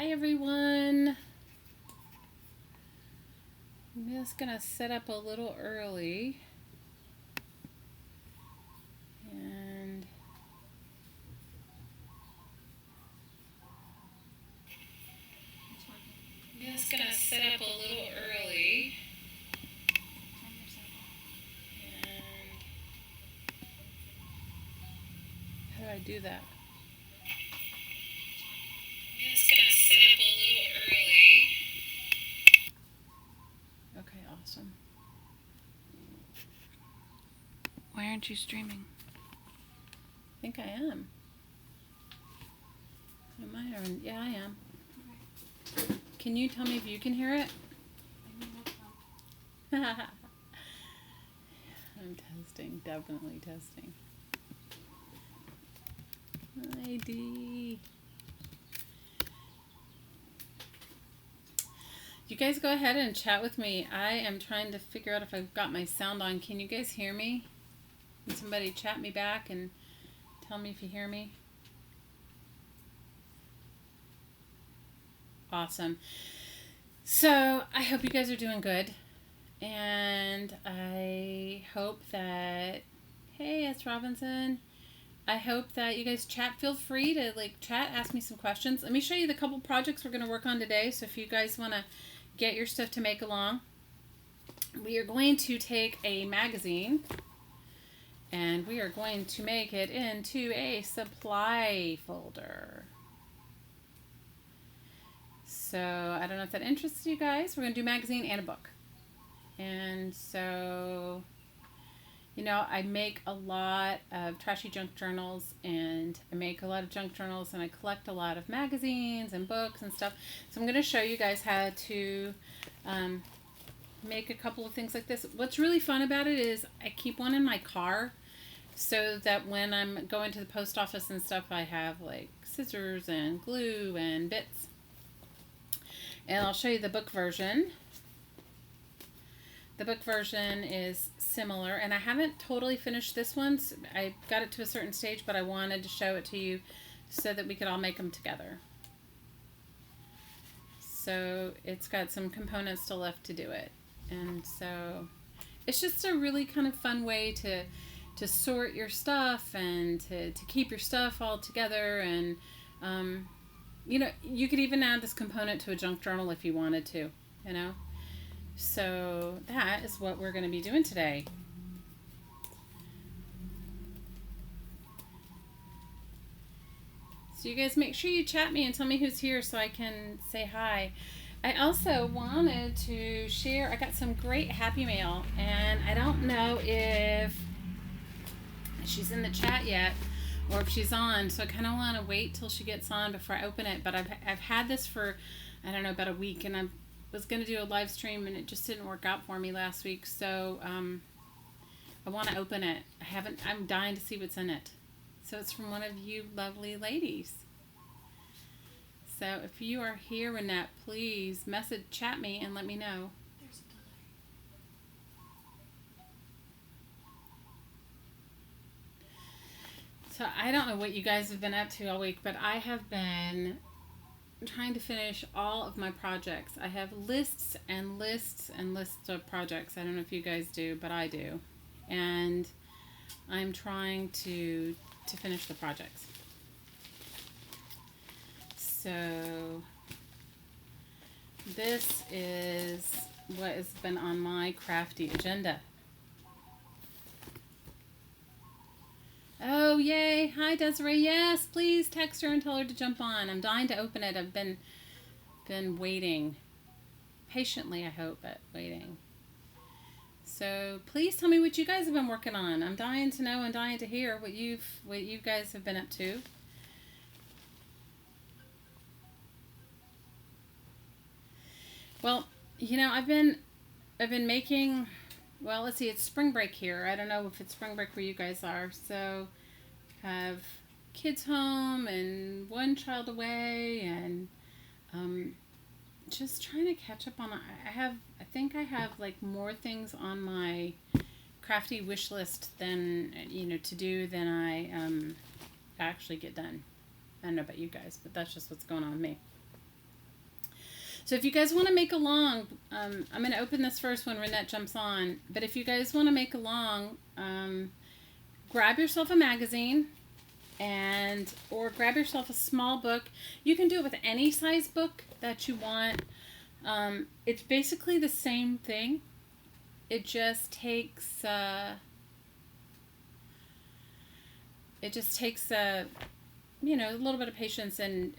Hi everyone. I'm just gonna set up a little early and I'm just gonna set up a little early and how do I do that? I'm just gonna set up a little early. Okay, awesome. Why aren't you streaming? I think I am. Am I? Yeah, I am. Can you tell me if you can hear it? I'm testing, definitely testing. Hi, Dee. You guys go ahead and chat with me. I am trying to figure out if I've got my sound on. Can you guys hear me? Can somebody chat me back and tell me if you hear me? Awesome. So I hope you guys are doing good. And I hope that, hey, it's Robinson. I hope that you guys chat. Feel free to chat, ask me some questions. Let me show you the couple projects we're going to work on today. So if you guys want to get your stuff to make along, we are going to take a magazine and we are going to make it into a supply folder. So I don't know if that interests you guys. We're going to do magazine and a book. And so, you know, I make a lot of trashy junk journals and I make a lot of junk journals and I collect a lot of magazines and books and stuff. So I'm going to show you guys how to make a couple of things like this. What's really fun about it is I keep one in my car so that when I'm going to the post office and stuff, I have like scissors and glue and bits. And I'll show you the book version. The book version is similar, and I haven't totally finished this one. So I got it to a certain stage, but I wanted to show it to you so that we could all make them together. So it's got some components still left to do it. And so it's just a really kind of fun way to sort your stuff and to keep your stuff all together. And, you know, you could even add this component to a junk journal if you wanted to, you know. So that is what we're going to be doing today. So you guys make sure you chat me and tell me who's here so I can say hi. I also wanted to share, I got some great Happy Mail, and I don't know if she's in the chat yet or if she's on, so I kind of want to wait till she gets on before I open it. But I've had this for, I don't know, about a week, and I was going to do a live stream and it just didn't work out for me last week, so I want to open it. I'm dying to see what's in it. So it's from one of you lovely ladies. So if you are here, Renette, please chat me and let me know. So I don't know what you guys have been up to all week, but I have been trying to finish all of my projects. I have lists and lists and lists of projects. I don't know if you guys do, but I do. And I'm trying to finish the projects. So this is what has been on my crafty agenda. Oh, yay. Hi, Desiree. Yes, please text her and tell her to jump on. I'm dying to open it. I've been waiting. Patiently, I hope, but waiting. So please tell me what you guys have been working on. I'm dying to know and dying to hear what you guys have been up to. Well, you know, I've been making, well, let's see, it's spring break here. I don't know if it's spring break where you guys are. So have kids home and one child away, and just trying to catch up on. I think I have like more things on my crafty wish list than, you know, to do than I actually get done. I don't know about you guys, but that's just what's going on with me. So if you guys want to make along, I'm going to open this first when Renette jumps on. But if you guys want to make along, grab yourself a magazine or grab yourself a small book. You can do it with any size book that you want. It's basically the same thing. It just takes a little bit of patience and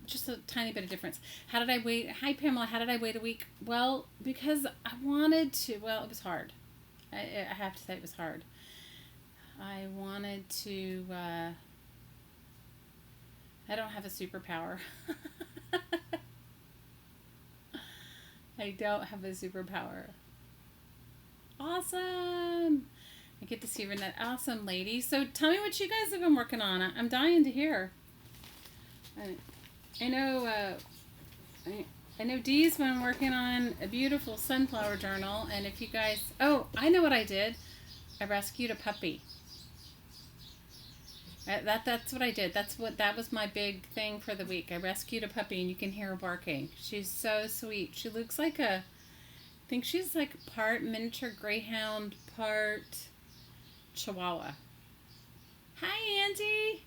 just a tiny bit of difference. How did I wait? Hi, Pamela. How did I wait a week? Well, because I wanted to. Well, it was hard. I have to say it was hard. I wanted to. I don't have a superpower. I don't have a superpower. Awesome. I get to see Renette. Awesome, lady. So tell me what you guys have been working on. I'm dying to hear. I know Dee's been working on a beautiful sunflower journal, and if you guys, I know what I did. I rescued a puppy. That's what I did. That was my big thing for the week. I rescued a puppy, and you can hear her barking. She's so sweet. She looks like I think she's like part miniature greyhound, part Chihuahua. Hi, Andy.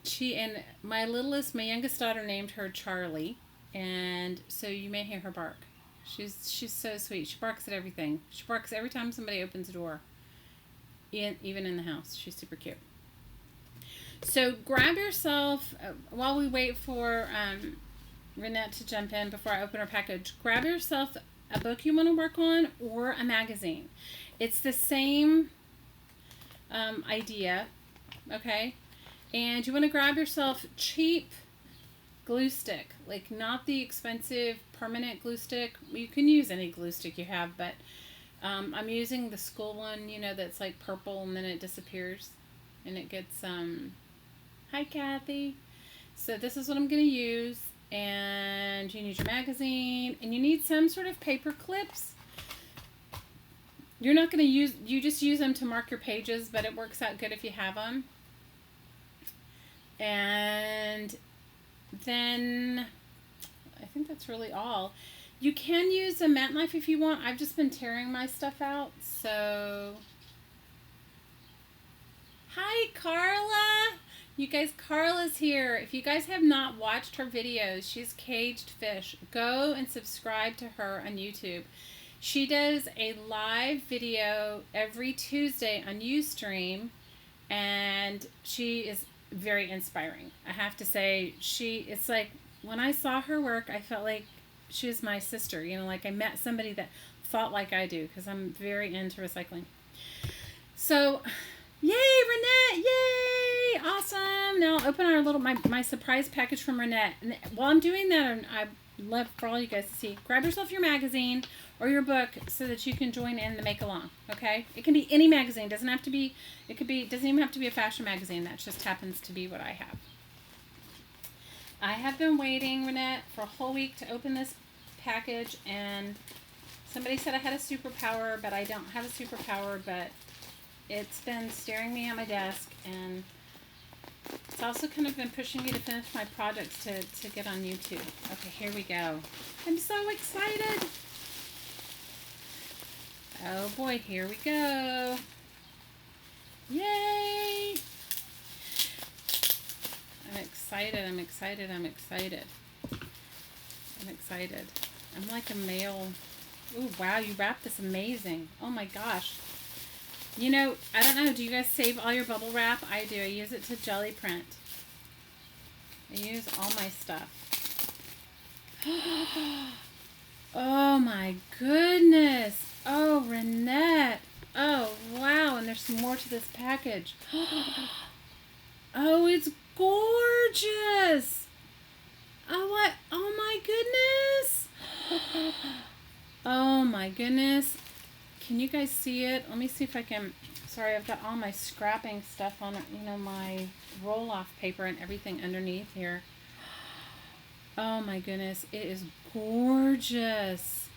She and my youngest daughter named her Charlie, and so you may hear her bark. She's so sweet. She barks at everything. She barks every time somebody opens a door, even in the house. She's super cute. So grab yourself, while we wait for Renette to jump in before I open her package, grab yourself a book you want to work on or a magazine. It's the same idea, okay? And you want to grab yourself cheap glue stick, like not the expensive permanent glue stick. You can use any glue stick you have, but I'm using the school one, that's like purple and then it disappears and it gets, hi Kathy. So this is what I'm going to use, and you need your magazine and you need some sort of paper clips. You're not going to you just use them to mark your pages, but it works out good if you have them. And then I think that's really all. You can use a mat knife if you want. I've just been tearing my stuff out. So, hi Carla. You guys, Carla's here. If you guys have not watched her videos, she's Caged Fish. Go and subscribe to her on YouTube. She does a live video every Tuesday on Ustream, and she is very inspiring. I have to say, it's like when I saw her work, I felt like she was my sister, like I met somebody that thought like I do, because I'm very into recycling. So, yay, Renette, yay, awesome. Now I'll open our my surprise package from Renette. And while I'm doing that, I love for all you guys to see, grab yourself your magazine or your book so that you can join in the make along. Okay, it can be any magazine. Doesn't even have to be a fashion magazine. That just happens to be what I have. I have been waiting, Renette, for a whole week to open this package, and somebody said I had a superpower, but I don't have a superpower. But it's been staring me at my desk, and it's also kind of been pushing me to finish my projects to get on YouTube. Okay, here we go. I'm so excited. Oh boy, here we go. Yay! I'm excited. I'm like a male. Ooh, wow, you wrapped this amazing. Oh my gosh. I don't know, do you guys save all your bubble wrap? I do. I use it to jelly print. I use all my stuff. Oh my goodness. Oh, Renette. Oh, wow. And there's some more to this package. Oh, it's gorgeous. Oh, oh my goodness. Oh my goodness. Can you guys see it? Let me see if I can. Sorry, I've got all my scrapping stuff on it. My roll-off paper and everything underneath here. Oh my goodness. It is gorgeous.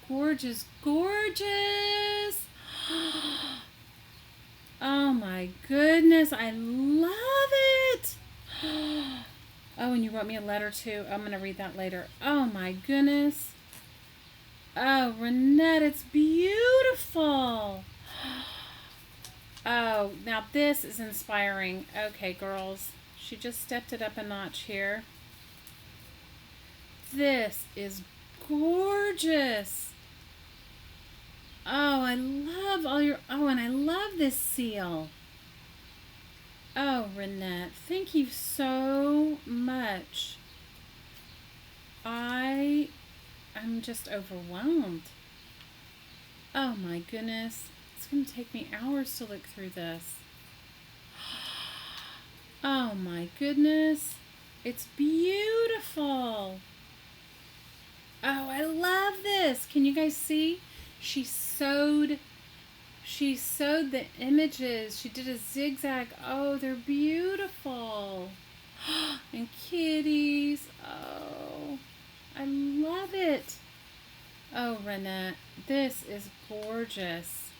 Gorgeous, gorgeous. Oh my goodness. I love it. Oh, and you wrote me a letter too. I'm going to read that later. Oh my goodness. Oh, Renette, it's beautiful. Oh, now this is inspiring. Okay, girls. She just stepped it up a notch here. This is gorgeous. Oh, I love all your... Oh, and I love this seal. Oh, Renette, thank you so much. I'm just overwhelmed. Oh my goodness. It's going to take me hours to look through this. Oh my goodness. It's beautiful. Oh, I love this. Can you guys see? She sewed the images. She did a zigzag. Oh, they're beautiful. And kitties. Oh, I love it. Oh, Renette, this is gorgeous.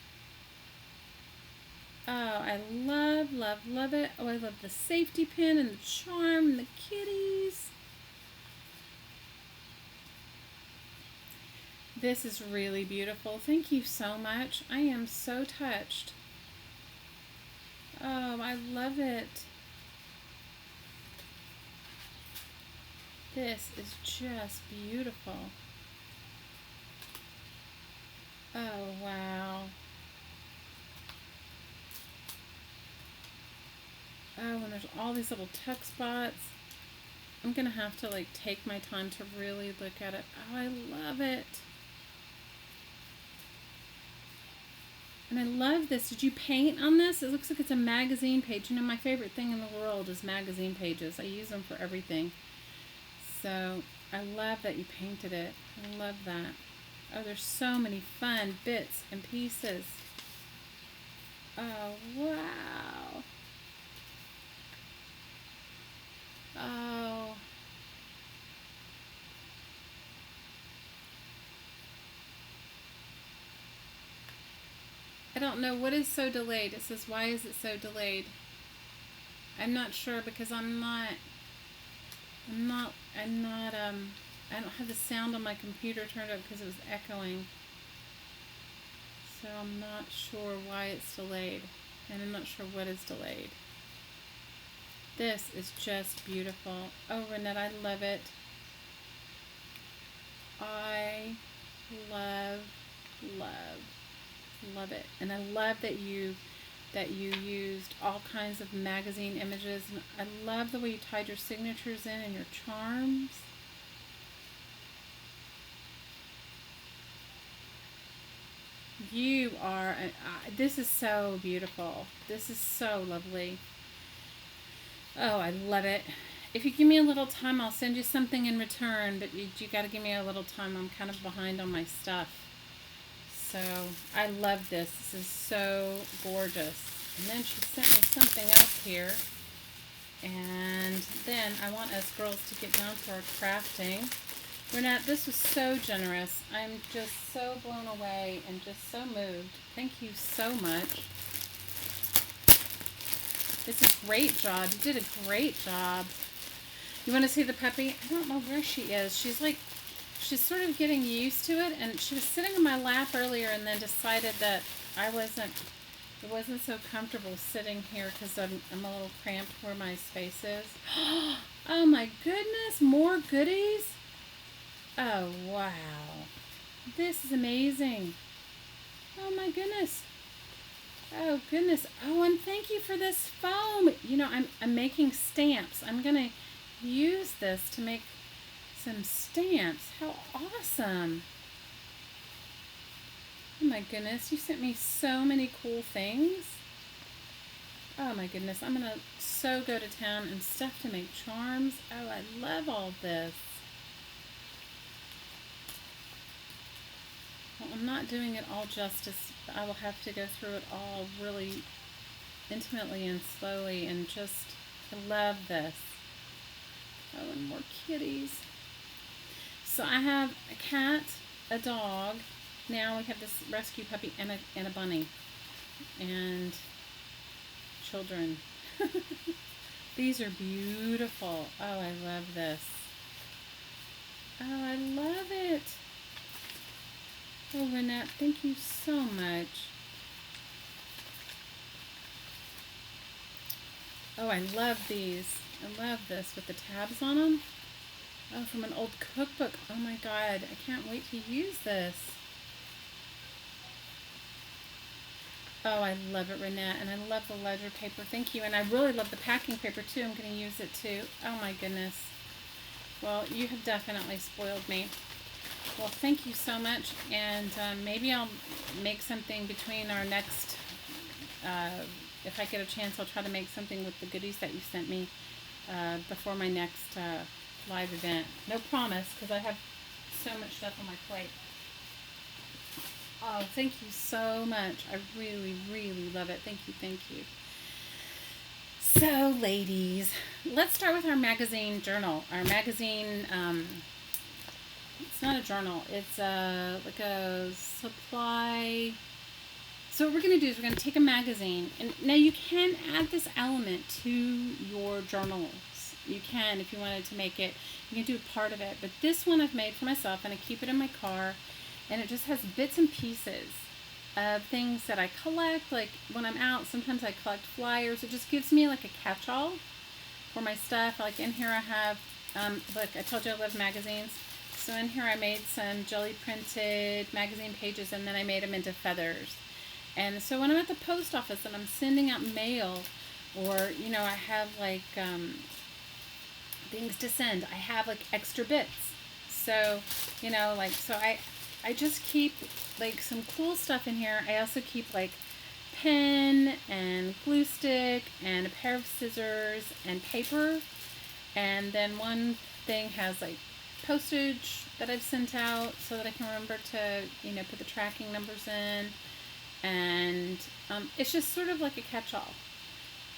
Oh, I love, love, love it. Oh, I love the safety pin and the charm and the kitties. This is really beautiful. Thank you so much. I am so touched. Oh, I love it. This is just beautiful. Oh, wow. Oh, and there's all these little tuck spots. I'm going to have to like take my time to really look at it. Oh, I love it. And I love this. Did you paint on this? It looks like it's a magazine page. You know, my favorite thing in the world is magazine pages. I use them for everything. So I love that you painted it. I love that. Oh, there's so many fun bits and pieces. Oh, wow. Oh. I don't know what is so delayed. It says, why is it so delayed? I'm not sure because I don't have the sound on my computer turned up because it was echoing. So I'm not sure why it's delayed. And I'm not sure what is delayed. This is just beautiful. Oh, Renette, I love it. I love, love, love it. And I love that you used all kinds of magazine images. And I love the way you tied your signatures in and your charms. You are, this is so beautiful. This is so lovely. Oh, I love it. If you give me a little time, I'll send you something in return, but you got to give me a little time. I'm kind of behind on my stuff. So I love this. This is so gorgeous. And then she sent me something else here. And then I want us girls to get down to our crafting. Renette, this was so generous. I'm just so blown away and just so moved. Thank you so much. It's a great job. You did a great job. You want to see the puppy? I don't know where she is. She's sort of getting used to it, and she was sitting in my lap earlier and then decided that it wasn't so comfortable sitting here because I'm a little cramped where my space is. Oh my goodness, more goodies? Oh, wow. This is amazing. Oh my goodness. Oh goodness. Oh, and thank you for this foam. You know, I'm making stamps. I'm going to use this to make some stamps. How awesome. Oh my goodness. You sent me so many cool things. Oh my goodness. I'm going to so go to town and stuff to make charms. Oh, I love all this. Well, I'm not doing it all justice. I will have to go through it all really intimately and slowly and just, I love this. Oh, and more kitties. So I have a cat, a dog. Now we have this rescue puppy and a bunny. And children. These are beautiful. Oh, I love this. Oh, I love it. Oh, Renette, thank you so much. Oh, I love these. I love this with the tabs on them. Oh, from an old cookbook. Oh my God, I can't wait to use this. Oh, I love it, Renette, and I love the ledger paper. Thank you, and I really love the packing paper too. I'm going to use it too. Oh my goodness. Well, you have definitely spoiled me. Well, thank you so much, and maybe I'll make something between our next, if I get a chance, I'll try to make something with the goodies that you sent me before my next live event. No promise, because I have so much stuff on my plate. Oh, thank you so much. I really, really love it. Thank you, thank you. So, ladies, let's start with our magazine journal. Our magazine, it's not a journal. It's like a supply. So what we're going to do is we're going to take a magazine. And now you can add this element to your journals. You can, if you wanted to make it, you can do part of it. But this one I've made for myself, and I keep it in my car. And it just has bits and pieces of things that I collect. Like when I'm out, sometimes I collect flyers. It just gives me like a catch-all for my stuff. Like in here I have, look, I told you I love magazines. So in here I made some jelly printed magazine pages, and then I made them into feathers. And so when I'm at the post office and I'm sending out mail, or, you know, I have like things to send, I have like extra bits. So, you know, like, so I just keep like some cool stuff in here. I also keep like pen and glue stick and a pair of scissors and paper. And then one thing has like postage that I've sent out so that I can remember to, you know, put the tracking numbers in. And it's just sort of like a catch-all.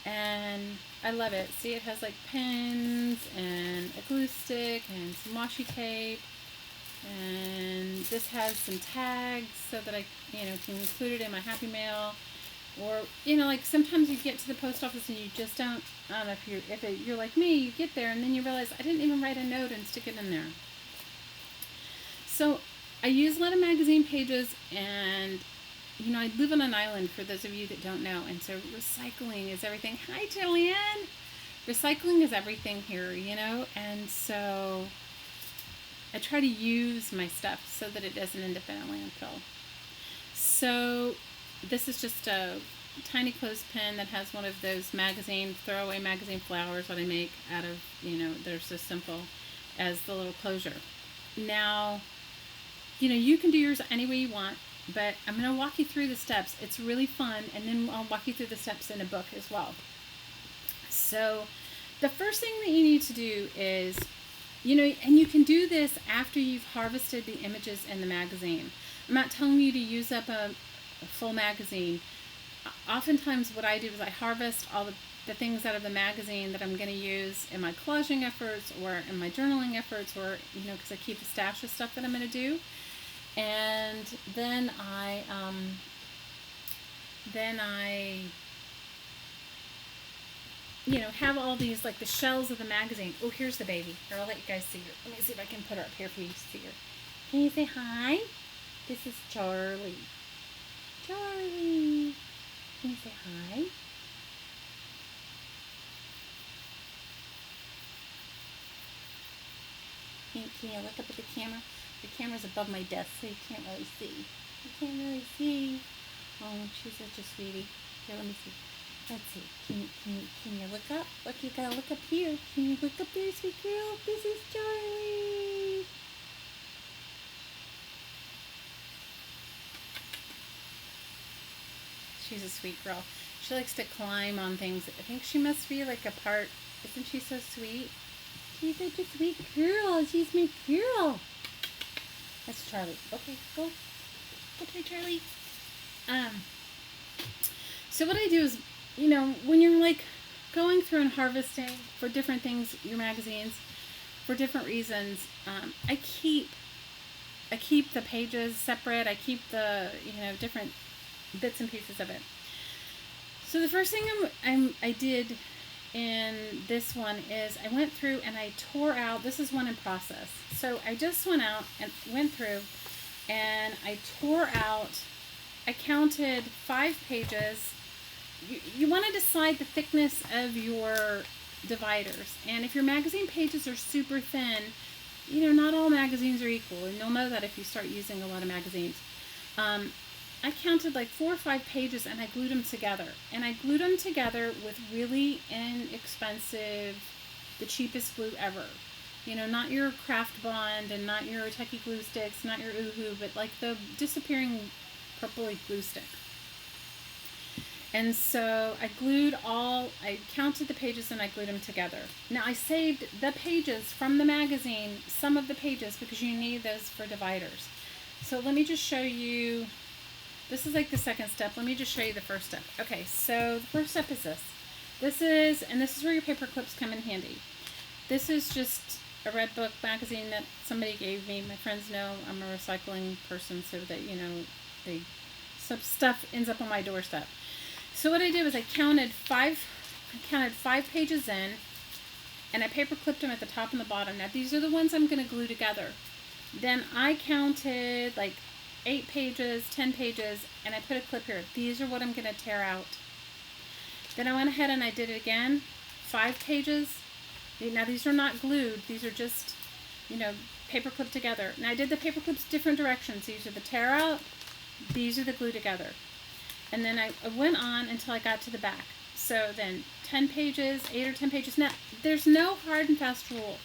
And I love it. See, it has like pens and a glue stick and some washi tape. And this has some tags so that I, you know, can include it in my Happy Mail. Or, you know, like sometimes you get to the post office and you just don't, I don't know if you're like me, you get there and then you realize I didn't even write a note and stick it in there. So I use a lot of magazine pages, and, you know, I live on an island, for those of you that don't know, and so recycling is everything. Hi, Joanne! Recycling is everything here, you know, and so I try to use my stuff so that it doesn't end up in a landfill. So this is just a tiny clothespin that has one of those throwaway magazine flowers that I make out of, you know, they're so simple, as the little closure. Now, you know, you can do yours any way you want, but I'm going to walk you through the steps. It's really fun, and then I'll walk you through the steps in a book as well. So the first thing that you need to do is, you know, and you can do this after you've harvested the images in the magazine. I'm not telling you to use up a full magazine. Oftentimes what I do is I harvest all the things out of the magazine that I'm going to use in my collaging efforts or in my journaling efforts, or, you know, because I keep a stash of stuff that I'm going to do. And then I you know, have all these, like the shells of the magazine. Oh, here's the baby. Here, I'll let you guys see her. Let me see if I can put her up here for you to see her. Can you say hi? This is Charlie. Charlie. Can you say hi? Can you look up at the camera? The camera's above my desk, so you can't really see. You can't really see. Oh, she's such a sweetie. Here, let me see. Let's see. Can you look up? Look, you gotta look up here. Can you look up there, sweet girl? This is Charlie. She's a sweet girl. She likes to climb on things. I think she must be like a part. Isn't she so sweet? She's such a sweet girl. She's my girl. That's Charlie. Okay, go. Go play, Charlie. So what I do is, you know, when you're like going through and harvesting for different things, your magazines, for different reasons, I keep the pages separate. I keep the, you know, different bits and pieces of it. So the first thing I did in this one is I went through and I tore out, this is one in process. So I just went through and I tore out, I counted 5 pages. You want to decide the thickness of your dividers. And if your magazine pages are super thin, not all magazines are equal. And you'll know that if you start using a lot of magazines. I counted like 4 or 5 pages and I glued them together. And I glued them together with really inexpensive, the cheapest glue ever. Not your Craft Bond and not your Techie glue sticks, not your Oohoo, but like the disappearing purpley glue stick. And so I counted the pages and I glued them together. Now I saved the pages from the magazine, some of the pages, because you need those for dividers. So let me just show you, this is like the second step. Let me just show you the first step. Okay, so the first step is this. This is where your paper clips come in handy. This is just a Red Book magazine that somebody gave me. My friends know I'm a recycling person, so that, some stuff ends up on my doorstep. So what I did was I counted five pages in, and I paper clipped them at the top and the bottom. Now these are the ones I'm going to glue together. Then I counted like 8 pages, 10 pages, and I put a clip here. These are what I'm going to tear out. Then I went ahead and I did it again, 5 pages. Now these are not glued, these are just, paper clipped together. Now I did the paper clips different directions. These are the tear out, these are the glue together. And then I went on until I got to the back. So then 10 pages, 8 or 10 pages. Now, there's no hard and fast rule.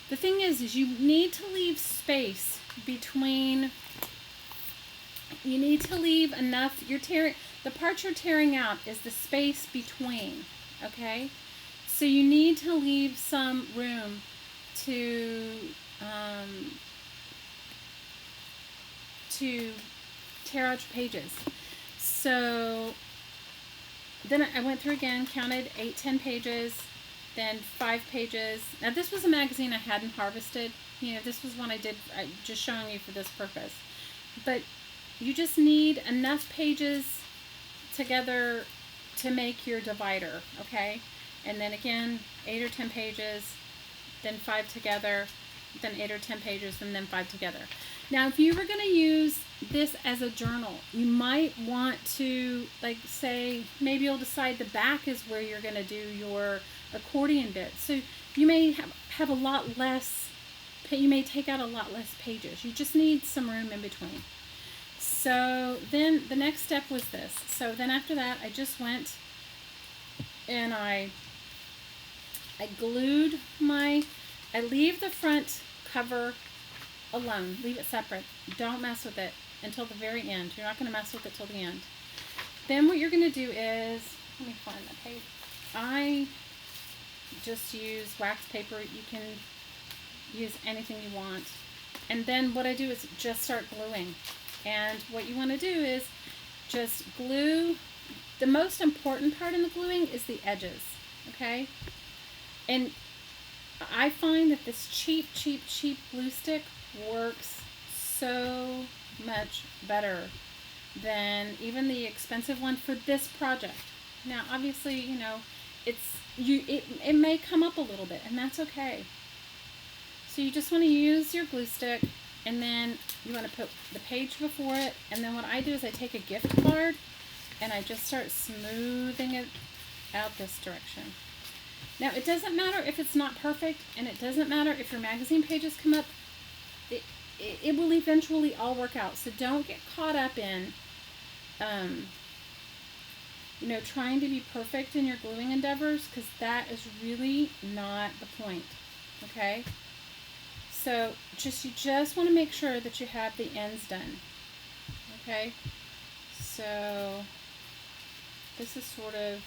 The thing is you need to leave space between, you need to leave enough, the part you're tearing out is the space between, okay? So you need to leave some room to tear out your pages. So then I went through again, counted 8, 10 pages, then 5 pages. Now this was a magazine I hadn't harvested. This was one I did, just showing you for this purpose. But you just need enough pages together to make your divider, okay? And then again, 8 or 10 pages, then 5 together, then 8 or 10 pages, and then 5 together. Now, if you were going to use this as a journal, you might want to, say, maybe you'll decide the back is where you're going to do your accordion bit. So you may have a lot less, you may take out a lot less pages. You just need some room in between. So then the next step was this. So then after that, I just went and I glued I leave the front cover alone. Leave it separate. Don't mess with it until the very end. You're not going to mess with it till the end. Then what you're going to do is, let me find the page. I just use wax paper. You can use anything you want. And then what I do is just start gluing. And what you want to do is just glue. The most important part in the gluing is the edges. Okay? And I find that this cheap glue stick works so much better than even the expensive one for this project. Now, obviously, it may come up a little bit, and that's okay. So you just want to use your glue stick, and then you want to put the page before it, and then what I do is I take a gift card, and I just start smoothing it out this direction. Now, it doesn't matter if it's not perfect, and it doesn't matter if your magazine pages come up. It will eventually all work out. So don't get caught up in, trying to be perfect in your gluing endeavors, because that is really not the point, okay? So you just want to make sure that you have the ends done, okay? So this is sort of,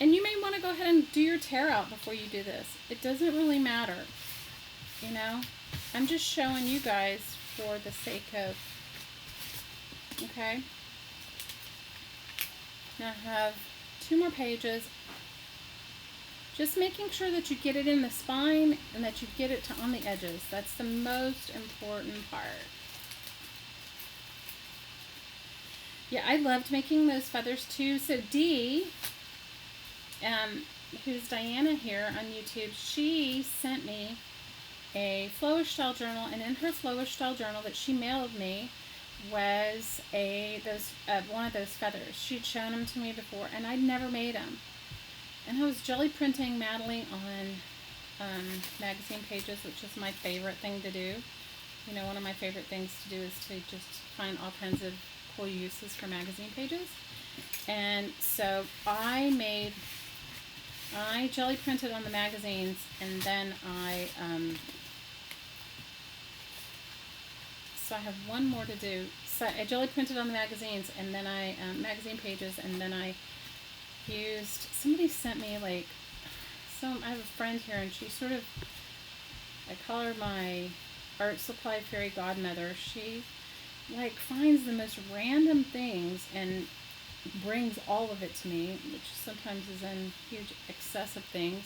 and you may want to go ahead and do your tear out before you do this. It doesn't really matter, I'm just showing you guys for the sake of, okay? Now I have 2 more pages. Just making sure that you get it in the spine and that you get it on the edges. That's the most important part. Yeah, I loved making those feathers too. So Dee who's Diana here on YouTube, she sent me a Flowish Style journal, and in her Flowish Style journal that she mailed me was one of those feathers. She'd shown them to me before, and I'd never made them. And I was jelly printing Madeline on magazine pages, which is my favorite thing to do. You know, one of my favorite things to do is to just find all kinds of cool uses for magazine pages. And so I jelly printed on the magazines, and then so I have one more to do. So I jelly printed on the magazines, and then magazine pages, and then I used, somebody sent me I have a friend here, and she sort of, I call her my art supply fairy godmother. She finds the most random things and brings all of it to me, which sometimes is in huge excessive things.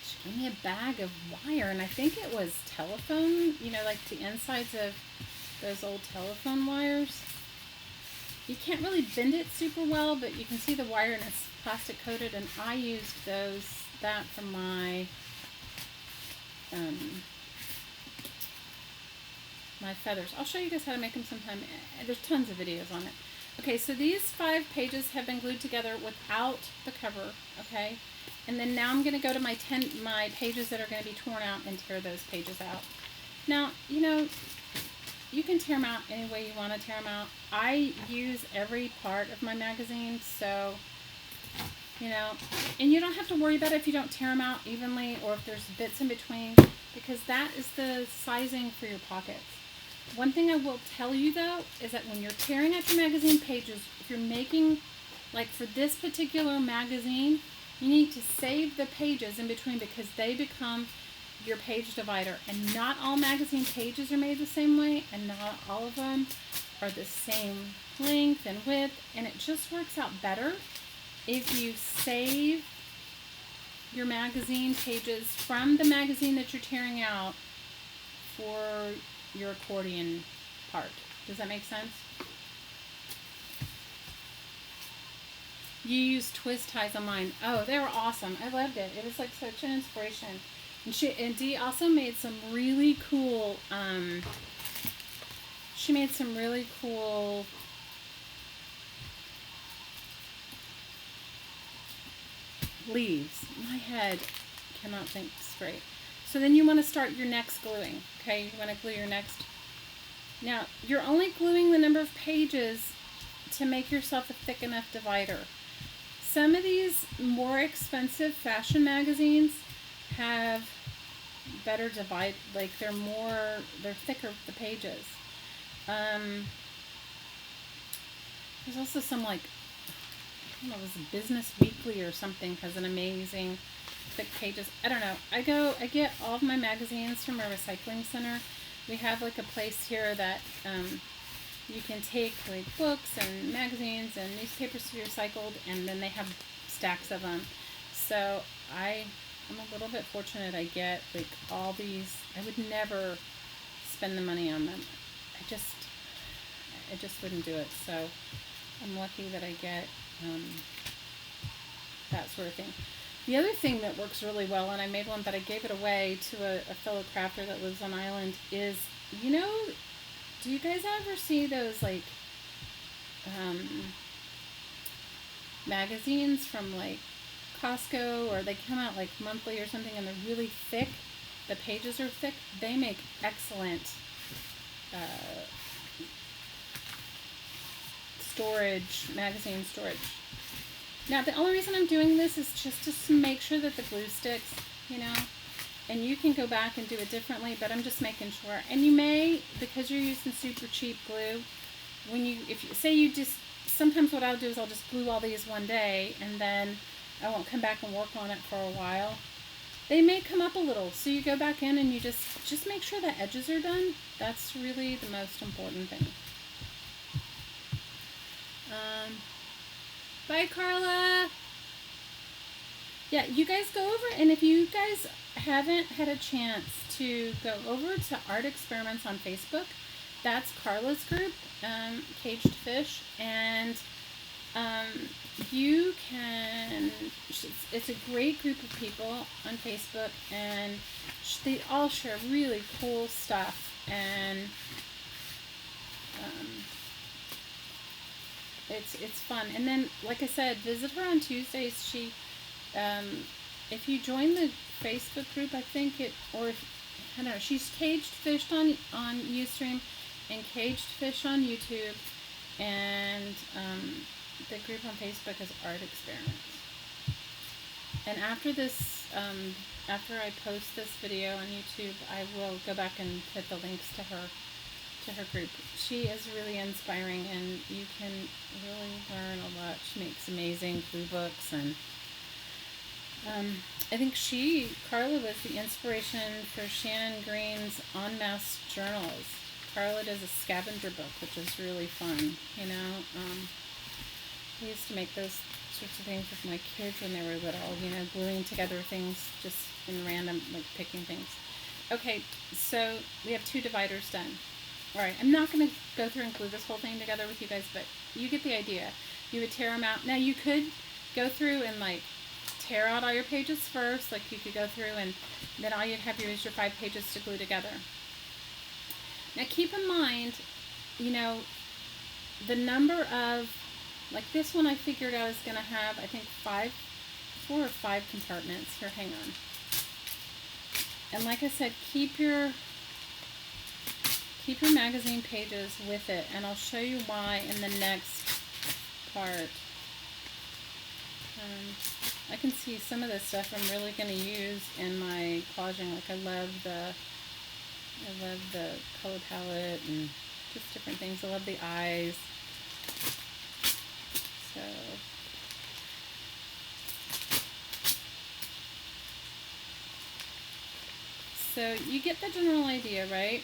She gave me a bag of wire, and I think it was telephone, like the insides of those old telephone wires. You can't really bend it super well, but you can see the wire, and it's plastic coated, and I used that for my my feathers. I'll show you guys how to make them sometime. There's tons of videos on it. Okay, so these 5 pages have been glued together without the cover, okay? And then now I'm going to go to my pages that are going to be torn out and tear those pages out. Now, you can tear them out any way you want to tear them out. I use every part of my magazine, so, and you don't have to worry about it if you don't tear them out evenly or if there's bits in between, because that is the sizing for your pockets. One thing I will tell you, though, is that when you're tearing out your magazine pages, if you're making, for this particular magazine, you need to save the pages in between, because they become your page divider. And not all magazine pages are made the same way, and not all of them are the same length and width, and it just works out better if you save your magazine pages from the magazine that you're tearing out for your accordion part. Does that make sense? You used twist ties on mine. Oh, they were awesome. I loved it. It was such an inspiration. And Dee also made some really cool, she made some really cool leaves. My head cannot think straight. So then you want to start your next gluing, okay? You want to glue your next. Now, you're only gluing the number of pages to make yourself a thick enough divider. Some of these more expensive fashion magazines have better divide, they're thicker, the pages. There's also some I don't know, it was Business Weekly or something, has an amazing thick pages. I don't know. I get all of my magazines from a recycling center. We have a place here that you can take books and magazines and newspapers to be recycled, and then they have stacks of them. So I'm a little bit fortunate. I get all these. I would never spend the money on them. I just wouldn't do it. So I'm lucky that I get that sort of thing. The other thing that works really well, and I made one, but I gave it away to a fellow crafter that lives on island, is, do you guys ever see those magazines from Costco, or they come out monthly or something, and they're really thick? The pages are thick. They make excellent magazine storage. Now, the only reason I'm doing this is just to make sure that the glue sticks, and you can go back and do it differently, but I'm just making sure. And you may, because you're using super cheap glue, sometimes what I'll do is I'll just glue all these one day, and then I won't come back and work on it for a while. They may come up a little, so you go back in and you just make sure the edges are done. That's really the most important thing. Bye, Carla. Yeah, you guys go over, and if you guys haven't had a chance to go over to Art Experiments on Facebook, that's Carla's group, Caged Fish, and you can it's a great group of people on Facebook, and they all share really cool stuff, and it's fun. And then, like I said, visit her on Tuesdays. She, if you join the Facebook group, I think or if, I don't know, she's Caged Fish on Ustream and Caged Fish on YouTube, and the group on Facebook is Art Experiments. And after this, after I post this video on YouTube, I will go back and put the links to her group. She is really inspiring, and you can really learn a lot. She makes amazing glue books, and I think Carla was the inspiration for Shannon Green's En Masse journals. Carla does a scavenger book, which is really fun, you know. I used to make those sorts of things with my kids when they were little, you know, gluing together things just in random, like picking things. Okay, so we have 2 dividers done. Alright, I'm not going to go through and glue this whole thing together with you guys, but you get the idea. You would tear them out. Now you could go through and like tear out all your pages first, like you could go through and then all you'd have is your 5 pages to glue together. Now keep in mind, you know, the number of, like this one I figured I was going to have, I think 4 or 5 compartments. Here, hang on. And like I said, keep your magazine pages with it, and I'll show you why in the next part. I can see some of this stuff I'm really going to use in my collaging. Like I love the color palette and just different things. I love the eyes. So you get the general idea, right?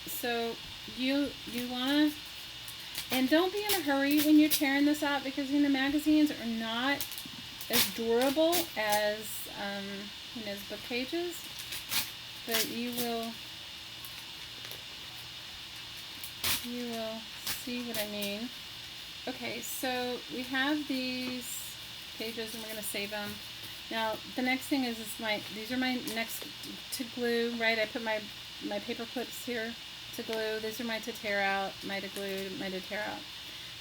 So you want to, and don't be in a hurry when you're tearing this out, because, you know, magazines are not as durable as as book pages, but you will see what I mean. Okay, so we have these pages, and we're going to save them. Now the next thing is these are my next to glue, right? I put my paper clips here to glue. These are my to tear out, my to glue, my to tear out.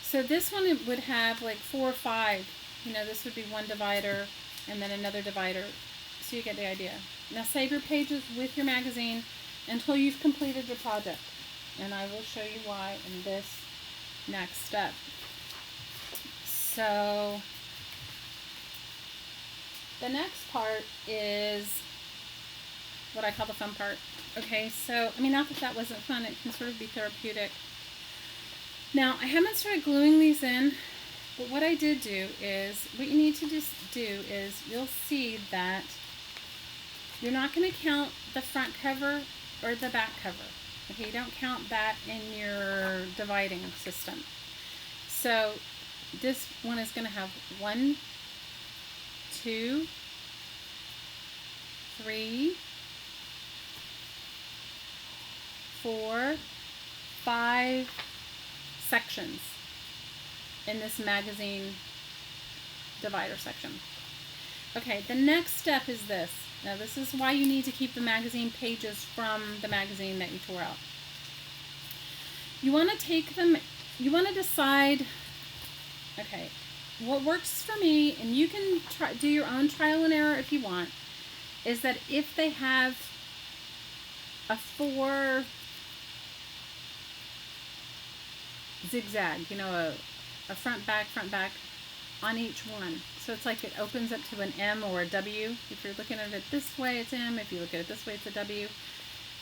So this one would have like 4 or 5. You know, this would be one divider and then another divider. So you get the idea. Now save your pages with your magazine until you've completed your project. And I will show you why in this next step. So the next part is what I call the fun part. Okay, so, I mean, not that that wasn't fun, it can sort of be therapeutic. Now, I haven't started gluing these in, but what I did do is, what you need to just do is, you'll see that you're not going to count the front cover or the back cover. Okay, you don't count that in your dividing system. So, this one is going to have 1, 2, 3, 4, 5 sections in this magazine divider section. Okay, the next step is this. Now this is why you need to keep the magazine pages from the magazine that you tore out. You want to take them, you want to decide, okay, what works for me, and you can do your own trial and error if you want, is that if they have a 4 zigzag, you know, a front back on each one. So it's like it opens up to an M or a W. If you're looking at it this way, it's M. If you look at it this way, it's a W.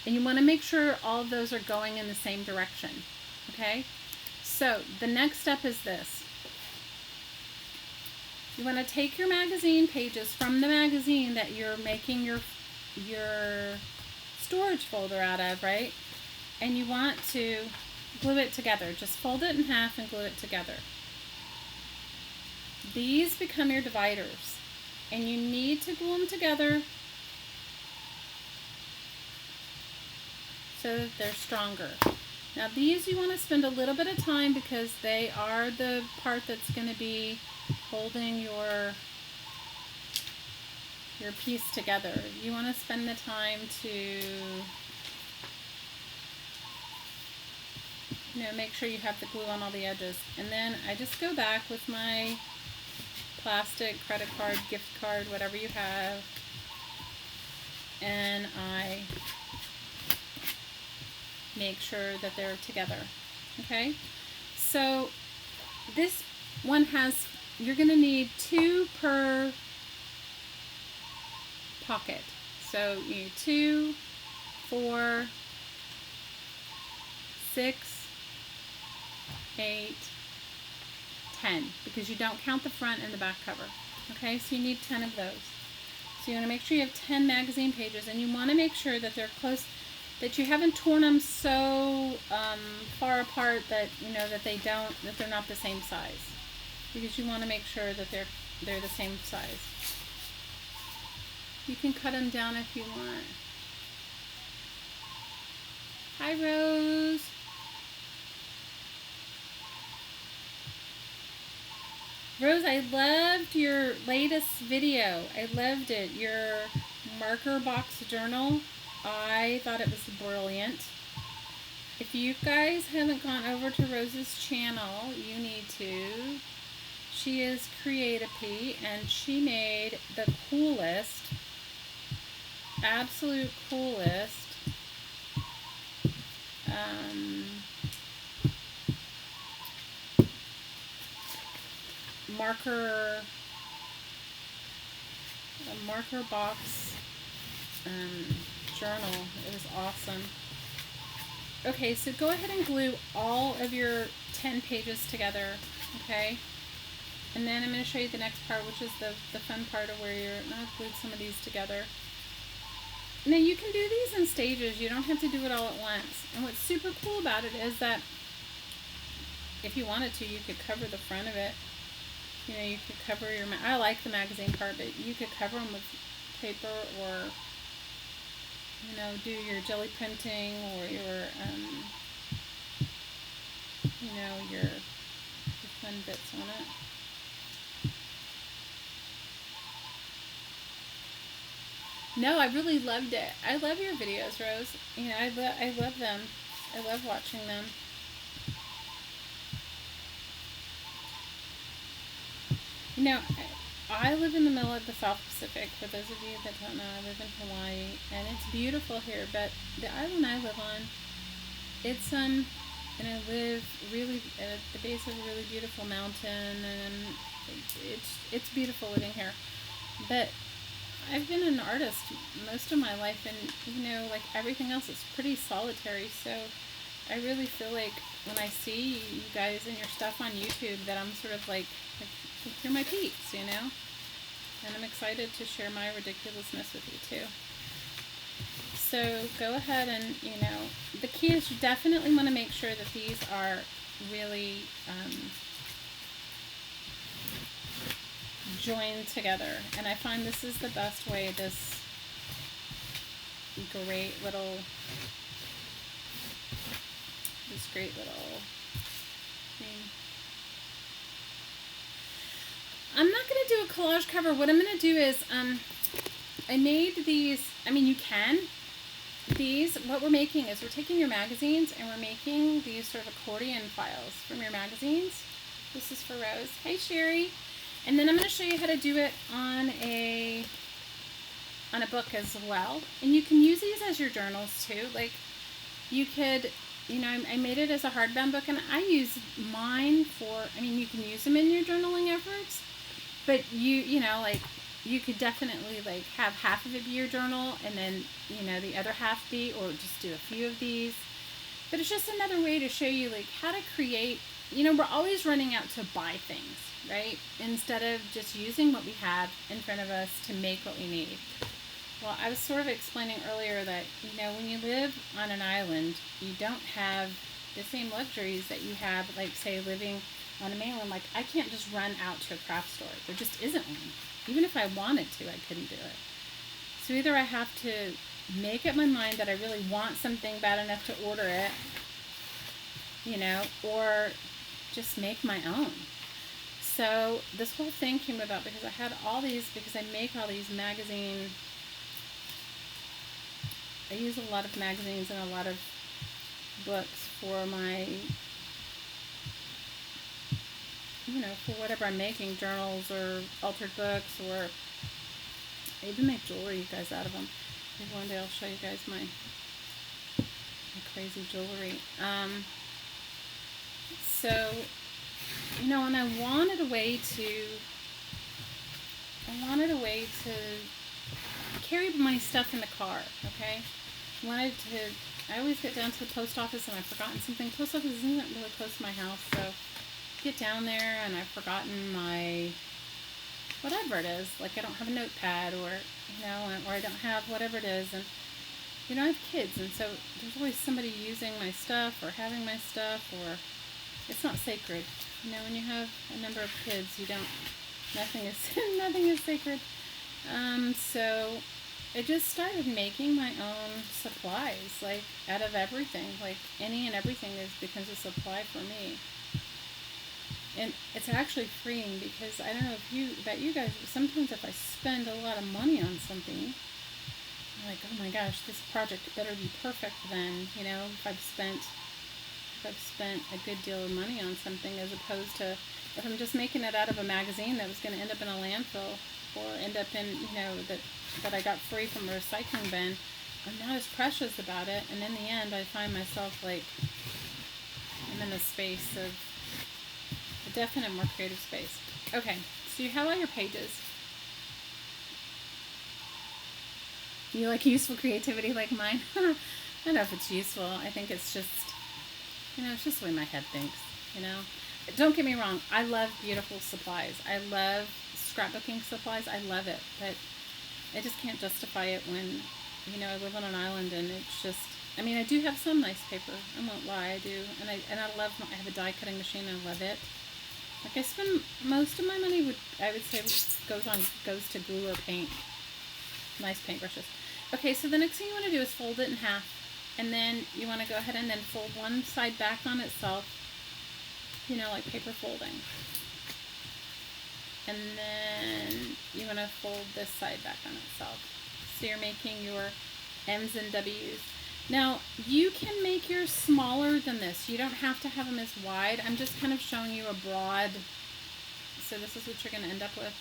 And you want to make sure all of those are going in the same direction. Okay? So the next step is this. You want to take your magazine pages from the magazine that you're making your storage folder out of, right? And you want to glue it together. Just fold it in half and glue it together. These become your dividers, and you need to glue them together so that they're stronger. Now these you want to spend a little bit of time, because they are the part that's going to be holding your your piece together. You want to spend the time to, make sure you have the glue on all the edges. And then I just go back with my plastic credit card, gift card, whatever you have, and I make sure that they're together. Okay, so this one has, you're going to need 2 per pocket. So you need 2, 4, 6, 8, 10, because you don't count the front and the back cover. Okay, so you need 10 of those. So you want to make sure you have 10 magazine pages, and you want to make sure that they're close, that you haven't torn them so far apart that that they're not the same size, because you want to make sure that they're the same size. You can cut them down if you want. Hi, Rose. Rose, I loved your latest video. I loved it. Your marker box journal. I thought it was brilliant. If you guys haven't gone over to Rose's channel, you need to. She is Creatipy, and she made the coolest, absolute coolest marker box journal. It was awesome. Okay, so go ahead and glue all of your 10 pages together, okay? And then I'm going to show you the next part, which is the fun part of where I've glued some of these together. Now you can do these in stages. You don't have to do it all at once. And what's super cool about it is that if you wanted to, you could cover the front of it. You could cover I like the magazine part, but you could cover them with paper, or do your jelly printing, or your your fun bits on it. No, I really loved it. I love your videos, Rose. I love them. I love watching them. I live in the middle of the South Pacific. For those of you that don't know, I live in Hawaii, and it's beautiful here. But the island I live on, it's and I live really at the base of a really beautiful mountain, and it's beautiful living here. But I've been an artist most of my life, and like everything else, it's pretty solitary. So I really feel like when I see you guys and your stuff on YouTube, that I'm sort of like you're my peeps, and I'm excited to share my ridiculousness with you too. So go ahead and, the key is you definitely want to make sure that these are really joined together. And I find this is the best way, this great little thing. I'm not going to do a collage cover. What I'm going to do is, I made these, you can. What we're making is we're taking your magazines and we're making these sort of accordion files from your magazines. This is for Rose. Hey, Sherry. And then I'm going to show you how to do it on a book as well. And you can use these as your journals too. Like, you could, I made it as a hardbound book, and I use mine for, you can use them in your journaling efforts. But you could definitely have half of it be your journal, and then the other half be, or just do a few of these. But it's just another way to show you how to create. We're always running out to buy things, right? Instead of just using what we have in front of us to make what we need. Well, I was sort of explaining earlier that when you live on an island, you don't have the same luxuries that you have, say, living on a mainland. I can't just run out to a craft store. There just isn't one. Even if I wanted to, I couldn't do it. So either I have to make up my mind that I really want something bad enough to order it, or just make my own. So this whole thing came about because I had all these, because I make all these I use a lot of magazines and a lot of books for my, for whatever I'm making, journals or altered books, or I even make jewelry, you guys, out of them. Maybe one day I'll show you guys my crazy jewelry. So, and I wanted a way to carry my stuff in the car, okay? I always get down to the post office and I've forgotten something. Post office isn't really close to my house, so get down there and I've forgotten my, whatever it is, like I don't have a notepad, or I don't have whatever it is, and I have kids, and so there's always somebody using my stuff or having my stuff, or it's not sacred. When you have a number of kids, nothing is sacred. So I just started making my own supplies, like out of everything, like any and everything becomes a supply for me. And it's actually freeing, because I don't know about you guys, but sometimes if I spend a lot of money on something, I'm like, oh my gosh, this project better be perfect then, if I've spent a good deal of money on something, as opposed to if I'm just making it out of a magazine that was going to end up in a landfill, or end up in, that I got free from a recycling bin. I'm not as precious about it, and in the end I find myself like I'm in a space of a definite more creative space. Okay, so you have all your pages. You like useful creativity like mine? I don't know if it's useful. I think it's just, it's just the way my head thinks, Don't get me wrong. I love beautiful supplies. I love scrapbooking supplies. I love it. But I just can't justify it when, I live on an island, and it's just, I do have some nice paper. I won't lie, I do. And I have a die cutting machine. I love it. Like, I spend most of my money I would say goes to glue or paint. Nice paintbrushes. Okay, so the next thing you want to do is fold it in half, and then you want to go ahead and then fold one side back on itself, like paper folding. And then you want to fold this side back on itself. So you're making your M's and W's. Now, you can make yours smaller than this. You don't have to have them as wide. I'm just kind of showing you a broad, so this is what you're going to end up with.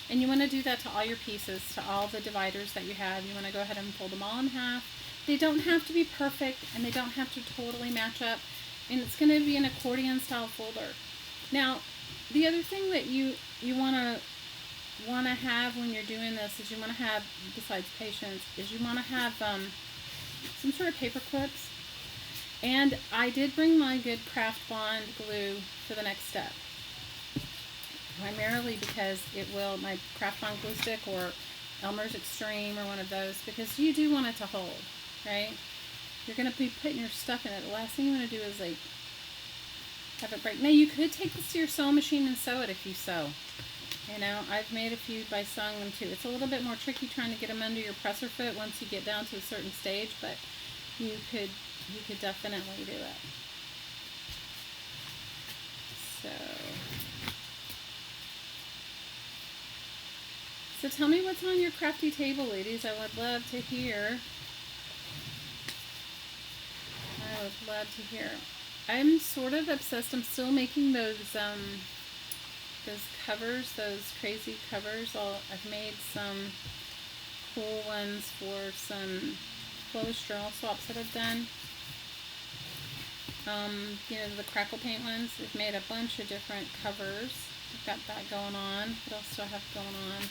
And you want to do that to all your pieces, to all the dividers that you have. You want to go ahead and fold them all in half. They don't have to be perfect, and they don't have to totally match up. And it's going to be an accordion style folder. Now, the other thing that you want to have when you're doing this is you want to have, besides patience, is you want to have some sort of paper clips. And I did bring my good Craft Bond glue for the next step. Primarily because my Craft Bond glue stick, or Elmer's Extreme, or one of those, because you do want it to hold, right? You're going to be putting your stuff in it. The last thing you want to do is like have it break. Now, you could take this to your sewing machine and sew it if you sew. I've made a few by sewing them too. It's a little bit more tricky trying to get them under your presser foot once you get down to a certain stage, but you could definitely do it. So tell me what's on your crafty table, ladies. I would love to hear. I'm sort of obsessed. I'm still making those covers, those crazy covers. I've made some cool ones for some closed journal swaps that I've done. The crackle paint ones. I've made a bunch of different covers. I've got that going on. What else do I have going on?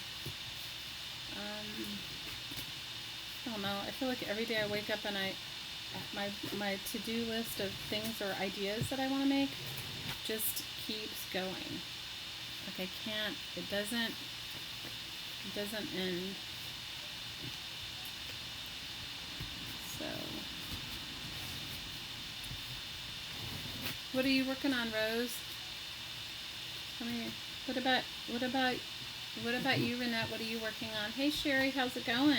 I don't know. I feel like every day I wake up and my to-do list of things or ideas that I want to make just keeps going. Like it doesn't end. So, what are you working on, Rose? Come here. What about you, Renette? What are you working on? Hey, Sherry, how's it going?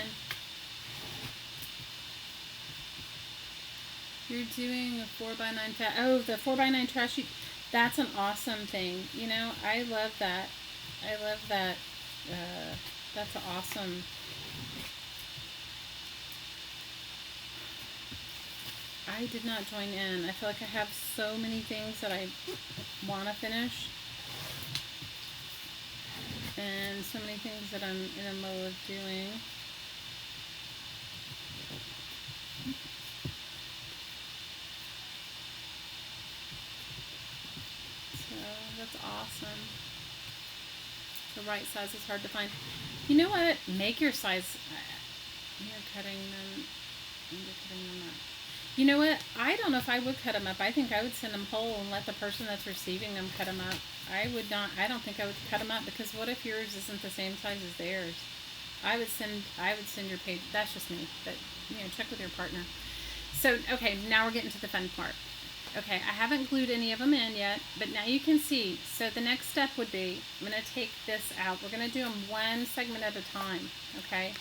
You're doing a 4x9 the 4x9 trash sheet. That's an awesome thing. You know, I love that. I love that. That's awesome. I did not join in. I feel like I have so many things that I want to finish, and so many things that I'm in the middle of doing. So that's awesome. The right size is hard to find. You know what? Make your size. You're cutting them. You're cutting them up. You know what? I don't know if I would cut them up. I think I would send them whole and let the person that's receiving them cut them up. I would not. I don't think I would cut them up because what if yours isn't the same size as theirs? I would send. I would send your page. That's just me. But check with your partner. So okay, now we're getting to the fun part. Okay, I haven't glued any of them in yet, but now you can see. So the next step would be, I'm going to take this out. We're going to do them one segment at a time, okay?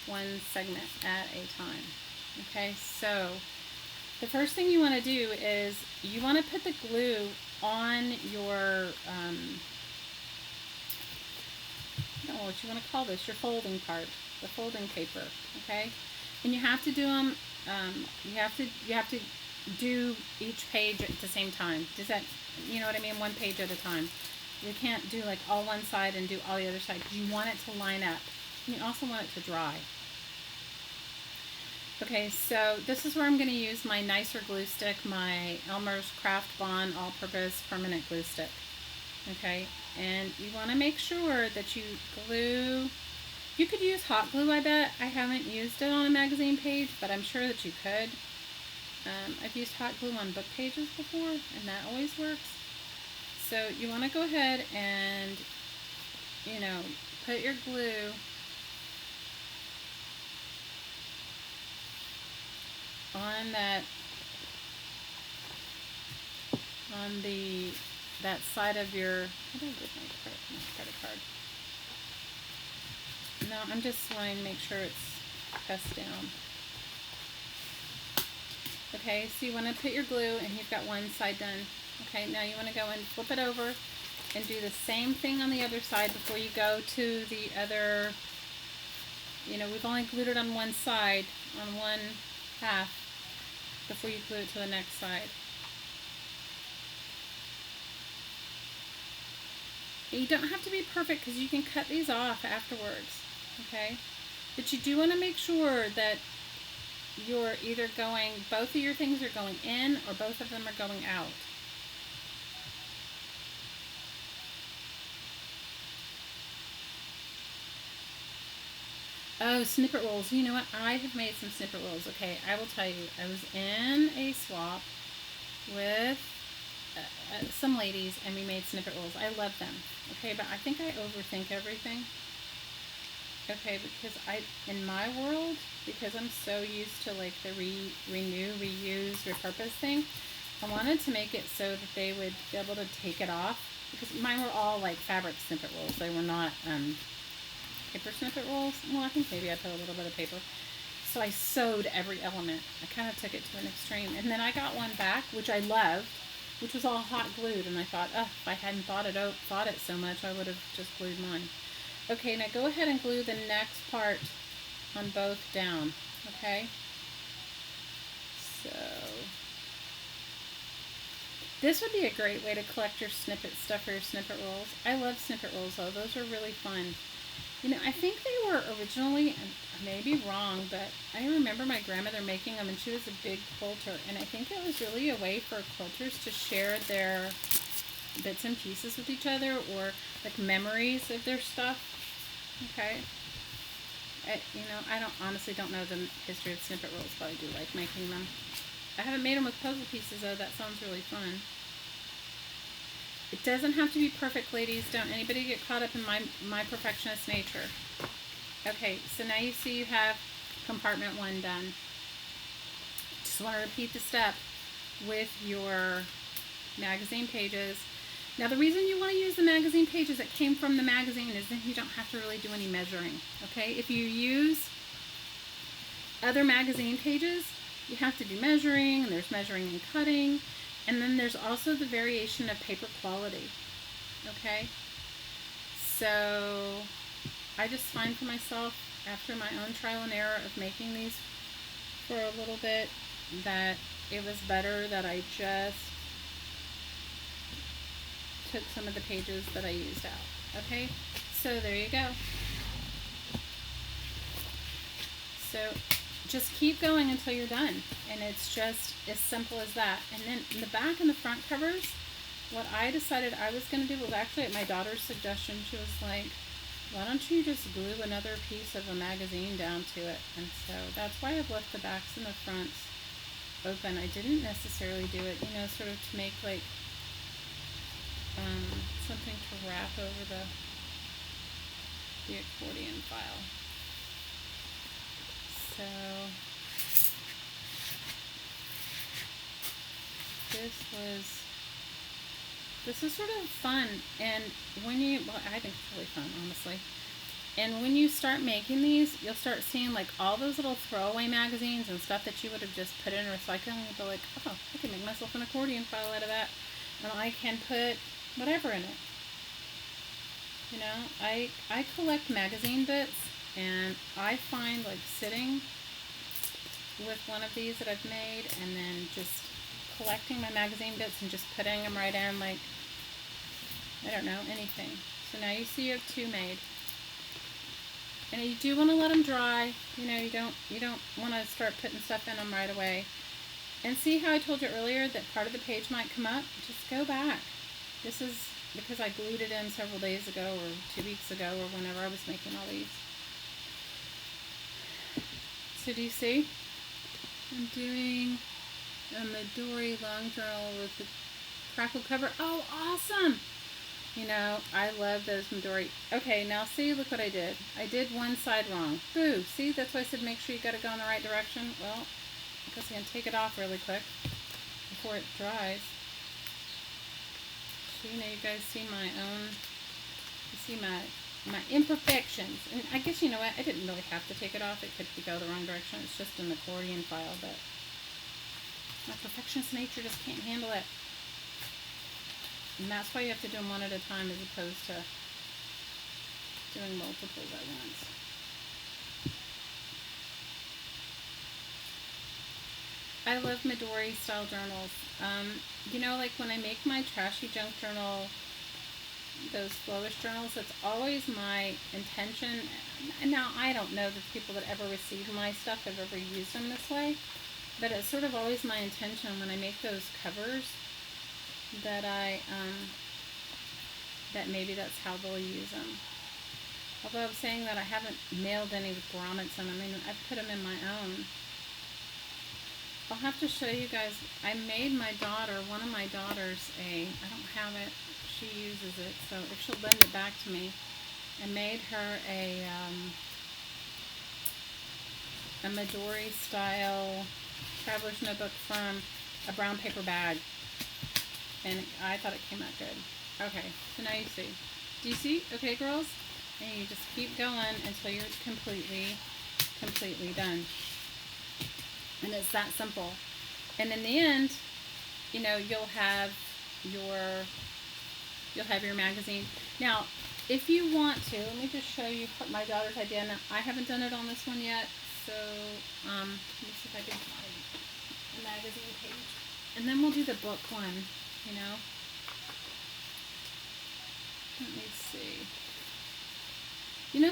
One segment at a time. Okay, so the first thing you want to do is you want to put the glue on your, I don't know what you want to call this, your folding part, the folding paper, okay? And you have to do them, you have to do each page at the same time. Does that, you know what I mean? One page at a time. You can't do like all one side and do all the other side. You want it to line up. You also want it to dry. Okay, so this is where I'm going to use my nicer glue stick, my Elmer's Craft Bond All-Purpose Permanent Glue Stick. Okay, and you want to make sure that you glue. You could use hot glue, I bet. I haven't used it on a magazine page, but I'm sure that you could. I've used hot glue on book pages before, and that always works. So you want to go ahead and, put your glue on that, that side of your, how do I get my credit card? No, I'm just wanting to make sure it's pressed down. Okay, so you want to put your glue, and you've got one side done. Okay, now you want to go and flip it over and do the same thing on the other side before you go to the other. We've only glued it on one side, on one half, before you glue it to the next side. You don't have to be perfect because you can cut these off afterwards, okay? But you do want to make sure that you're either going, both of your things are going in or both of them are going out. Oh, snippet rolls. You know what? I have made some snippet rolls. Okay, I will tell you. I was in a swap with some ladies, and we made snippet rolls. I love them. Okay, but I think I overthink everything. Okay, because in my world, because I'm so used to like the renew, reuse, repurpose thing, I wanted to make it so that they would be able to take it off, because mine were all like fabric snippet rolls. They were not paper snippet rolls. Well, I think maybe I put a little bit of paper. So I sewed every element. I kind of took it to an extreme. And then I got one back, which I loved, which was all hot glued. And I thought, oh, if I hadn't thought it so much, I would have just glued mine. Okay, now go ahead and glue the next part on both down, okay? So, this would be a great way to collect your stuff for your snippet rolls. I love snippet rolls though, those are really fun. I think they were originally, I may be wrong, but I remember my grandmother making them, and she was a big quilter, and I think it was really a way for quilters to share their bits and pieces with each other, or like memories of their stuff. Okay. I honestly don't know the history of snippet rolls, but I do like making them. I haven't made them with puzzle pieces though. That sounds really fun. It doesn't have to be perfect, ladies. Don't anybody get caught up in my perfectionist nature. Okay, so now you see you have compartment 1 done. Just want to repeat the step with your magazine pages. Now the reason you want to use the magazine pages that came from the magazine is then you don't have to really do any measuring, okay? If you use other magazine pages, you have to do measuring, and there's measuring and cutting, And then there's also the variation of paper quality. Okay? So I just find for myself, after my own trial and error of making these for a little bit, that it was better that I just took some of the pages that I used out. Okay? So there you go. So just keep going until you're done. And it's just as simple as that. And then in the back and the front covers, what I decided I was going to do was actually at my daughter's suggestion. She was like, why don't you just glue another piece of a magazine down to it? And so that's why I've left the backs and the fronts open. I didn't necessarily do it, sort of to make like something to wrap over the accordion file. So this is sort of fun, and I think it's really fun, honestly. And when you start making these, you'll start seeing like all those little throwaway magazines and stuff that you would have just put in recycling. You'll be like, oh, I can make myself an accordion file out of that, and I can put whatever in it. I collect magazine bits, and I find like sitting with one of these that I've made and then just collecting my magazine bits and just putting them right in, like, I don't know, anything. So now you see you have two made. And you do want to let them dry. You don't want to start putting stuff in them right away. And see how I told you earlier that part of the page might come up? Just go back. This is because I glued it in several days ago or 2 weeks ago or whenever I was making all these. So do you see? I'm doing a Midori long journal with the crackle cover. Oh, awesome! I love those Midori. Okay, now see, look what I did. I did one side wrong. Boo! See, that's why I said make sure you got to go in the right direction. Well, I guess I'm going to take it off really quick before it dries. So, you guys see my own, you see my imperfections. And I guess, you know what, I didn't really have to take it off. It could go the wrong direction. It's just an accordion file, but my perfectionist nature just can't handle it. And that's why you have to do them one at a time as opposed to doing multiples at once. I love Midori style journals. Like when I make my trashy junk journal, those flowish journals, that's always my intention. And now I don't know the people that ever receive my stuff have ever used them this way, but it's sort of always my intention when I make those covers that that maybe that's how they'll use them. Although I'm saying that I haven't mailed any with grommets in them. I mean, I've put them in my own. I'll have to show you guys. I made my daughter, one of my daughters, I don't have it, she uses it, so if she'll lend it back to me, I made her a Midori style traveler's notebook from a brown paper bag. And I thought it came out good. Okay, so now you see. Do you see? Okay, girls? And you just keep going until you're completely done. And it's that simple. And in the end, you'll have your magazine. Now, if you want to, let me just show you my daughter's idea. Now, I haven't done it on this one yet, so let me see if I can find a magazine page. And then we'll do the book one. Let me see.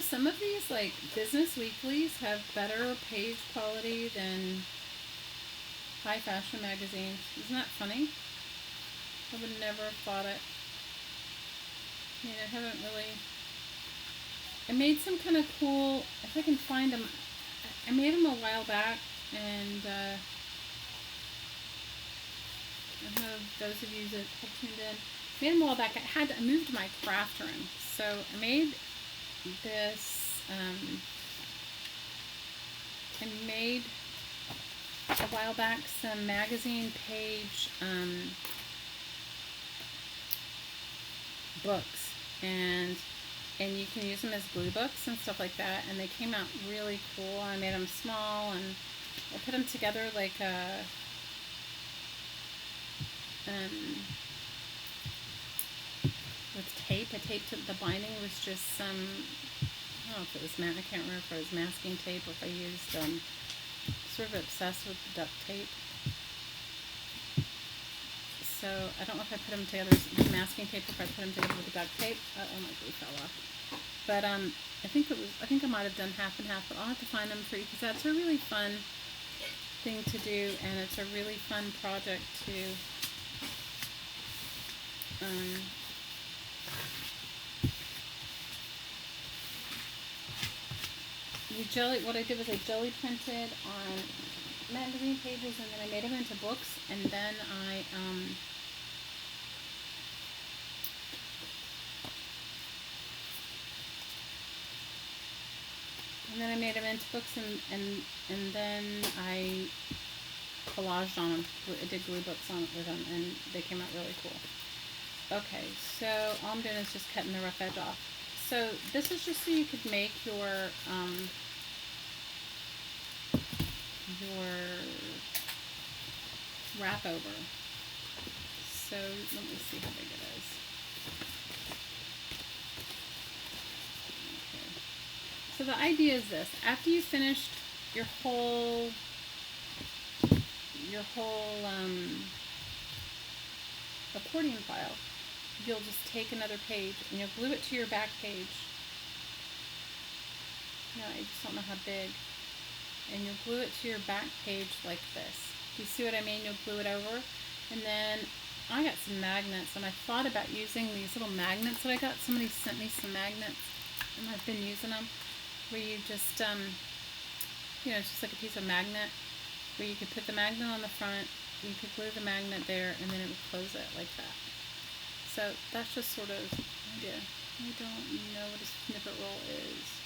Some of these, like, business weeklies have better page quality than high fashion magazines. Isn't that funny? I would never have thought it. I haven't really... I made some kind of cool... If I can find them... I made them a while back, and I know those of you that have tuned in, made them a while back. I moved my craft room, so I made this. I made a while back some magazine page books, and you can use them as glue books and stuff like that. And they came out really cool. I made them small, and I put them together like a um, with tape. I taped it. The binding was just some, I don't know if it was I can't remember if it was masking tape or if I used sort of obsessed with duct tape. So I don't know if I put them together with masking tape or if I put them together with the duct tape. Oh my glue fell off. But I think I might have done half and half, but I'll have to find them for you because that's a really fun thing to do, and it's a really fun project to what I did was I jelly printed on magazine pages, and then I made them into books, and then I made them into books, and then I collaged on them. I did glue books on it with them, and they came out really cool. Okay, so all I'm doing is just cutting the rough edge off. So this is just so you could make your wrap over. So let me see how big it is. Okay. So the idea is this: after you finished your whole accordion file, you'll just take another page and you'll glue it to your back page. No, I just don't know how big. And you'll glue it to your back page like this. Do you see what I mean? You'll glue it over. And then I got some magnets, and I thought about using these little magnets that I got. Somebody sent me some magnets, and I've been using them, where you just, it's just like a piece of magnet, where you could put the magnet on the front, you could glue the magnet there, and then it would close it like that. So that's just sort of an idea. I don't know what a snippet roll is.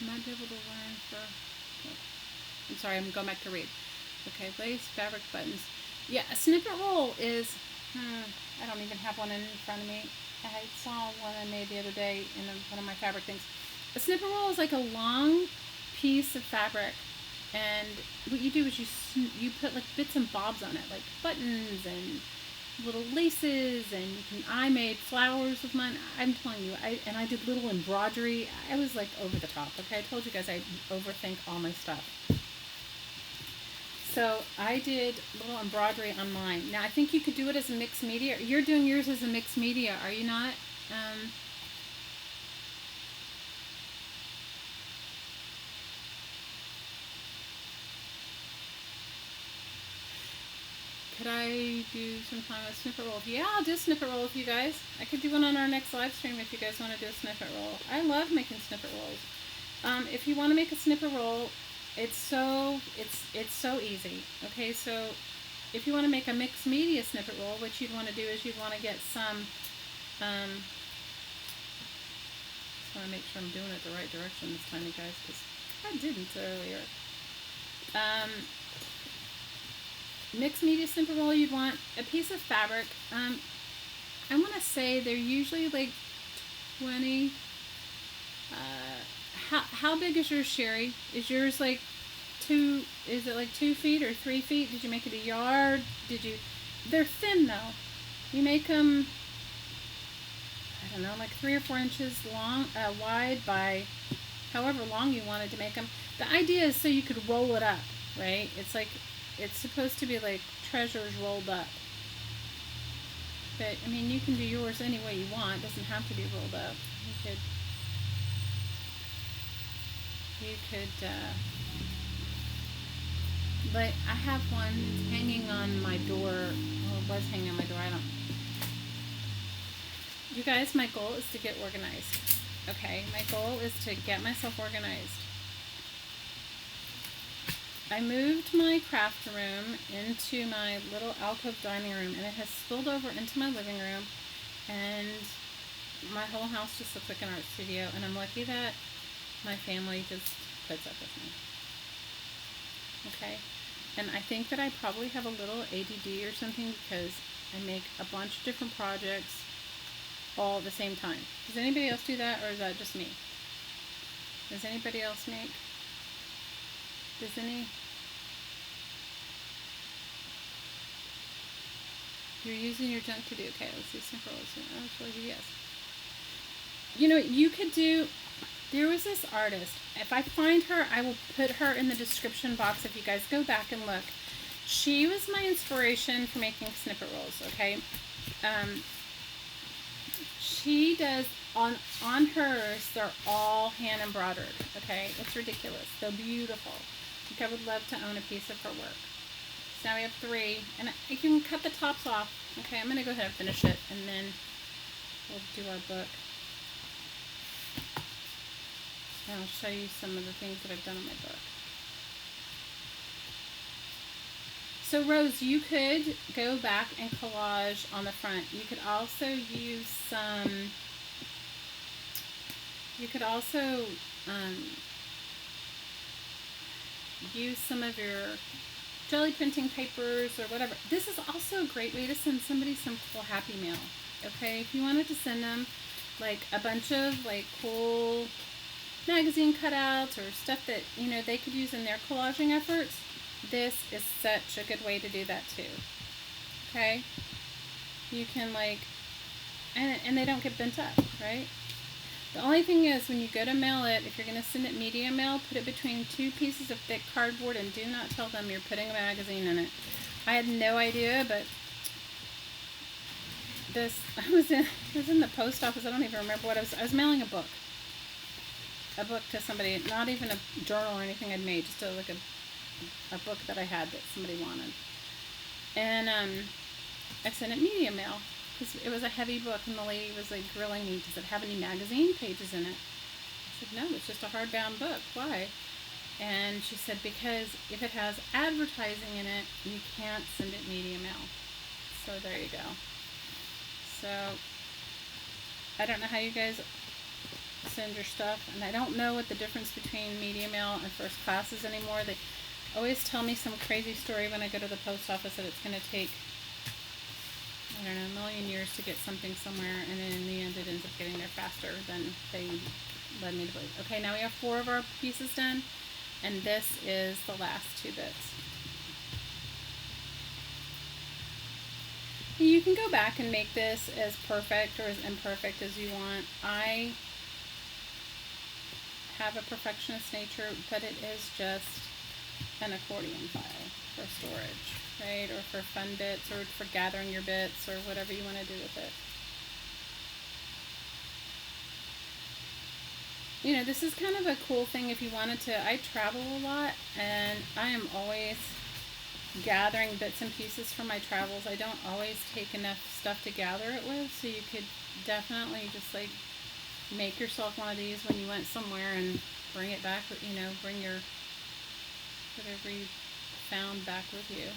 I might be able to learn for, I'm sorry, I'm going back to read. Okay, lace, fabric, buttons. Yeah, a snippet roll is, I don't even have one in front of me. I saw one I made the other day in one of my fabric things. A snippet roll is like a long piece of fabric, and what you do is you put like bits and bobs on it, like buttons and little laces, and I made flowers with mine. I'm telling you, I did little embroidery. I was like over the top. Okay, I told you guys I overthink all my stuff. So I did little embroidery on mine. Now I think you could do it as a mixed media. You're doing yours as a mixed media, are you not? Could I do some kind of snippet roll? Yeah, I'll do a snippet roll with you guys. I could do one on our next live stream if you guys want to do a snippet roll. I love making snippet rolls. If you want to make a snippet roll, it's so easy. Okay, so if you want to make a mixed media snippet roll, what you'd want to do is you'd want to get some. Just want to make sure I'm doing it the right direction this time, you guys, because I didn't earlier. Mixed media snippet roll, you'd want a piece of fabric. I want to say they're usually like 20. How big is yours, Sherry? Is yours like is it like 2 feet or 3 feet? Did you make it a yard? They're thin though. You make them, I don't know, like 3 or 4 inches long, wide by however long you wanted to make them. The idea is so you could roll it up, right? It's supposed to be like treasures rolled up. But, I mean, you can do yours any way you want. It doesn't have to be rolled up. But I have one hanging on my door. Well, it was hanging on my door. You guys, my goal is to get organized. Okay? My goal is to get myself organized. I moved my craft room into my little alcove dining room, and it has spilled over into my living room, and my whole house just looks like an art studio, and I'm lucky that my family just puts up with me. Okay? And I think that I probably have a little ADD or something because I make a bunch of different projects all at the same time. Does anybody else do that, or is that just me? Does anybody else make Does any? You're using your junk to do. Okay, let's see. Simple. Actually, yes. You know, you could do. There was this artist. If I find her, I will put her in the description box if you guys go back and look. She was my inspiration for making snippet rolls, okay? She does, on hers, they're all hand embroidered, okay? It's ridiculous. They're beautiful. I think I would love to own a piece of her work. So now we have 3, and I can cut the tops off. Okay, I'm going to go ahead and finish it, and then we'll do our book. And I'll show you some of the things that I've done in my book. So Rose, you could go back and collage on the front. You could also use some, use some of your jelly printing papers or whatever. This is also a great way to send somebody some cool Happy Mail. Okay, if you wanted to send them like a bunch of like cool magazine cutouts or stuff that, you know, they could use in their collaging efforts, this is such a good way to do that too. Okay, you can like, and they don't get bent up, right? The only thing is, when you go to mail it, if you're going to send it media mail, put it between 2 pieces of thick cardboard and do not tell them you're putting a magazine in it. I had no idea, but this, I was in the post office. I don't even remember what I was mailing a book to somebody, not even a journal or anything I'd made, just like a book that I had that somebody wanted. And I sent it media mail because it was a heavy book, and the lady was like grilling me, does it have any magazine pages in it? I said, no, it's just a hardbound book. Why? And she said, because if it has advertising in it, you can't send it media mail. So there you go. So I don't know how you guys send your stuff, and I don't know what the difference between media mail and first class is anymore. They always tell me some crazy story when I go to the post office that it's going to take, I don't know, a million years to get something somewhere, and then in the end it ends up getting there faster than they led me to believe. Okay, now we have 4 of our pieces done, and this is the last 2 bits. You can go back and make this as perfect or as imperfect as you want. I have a perfectionist nature, but it is just an accordion file for storage, right? Or for fun bits, or for gathering your bits, or whatever you want to do with it. You know, this is kind of a cool thing if you wanted to. I travel a lot, and I am always gathering bits and pieces from my travels. I don't always take enough stuff to gather it with, so you could definitely just like make yourself one of these when you went somewhere and bring it back, you know, bring your whatever you found back with you.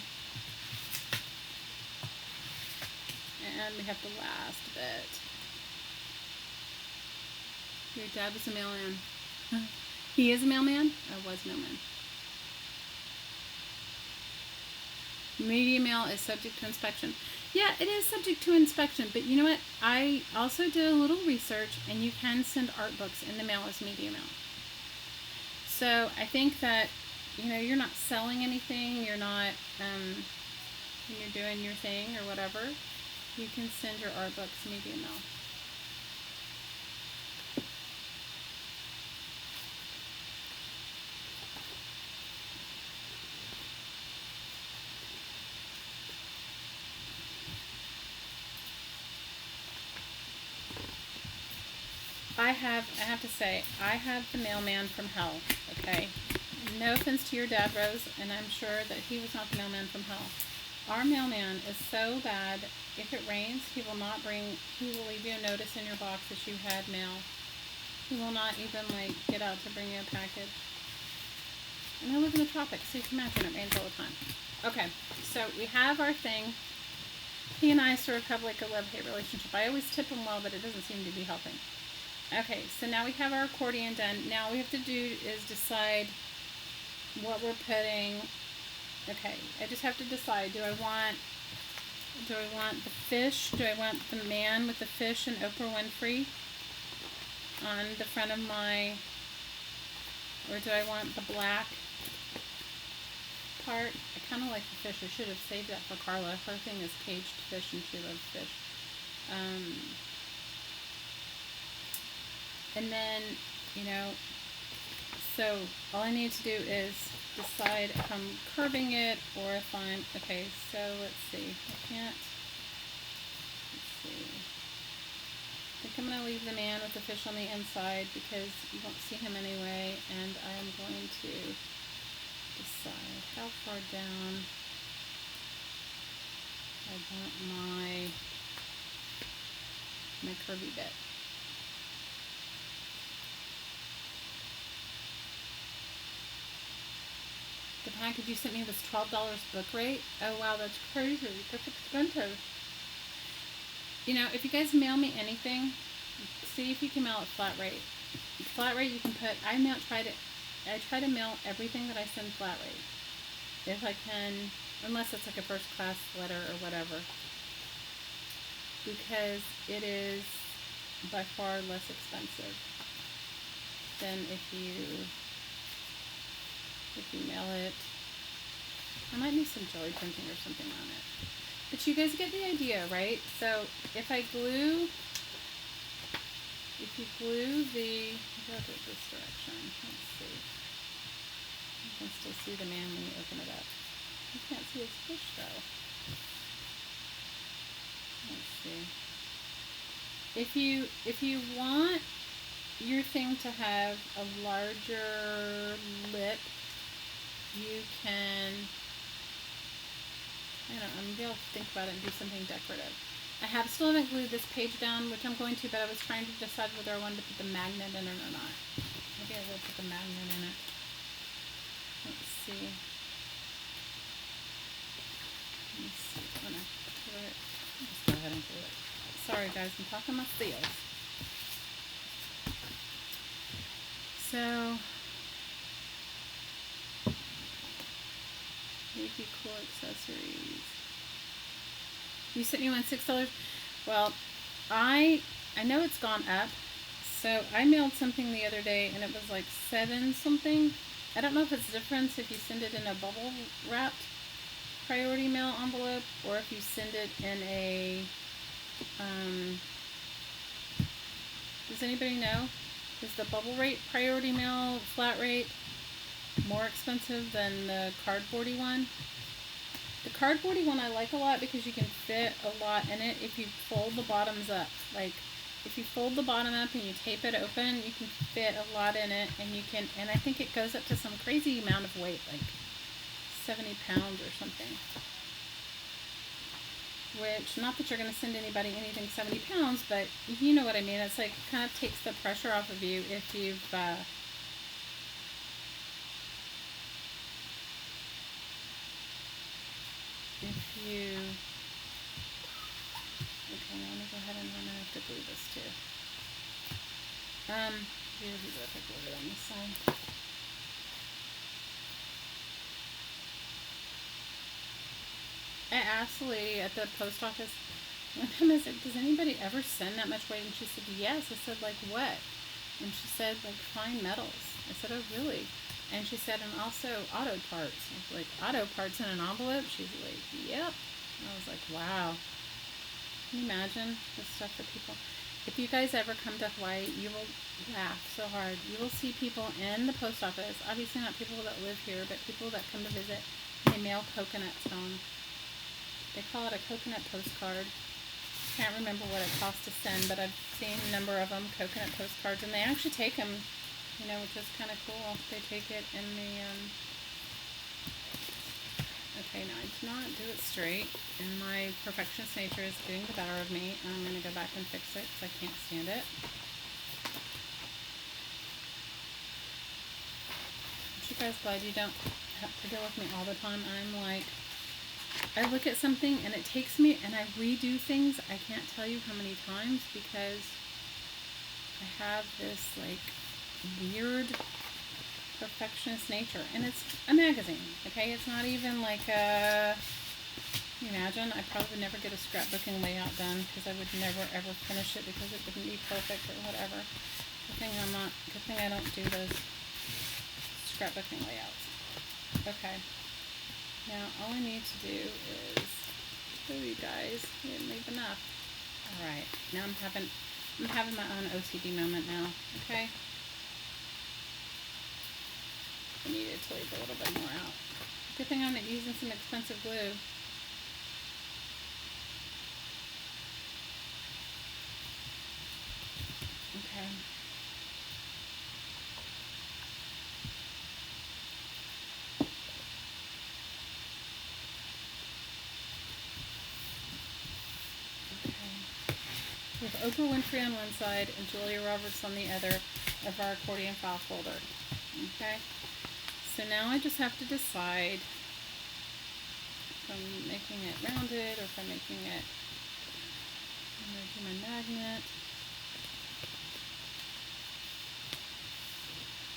And we have the last bit. Your dad was a mailman. He is a mailman? Or was mailman? Media mail is subject to inspection. Yeah, it is subject to inspection, but you know what? I also did a little research, and you can send art books in the mail as media mail. So I think that, you know, you're not selling anything, you're not, when you're doing your thing or whatever, you can send your art books media mail. I have to say, I have the mailman from hell, okay? No offense to your dad, Rose, and I'm sure that he was not the mailman from hell. Our mailman is so bad, if it rains, he will leave you a notice in your box that you had mail. He will not even, like, get out to bring you a package. And I live in the tropics, so you can imagine it rains all the time. Okay, so we have our thing. He and I sort of have, like, a love-hate relationship. I always tip him well, but it doesn't seem to be helping. Okay, so now we have our accordion done. Now all we have to do is decide what we're putting. Okay, I just have to decide, do I want the fish? Do I want the man with the fish and Oprah Winfrey on the front of my, or do I want the black part. I kind of like the fish. I should have saved that for Carla. Her thing is caged fish, and she loves fish. And then, you know, so all I need to do is decide if I'm curving it or if I'm, okay, so let's see. I can't, let's see. I think I'm going to leave the man with the fish on the inside because you won't see him anyway, and I'm going to decide how far down I want my curvy bit. The package you sent me was $12 book rate. Oh wow, that's crazy. That's expensive. You know, if you guys mail me anything, see if you can mail it flat rate. Flat rate you can put, I try to mail everything that I send flat rate. If I can, unless it's like a first class letter or whatever. Because it is by far less expensive than if you mail it. I might need some jelly printing or something on it. But you guys get the idea, right? So if you glue the, I'll go this direction. Let's see. You can still see the man when you open it up. You can't see his fish though. Let's see. If you want your thing to have a larger lip, you can, I don't know, maybe I'll think about it and do something decorative. I still haven't glued this page down, which I'm going to, but I was trying to decide whether I wanted to put the magnet in it or not. Maybe I will put the magnet in it. Let's see. I'm gonna do it. Let's go ahead and do it. Sorry guys, I'm talking my steels. So, maybe cool accessories. You sent me one $6. Well, I know it's gone up. So I mailed something the other day and it was like $7 something. I don't know if it's different if you send it in a bubble wrapped priority mail envelope or if you send it in a does anybody know? Is the bubble rate priority mail flat rate more expensive than the cardboardy one? The cardboardy one I like a lot because you can fit a lot in it if you fold the bottoms up. Like if you fold the bottom up and you tape it open, you can fit a lot in it, and I think it goes up to some crazy amount of weight, like 70 pounds or something. Which, not that you're going to send anybody anything 70 pounds, but you know what I mean. It's like, it kind of takes the pressure off of you if you've, okay, now let me go ahead and I'm going to have to glue this too. Here's the other glue on this side. I asked the lady at the post office one time, I said, does anybody ever send that much weight? And she said, yes. I said, like what? And she said, like fine metals. I said, oh really? And she said, and also auto parts. I was like, auto parts in an envelope? She's like, yep. And I was like, wow. Can you imagine the stuff that people, if you guys ever come to Hawaii, you will laugh so hard. You will see people in the post office, obviously not people that live here, but people that come to visit, and they mail coconuts home. They call it a coconut postcard. Can't remember what it costs to send, but I've seen a number of them, coconut postcards, and they actually take them, you know, which is kind of cool. They take it in the, okay, now I did not do it straight, and my perfectionist nature is getting the better of me, and I'm going to go back and fix it because I can't stand it. Aren't you guys glad you don't have to deal with me all the time? I'm like, I look at something and it takes me, and I redo things. I can't tell you how many times because I have this like weird perfectionist nature, and it's a magazine, okay? It's not even like a, can you imagine? I probably would never get a scrapbooking layout done because I would never ever finish it because it wouldn't be perfect or whatever. Good thing I don't do those scrapbooking layouts. Okay. Now all I need to do is show you guys. I didn't leave enough. All right. Now I'm having my own OCD moment now. Okay. I needed to leave a little bit more out. Good thing I'm not using some expensive glue. Okay. With Oprah Winfrey on one side and Julia Roberts on the other of our accordion file folder. Okay, so now I just have to decide if I'm making it rounded or if I'm making it, I'm going to do my magnet.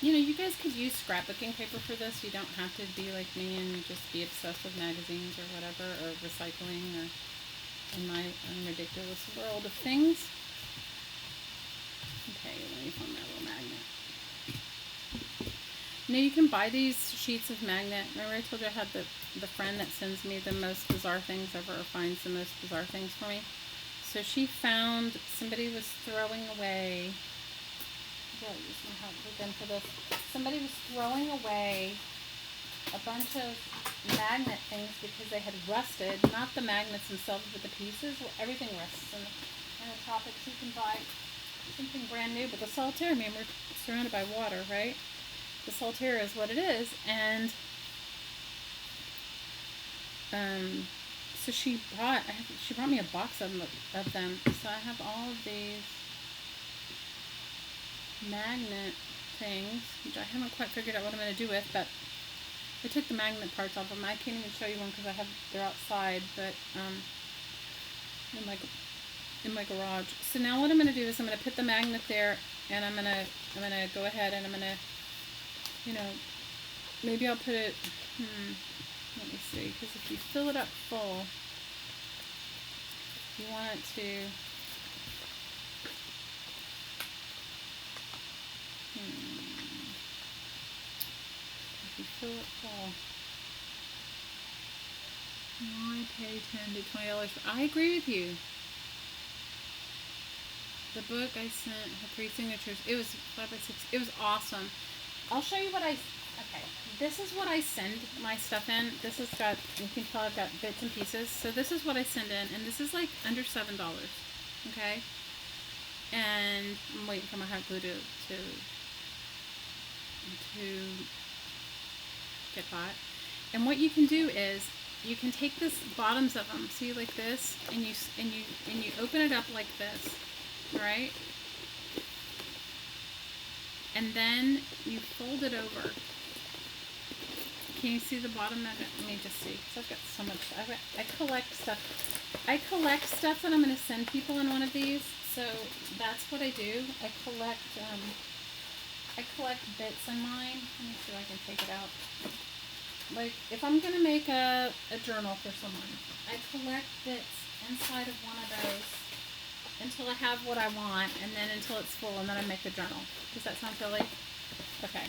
You know, you guys could use scrapbooking paper for this. You don't have to be like me and just be obsessed with magazines or whatever, or recycling, or in my ridiculous world of things. Okay, let me find my little magnet. Now you can buy these sheets of magnet. Remember I told you I had the friend that sends me the most bizarre things ever, or finds the most bizarre things for me. So she found somebody was throwing away. I'll use my help again for this. Somebody was throwing away a bunch of magnet things because they had rusted. Not the magnets themselves, but the pieces. Well, everything rusts in the tropics. You can buy something brand new, but the Solitaire, I mean, we're surrounded by water, right? The Solitaire is what it is, and so she brought me a box of them. So I have all of these magnet things, which I haven't quite figured out what I'm going to do with, but I took the magnet parts off them. I can't even show you one because they're outside, but in my garage. So now what I'm going to do is I'm going to put the magnet there, and I'm going to go ahead and I'm going to, you know, maybe I'll put it, let me see, because if you fill it up full, you want it to, if you fill it full, why pay $10 to $20? I agree with you. The book I sent had 3 signatures. It was 5x6. It was awesome. I'll show you what okay, this is what I send my stuff in. This has got, you can tell I've got bits and pieces. So this is what I send in, and this is like under $7, okay? And I'm waiting for my hot glue to get hot. And what you can do is, you can take this bottoms of them, see, like this, and you open it up like this, right? And then you fold it over. Can you see the bottom of it? Let me just see. So I've got so much. I collect stuff. I collect stuff that I'm going to send people in one of these. So that's what I do. I collect bits in mine. Let me see if I can take it out. Like if I'm going to make a journal for someone, I collect bits inside of one of those until I have what I want, and then until it's full, and then I make the journal. Does that sound silly? Okay.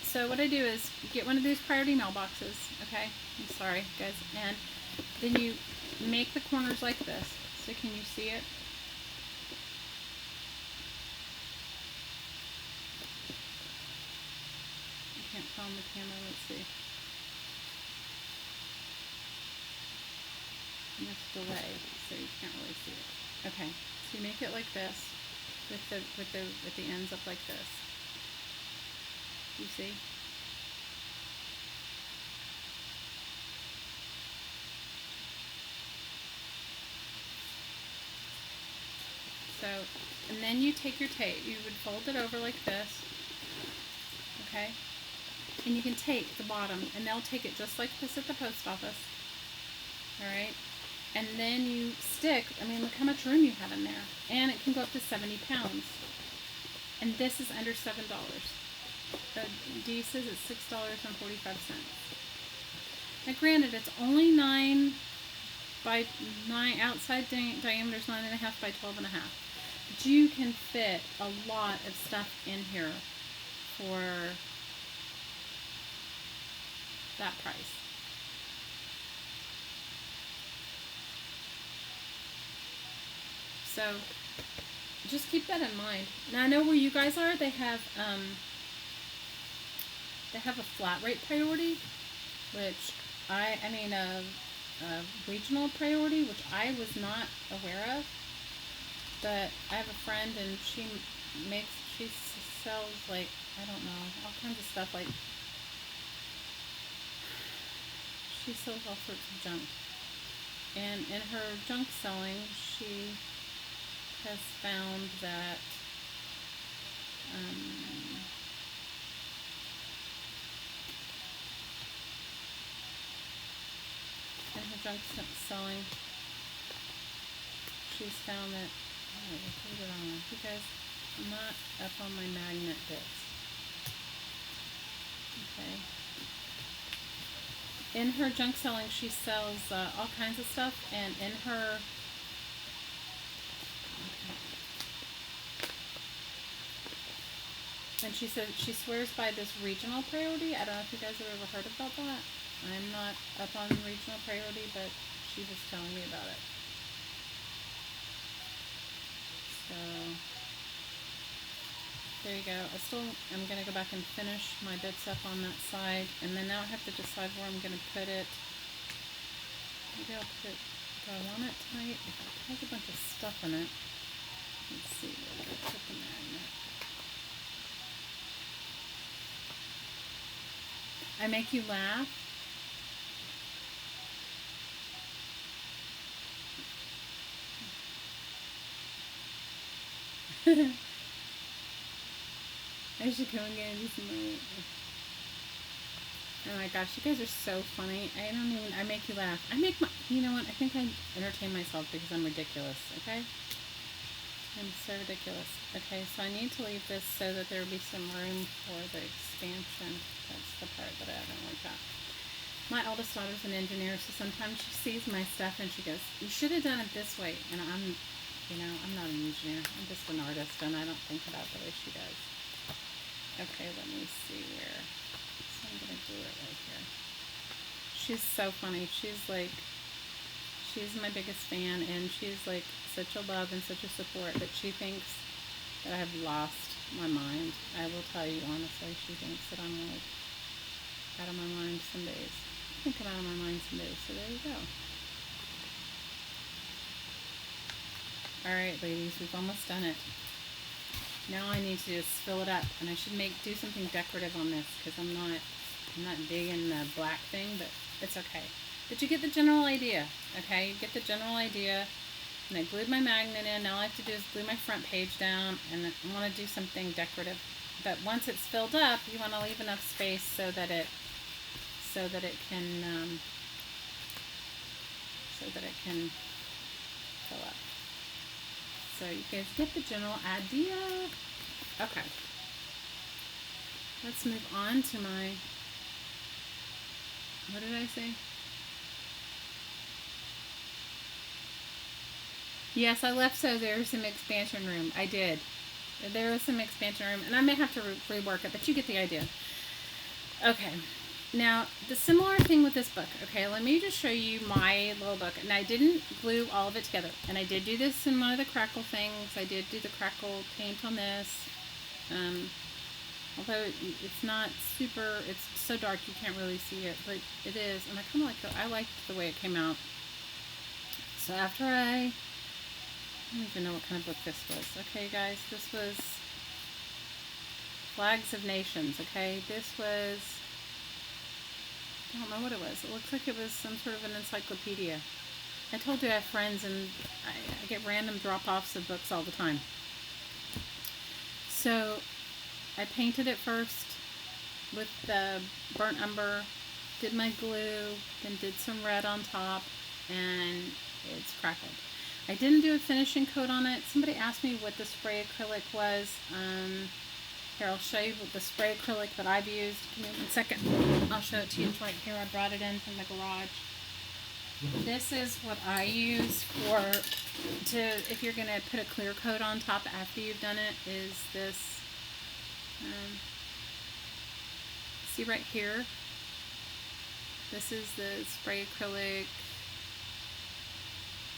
So what I do is get one of these priority mailboxes, okay? I'm sorry, guys. And then you make the corners like this. So can you see it? I can't tell on the camera. Let's see. And there's delay, so you can't really see it. Okay. So you make it like this, with the ends up like this. You see? So, and then you take your tape. You would fold it over like this, okay? And you can tape the bottom, and they'll take it just like this at the post office. All right? And then you stick, I mean, look how much room you have in there. And it can go up to 70 pounds. And this is under $7. Dee says it's $6.45. Now granted, it's only 9 by 9, outside diameter is 9.5 by 12.5. But you can fit a lot of stuff in here for that price. So just keep that in mind. Now I know where you guys are. They have a flat rate priority, which I mean a regional priority, which I was not aware of. But I have a friend and she sells like, I don't know, all kinds of stuff. Like she sells all sorts of junk. And in her junk selling, she has found that in her junk selling, she's found that, oh, I put it on. You guys, I'm not up on my magnet bits. Okay. In her junk selling, she sells all kinds of stuff, and in her and she said she swears by this regional priority. I don't know if you guys have ever heard about that. I'm not up on regional priority, but she was telling me about it. So there you go. I'm going to go back and finish my bits up on that side. And then now I have to decide where I'm going to put it. Maybe I'll put it, do I want it tight? If it has a bunch of stuff in it. Let's see where I put the magnet. I make you laugh. I should come and get you some money. Oh my gosh, you guys are so funny. I make you laugh. You know what? I think I entertain myself because I'm ridiculous, okay? I'm so ridiculous. Okay, so I need to leave this so that there will be some room for the expansion. That's the part that I haven't worked out. My oldest daughter's an engineer, so sometimes she sees my stuff and she goes, you should have done it this way. And I'm not an engineer. I'm just an artist, and I don't think about it the way she does. Okay, let me see where. So I'm going to glue it right here. She's so funny. She's my biggest fan, and she's like such a love and such a support, but she thinks that I have lost my mind. I will tell you honestly, she thinks that I'm like out of my mind some days. I think I'm out of my mind some days, so there you go. Alright ladies, we've almost done it. Now I need to just fill it up, and I should do something decorative on this because I'm not digging the black thing, but it's okay. But you get the general idea, okay? You get the general idea. And I glued my magnet in. Now all I have to do is glue my front page down, and I want to do something decorative. But once it's filled up, you want to leave enough space so that it can fill up. So you guys get the general idea. Okay. Let's move on to my, what did I say? Yes, I left so there's some expansion room. I did. There was some expansion room, and I may have to rework it, but you get the idea. Okay. Now, the similar thing with this book. Okay, let me just show you my little book. And I didn't glue all of it together. And I did do this in one of the crackle things. I did do the crackle paint on this. Although it's not super, it's so dark you can't really see it, but it is. And I kind of I liked the way it came out. So after I don't even know what kind of book this was. Okay, guys, this was Flags of Nations. Okay, this was, I don't know what it was. It looks like it was some sort of an encyclopedia. I told you I have friends, and I get random drop-offs of books all the time. So I painted it first with the burnt umber, did my glue, then did some red on top, and it's crackled. I didn't do a finishing coat on it. Somebody asked me what the spray acrylic was. Here, I'll show you the spray acrylic that I've used. Give me 1 second. I'll show it to you. It's right here. I brought it in from the garage. This is what I use if you're going to put a clear coat on top after you've done it, is this. See right here? This is the spray acrylic.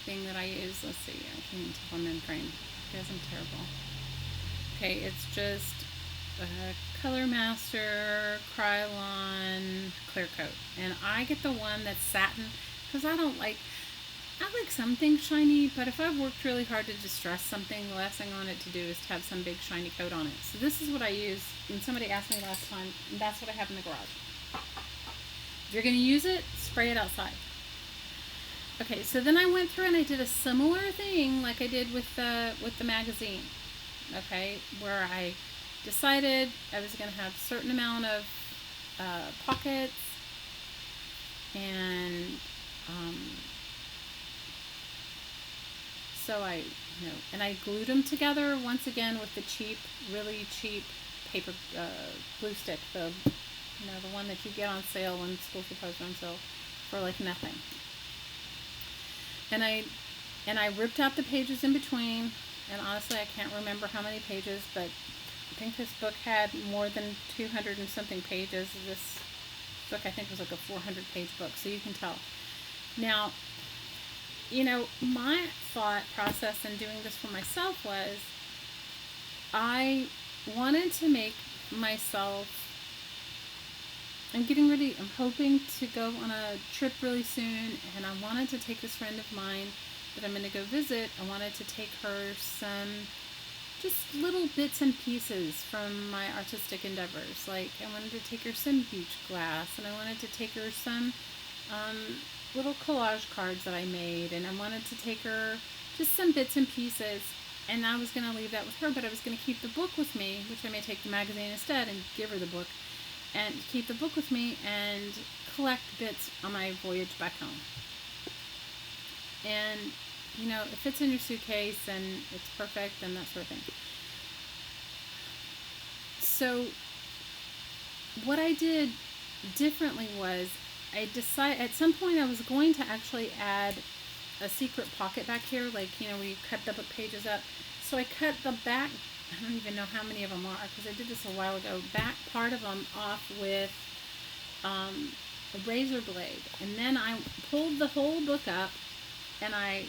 thing that I use. Let's see, I can't even tell I'm in frame because I'm terrible. Okay, it's just Color Master Krylon Clear Coat, and I get the one that's satin because I like something shiny, but if I've worked really hard to distress something, the last thing I want it to do is to have some big shiny coat on it. So this is what I use. And somebody asked me last time, and that's what I have in the garage. If you're going to use it, spray it outside. Okay, so then I went through and I did a similar thing like I did with the magazine. Okay, where I decided I was going to have a certain amount of pockets and so and I glued them together once again with the really cheap paper glue stick, the one that you get on sale when school supplies are on sale for like nothing. And I ripped out the pages in between, and honestly I can't remember how many pages, but I think this book had more than 200 and something pages. This book I think was like a 400-page book, so you can tell. Now, my thought process in doing this for myself was I wanted to make myself, I'm hoping to go on a trip really soon, and I wanted to take this friend of mine that I'm going to go visit. I wanted to take her some just little bits and pieces from my artistic endeavors. Like I wanted to take her some beach glass, and I wanted to take her some little collage cards that I made, and I wanted to take her just some bits and pieces, and I was going to leave that with her, but I was going to keep the book with me, which I may take the magazine instead and give her the book, and keep the book with me and collect bits on my voyage back home. And it fits in your suitcase and it's perfect and that sort of thing. So what I did differently was I decided at some point I was going to actually add a secret pocket back here, like where you cut the book pages up. So I cut the back, I don't even know how many of them are because I did this a while ago, back part of them off with a razor blade, and then I pulled the whole book up and I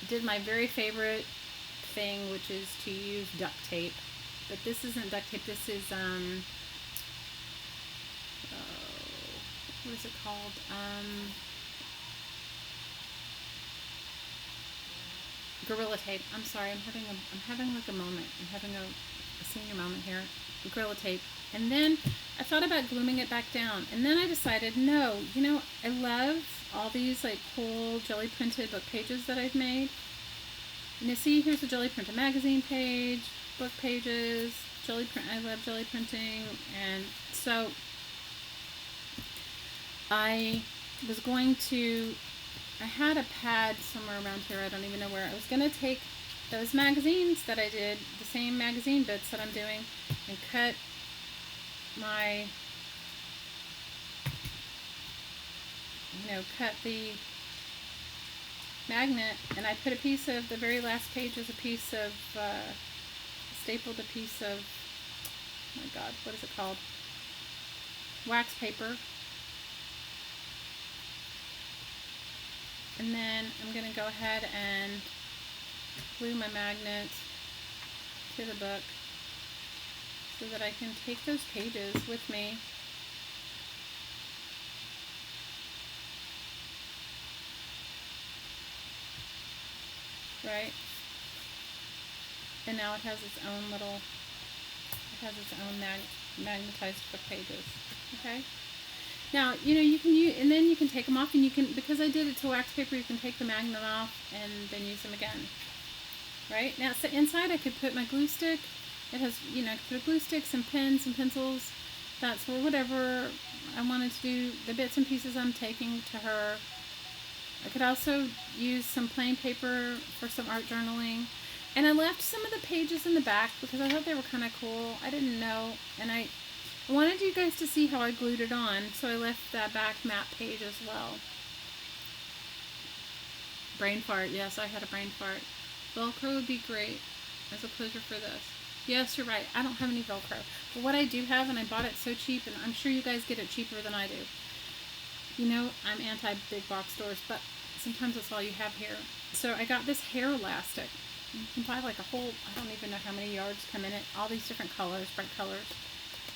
did my very favorite thing, which is to use duct tape. But this isn't duct tape, this is what is it called? Gorilla Tape. I'm sorry, I'm having like a moment. I'm having a senior moment here. Gorilla Tape. And then I thought about gluing it back down. And then I decided, no, I love all these like cool jelly printed book pages that I've made. And you see, here's a jelly printed magazine page, book pages, I love jelly printing. And so I had a pad somewhere around here, I don't even know where. I was going to take those magazines that I did, the same magazine bits that I'm doing, and cut the magnet, and I put a piece of the very last page as a piece of, stapled a piece of, oh my god, what is it called? Wax paper. And then I'm going to go ahead and glue my magnet to the book so that I can take those pages with me. Right? And now it has its own magnetized book pages. Okay? Now, you can use, and then you can take them off, and you can, because I did it to wax paper, you can take the magnet off and then use them again. Right? Now, so inside I could put my glue stick. It has, I could put glue sticks and pens and pencils. That's for whatever I wanted to do, the bits and pieces I'm taking to her. I could also use some plain paper for some art journaling. And I left some of the pages in the back because I thought they were kind of cool. I didn't know, and I wanted you guys to see how I glued it on, so I left that back map page as well. Brain fart. Yes, I had a brain fart. Velcro would be great as a closure for this. Yes, you're right. I don't have any Velcro. But what I do have, and I bought it so cheap, and I'm sure you guys get it cheaper than I do. I'm anti-big box stores, but sometimes that's all you have here. So I got this hair elastic. You can buy like a whole, I don't even know how many yards come in it, all these different colors, bright colors.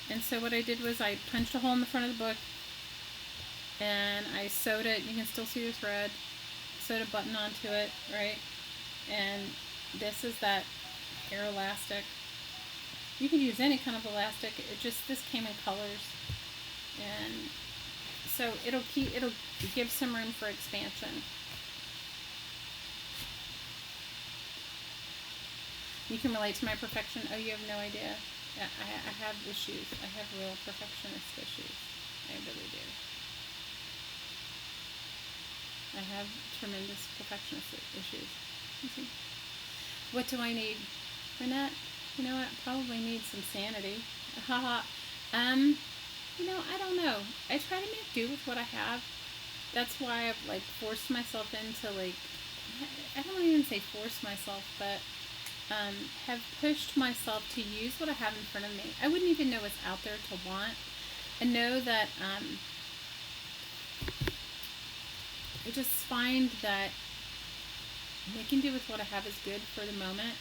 And so what I did was I punched a hole in the front of the book and I sewed it. You can still see the thread. Sewed a button onto it, right? And this is that hair elastic. You can use any kind of elastic. This came in colors. And so it'll give some room for expansion. You can relate to my perfection. Oh, you have no idea. I have issues. I have real perfectionist issues. I really do. I have tremendous perfectionist issues. Okay. What do I need? Renette, you know what? I probably need some sanity. Haha. I don't know. I try to make do with what I have. That's why I've like forced myself into like, I don't even say force myself, but have pushed myself to use what I have in front of me. I wouldn't even know what's out there to want. I know that I just find that making do with what I have is good for the moment.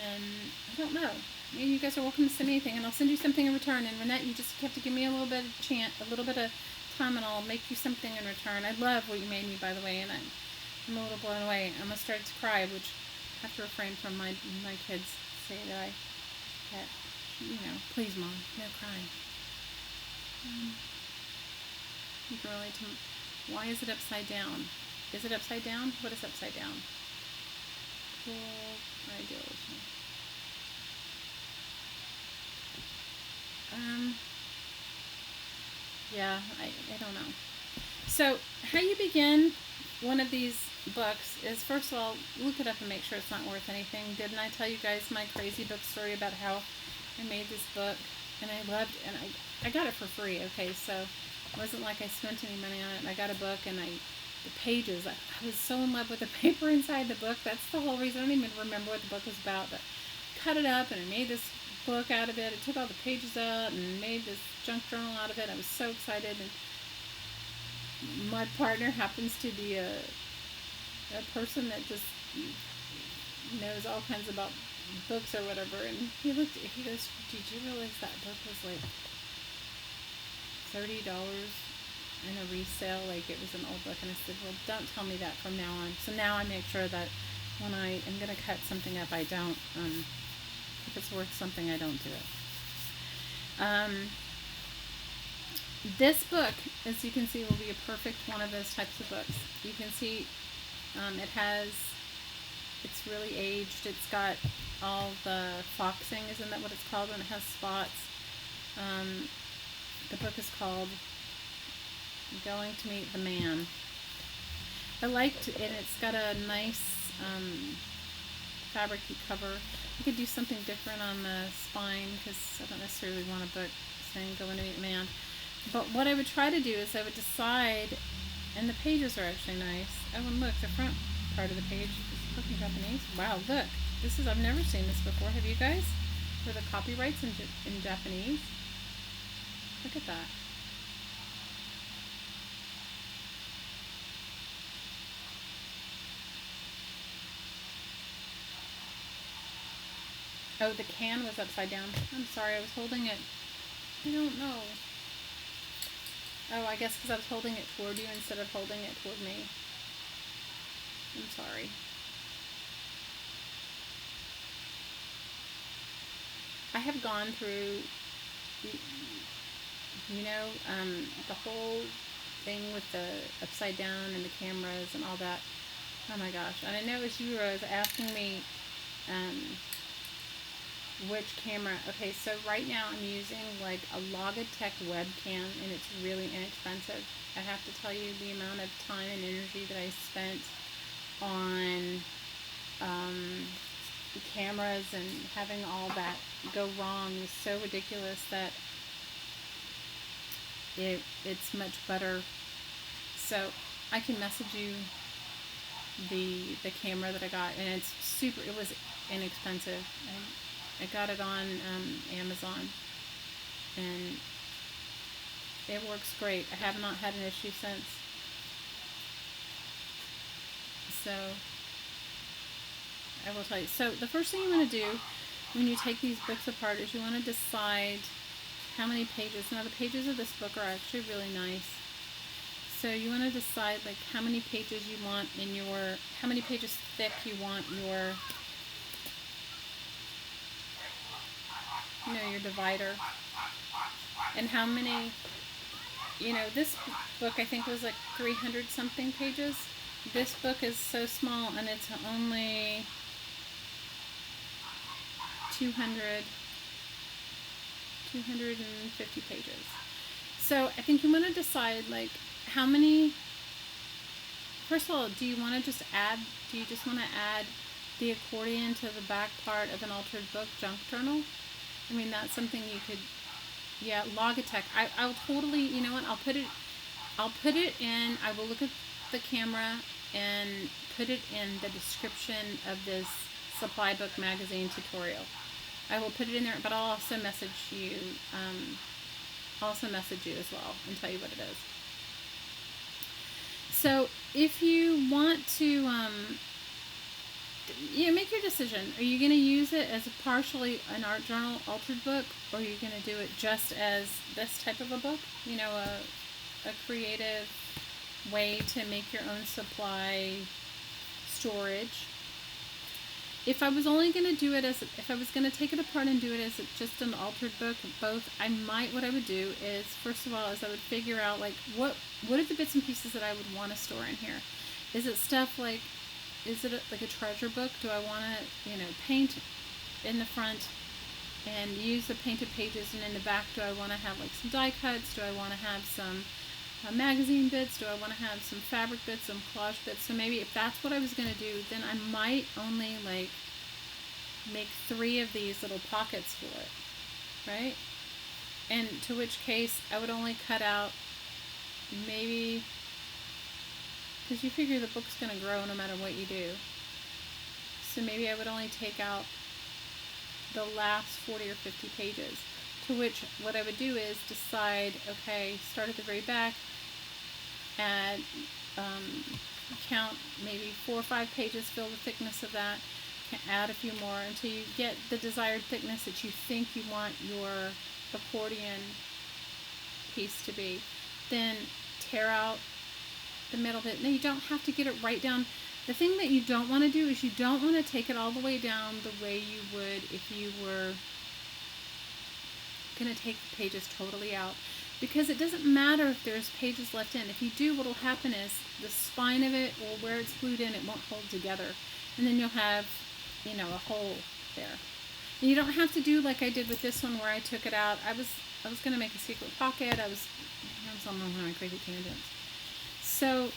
And I don't know. Maybe you guys are welcome to send me anything, and I'll send you something in return. And Renette, you just have to give me a little bit of a little bit of time, and I'll make you something in return. I love what you made me, by the way, and I'm a little blown away. I'm gonna start to cry, which I have to refrain from my kids say that please, Mom, no crying. You can relate to. Why is it upside down? Is it upside down? What is upside down? Cool idealism. Yeah, I don't know. So, how you begin one of these books is, first of all, look it up and make sure it's not worth anything. Didn't I tell you guys my crazy book story about how I made this book? And I loved it, and I got it for free, okay? So, it wasn't like I spent any money on it. And I got a book, and the pages, I was so in love with the paper inside the book. That's the whole reason. I don't even remember what the book was about, but I cut it up, and I made this book out of it. I took all the pages out and made this junk journal out of it. I was so excited, and my partner happens to be a person that just knows all kinds about books or whatever, and he goes, did you realize that book was like $30 in a resale, like it was an old book? And I said, well, don't tell me that from now on. So now I make sure that when I am going to cut something up, I don't, if it's worth something, I don't do it. This book, as you can see, will be a perfect one of those types of books. You can see it's really aged. It's got all the foxing, isn't that what it's called when it has spots? The book is called Going to Meet the Man. I liked it. It's got a nice fabricy cover. I could do something different on the spine because I don't necessarily want a book saying Going to Meet the Man. But what I would try to do is I would decide, and the pages are actually nice. Oh, and look, the front part of the page is spoken Japanese. Wow, look. I've never seen this before. Have you guys? For the copyrights in Japanese. Look at that. Oh, the can was upside down. I'm sorry, I was holding it. I don't know. Oh, I guess because I was holding it toward you instead of holding it toward me. I'm sorry. I have gone through, the whole thing with the upside down and the cameras and all that. Oh my gosh. And I know as you were asking me which camera. Okay, so right now I'm using like a Logitech webcam, and it's really inexpensive. I have to tell you, the amount of time and energy that I spent on cameras and having all that go wrong was so ridiculous that it's much better. So I can message you the camera that I got, and it was inexpensive. I got it on Amazon, and it works great. I have not had an issue since. So I will tell you. So the first thing you want to do when you take these books apart is you want to decide how many pages. Now the pages of this book are actually really nice. So you want to decide like how many pages you want in your, how many pages thick you want your, your divider. And how many, this book I think was like 300 something pages. This book is so small and it's only 250 pages. So I think you want to decide like how many, first of all, do you want to just add, do you just want to add the accordion to the back part of an altered book junk journal? I mean, that's something you could, yeah, Logitech. I'll totally, you know what, I'll put it in, I will look at the camera and put it in the description of this supply book magazine tutorial. I will put it in there, but I'll also message you as well and tell you what it is. So if you want to make your decision. Are you going to use it as partially an art journal altered book, or are you going to do it just as this type of a book? A creative way to make your own supply storage. If I was only going to do it as, if I was going to take it apart and do it as just an altered book, both, what I would do is, first of all, is I would figure out, like, what are the bits and pieces that I would want to store in here? Is it stuff like, is it like a treasure book? Do I want to, paint in the front and use the painted pages, and in the back, do I want to have, like, some die cuts? Do I want to have some magazine bits? Do I want to have some fabric bits, some collage bits? So maybe if that's what I was going to do, then I might only like make 3 of these little pockets for it, right? And to which case I would only cut out maybe, because you figure the book's going to grow no matter what you do. So maybe I would only take out the last 40 or 50 pages. To which what I would do is decide, okay, start at the very back, add, count maybe 4 or 5 pages, fill the thickness of that, add a few more until you get the desired thickness that you think you want your accordion piece to be. Then tear out the middle bit. Now you don't have to get it right down. The thing that you don't want to do is you don't want to take it all the way down the way you would if you were going to take the pages totally out, because it doesn't matter if there's pages left in. If you do, what will happen is the spine of it, or where it's glued in, it won't hold together, and then you'll have a hole there. And you don't have to do like I did with this one, where I took it out. I was going to make a secret pocket. I was on one of my crazy tangents. So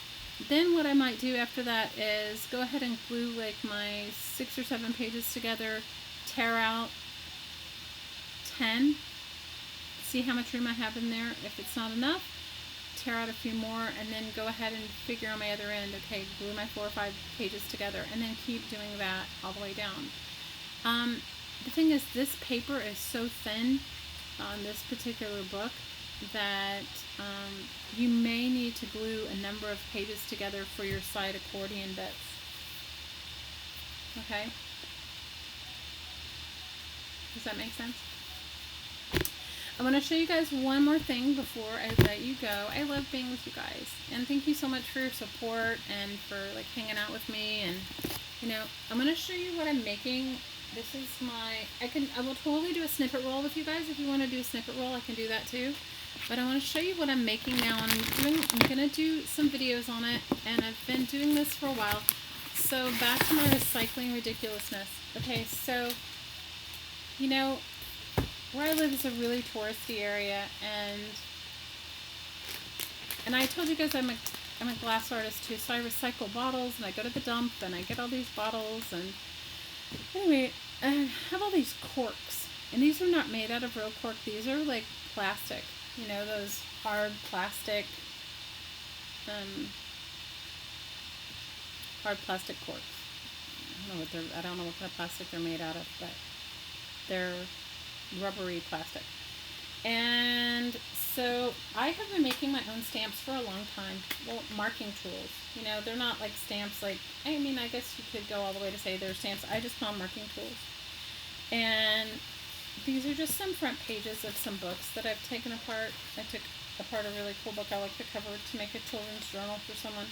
then what I might do after that is go ahead and glue like my 6 or 7 pages together, tear out 10, see how much room I have in there. If it's not enough, tear out a few more, and then go ahead and figure on my other end, okay, glue my 4 or 5 pages together, and then keep doing that all the way down. The thing is, this paper is so thin on this particular book that you may need to glue a number of pages together for your side accordion bits. Okay? Does that make sense? I want to show you guys one more thing before I let you go. I love being with you guys, and thank you so much for your support and for like hanging out with me. And I'm going to show you what I'm making. This is I will totally do a snippet roll with you guys. If you want to do a snippet roll, I can do that too. But I want to show you what I'm making now, and I'm going to do some videos on it, and I've been doing this for a while. So back to my recycling ridiculousness. Okay, so where I live is a really touristy area, and I told you guys I'm a glass artist too, so I recycle bottles, and I go to the dump, and I get all these bottles, and anyway, I have all these corks, and these are not made out of real cork. These are like plastic, those hard plastic corks. I don't know what kind of plastic they're made out of, but they're rubbery plastic. And So I have been making my own stamps for a long time. Well, marking tools. You know, they're not like stamps like, I mean, I guess you could go all the way to say they're stamps. I just call them marking tools. And these are just some front pages of some books that I've taken apart. I took apart a really cool book. I like the cover to make a children's journal for someone.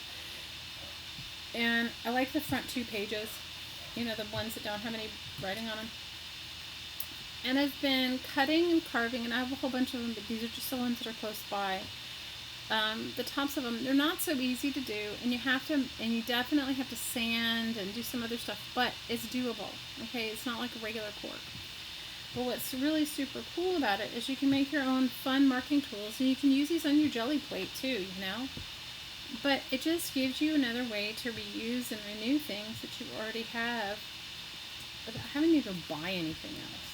And I like the front 2 pages, you know, the ones that don't have any writing on them. And I've been cutting and carving, and I have a whole bunch of them, but these are just the ones that are close by. The tops of them, they're not so easy to do, and you definitely have to sand and do some other stuff, but it's doable, okay? It's not like a regular cork. But what's really super cool about it is you can make your own fun marking tools, and you can use these on your jelly plate too, you know? But it just gives you another way to reuse and renew things that you already have without having to go buy anything else.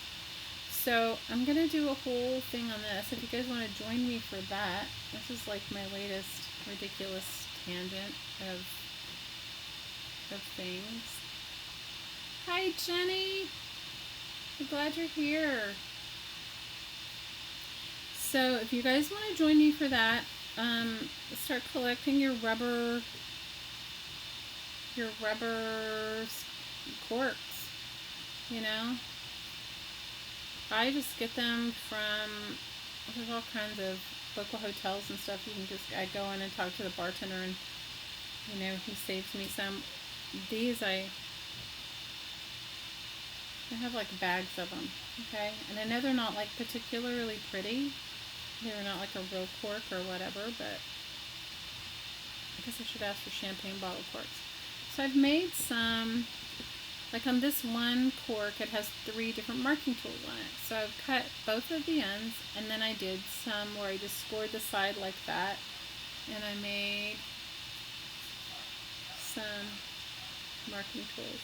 So I'm going to do a whole thing on this. If you guys want to join me for that, this is like my latest ridiculous tangent of things. Hi, Jenny. I'm glad you're here. So if you guys want to join me for that, start collecting your rubber corks, you know. I just get them from, there's all kinds of local hotels and stuff. You can just, I go in and talk to the bartender, and, you know, he saves me some. These, I have like bags of them, okay? And I know they're not like particularly pretty. They're not like a real cork or whatever, but I guess I should ask for champagne bottle corks. So I've made some. Like on this one cork, it has 3 different marking tools on it. So I've cut both of the ends, and then I did some where I just scored the side like that, and I made some marking tools.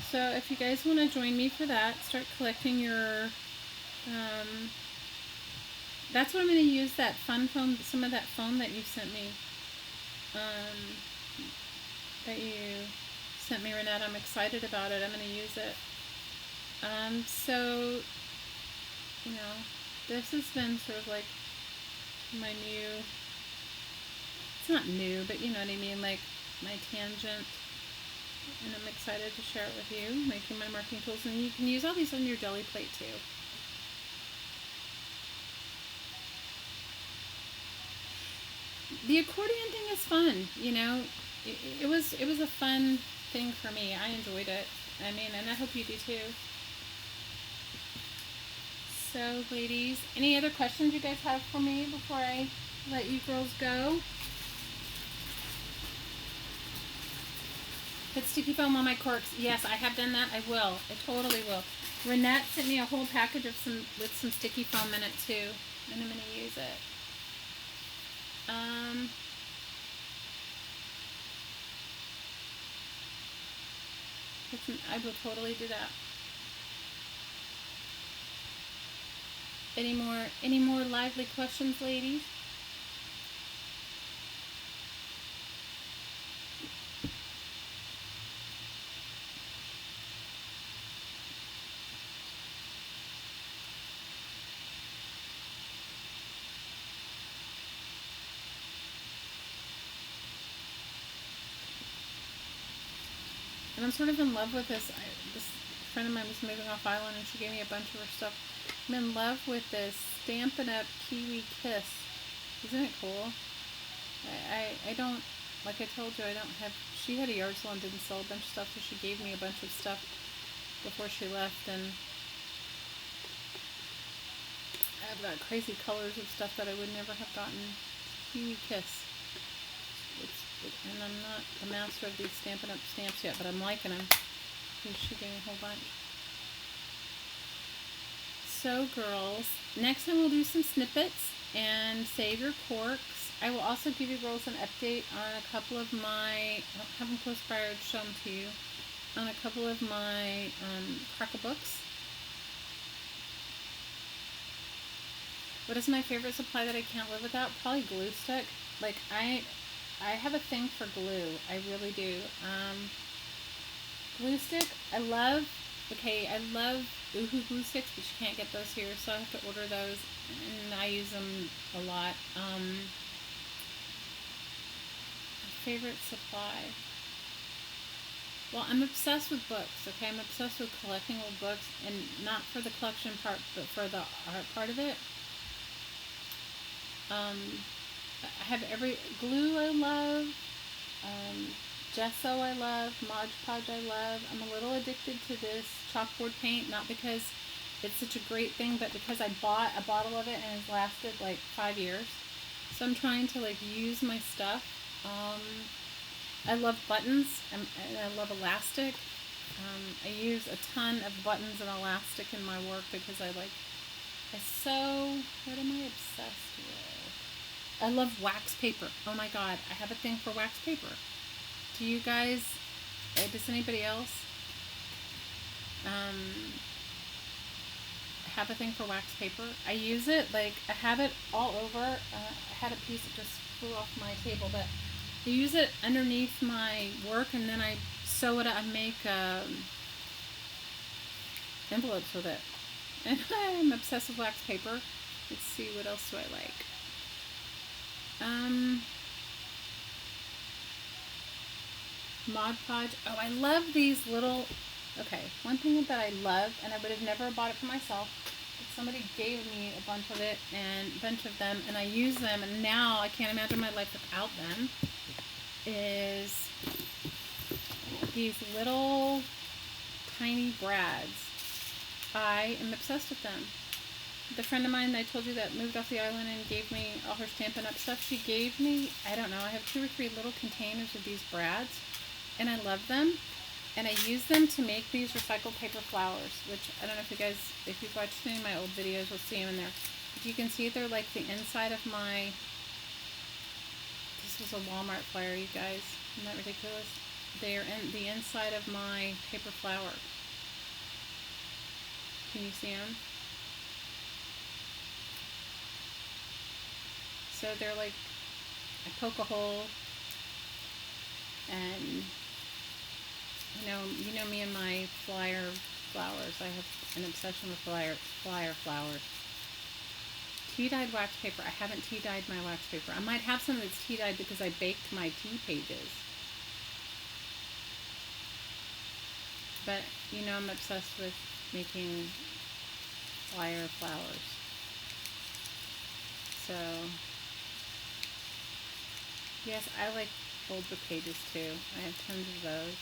So if you guys want to join me for that, start collecting your, that's what I'm going to use, that fun foam, some of that foam that you sent me, Renette. I'm excited about it. I'm going to use it. So, you know, this has been sort of like my new, it's not new, but you know what I mean, like my tangent, and I'm excited to share it with you, making my marking tools, and you can use all these on your jelly plate too. The accordion thing is fun, you know, it was a fun thing for me. I enjoyed it. I mean, and I hope you do too. So, ladies, any other questions you guys have for me before I let you girls go? Put sticky foam on my corks. Yes, I have done that. I will. I totally will. Renette sent me a whole package of with some sticky foam in it too, and I'm going to use it. I will totally do that. Any more lively questions, ladies? And I'm sort of in love with this. This friend of mine was moving off island, and she gave me a bunch of her stuff. I'm in love with this Stampin' Up! Kiwi Kiss. Isn't it cool? I don't, like I told you, I don't have, she had a yard sale and didn't sell a bunch of stuff, so she gave me a bunch of stuff before she left, and I've got crazy colors of stuff that I would never have gotten. Kiwi Kiss. And I'm not a master of these Stampin' Up! Stamps yet, but I'm liking them. She gave me a whole bunch. So, girls, next time we'll do some snippets and save your corks. I will also give you girls an update on a couple of my, I don't have them close by, I'd show them to you, on a couple of my crackle books. What is my favorite supply that I can't live without? Probably glue stick. Like, I have a thing for glue. I really do. Glue stick, I love Okay, I love Uhu glue sticks, but you can't get those here, so I have to order those, and I use them a lot. Favorite supply. Well, I'm obsessed with books, okay? I'm obsessed with collecting old books, and not for the collection part, but for the art part of it. I have every glue I love, um, gesso I love, Mod Podge I love. I'm a little addicted to this chalkboard paint, not because it's such a great thing, but because I bought a bottle of it and it's lasted like 5 years. So I'm trying to like use my stuff. Um, I love buttons and I love elastic. I use a ton of buttons and elastic in my work because I sew. What am I obsessed with? I love wax paper. Oh my god, I have a thing for wax paper. Do you guys, does anybody else um, have a thing for wax paper? I use it, like, I have it all over. I had a piece that just flew off my table, but I use it underneath my work, and then I sew it. I make envelopes with it. And I'm obsessed with wax paper. Let's see, what else do I like? Mod Podge. Oh, I love these little. Okay, one thing that I love, and I would have never bought it for myself, but somebody gave me a bunch of it and a bunch of them, and I use them, and now I can't imagine my life without them. Is these little tiny brads. I am obsessed with them. The friend of mine that I told you that moved off the island and gave me all her Stampin' Up! Stuff, she gave me, I don't know, I have 2 or 3 little containers of these brads, and I love them, and I use them to make these recycled paper flowers, which, I don't know if you guys, if you've watched any of my old videos, you'll see them in there. If you can see, they're like the inside of my, this was a Walmart flyer, you guys, isn't that ridiculous? They're in the inside of my paper flower. Can you see them? So they're like, I poke a hole, and you know me and my flyer flowers. I have an obsession with flyer flowers. Tea-dyed wax paper. I haven't tea-dyed my wax paper. I might have some that's tea-dyed because I baked my tea pages. But, I'm obsessed with making flyer flowers. So, yes, I like old book pages too. I have tons of those.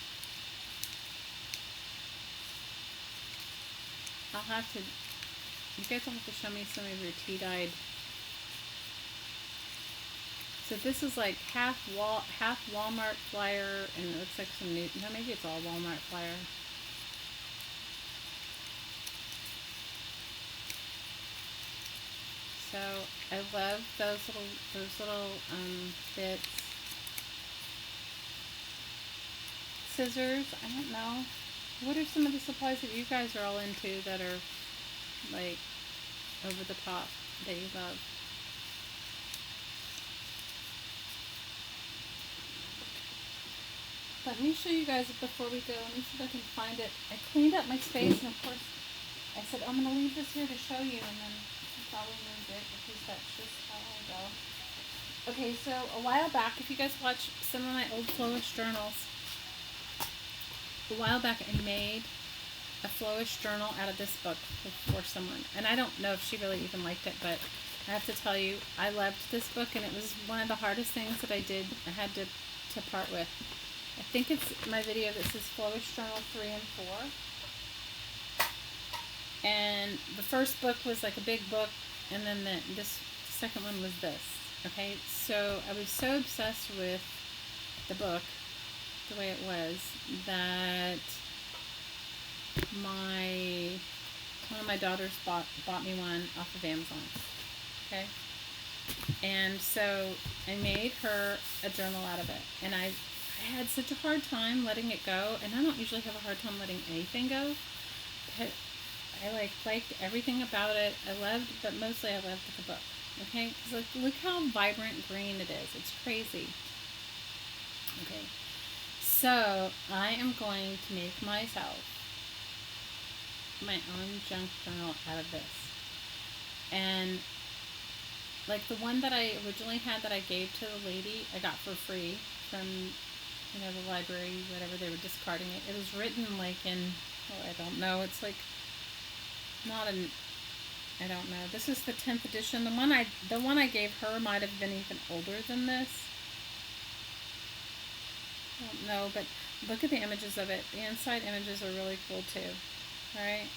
You guys will have to show me some of your tea-dyed. So this is like half Walmart flyer, and it looks like some new, no, maybe it's all Walmart flyer. So I love those little bits. Scissors. I don't know. What are some of the supplies that you guys are all into that are like over the top that you love? Let me show you guys it before we go. Let me see if I can find it. I cleaned up my space, and of course I said I'm going to leave this here to show you, and then probably moved it because that's just how I go. Okay, so a while back, if you guys watch some of my old Flowish journals, a while back I made a Flowish journal out of this book for someone. And I don't know if she really even liked it, but I have to tell you, I loved this book, and it was one of the hardest things that I had to part with. I think it's my video that says Flowish Journal 3 and 4. And the first book was like a big book, and then this second one was this. Okay, so I was so obsessed with the book, the way it was, that one of my daughters bought me one off of Amazon. Okay, and so I made her a journal out of it, and I had such a hard time letting it go, and I don't usually have a hard time letting anything go, but I liked everything about it. But mostly I loved the book. Okay, because look how vibrant green it is. It's crazy. Okay, so I am going to make myself my own junk journal out of this. And like the one that I originally had that I gave to the lady, I got for free from, the library, whatever, they were discarding it. It was written like in, oh, I don't know, it's like not an, I don't know. This is the 10th edition. The one I gave her might have been even older than this. I don't know, but look at the images of it. The inside images are really cool too. All right.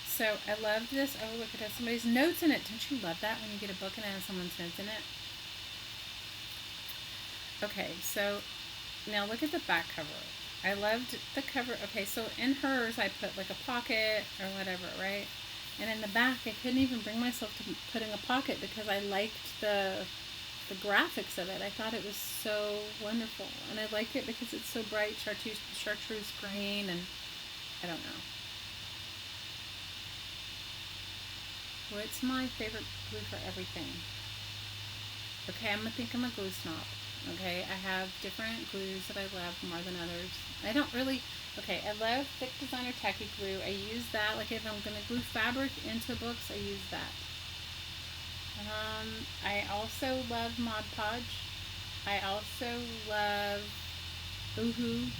So I love this. Oh, look, it has somebody's notes in it. Don't you love that when you get a book and it has someone's notes in it? Okay, so now look at the back cover. I loved the cover. Okay, so in hers I put like a pocket or whatever, right? And in the back I couldn't even bring myself to putting a pocket because I liked the graphics of it. I thought it was so wonderful, and I like it because it's so bright, chartreuse green, and I don't know. What's my favorite glue for everything? Okay, I'm a glue snob. Okay, I have different glues that I love more than others. I don't really. Okay, I love thick designer tacky glue. I use that. Like if I'm gonna glue fabric into books, I use that. I also love Mod Podge. I also love Uhu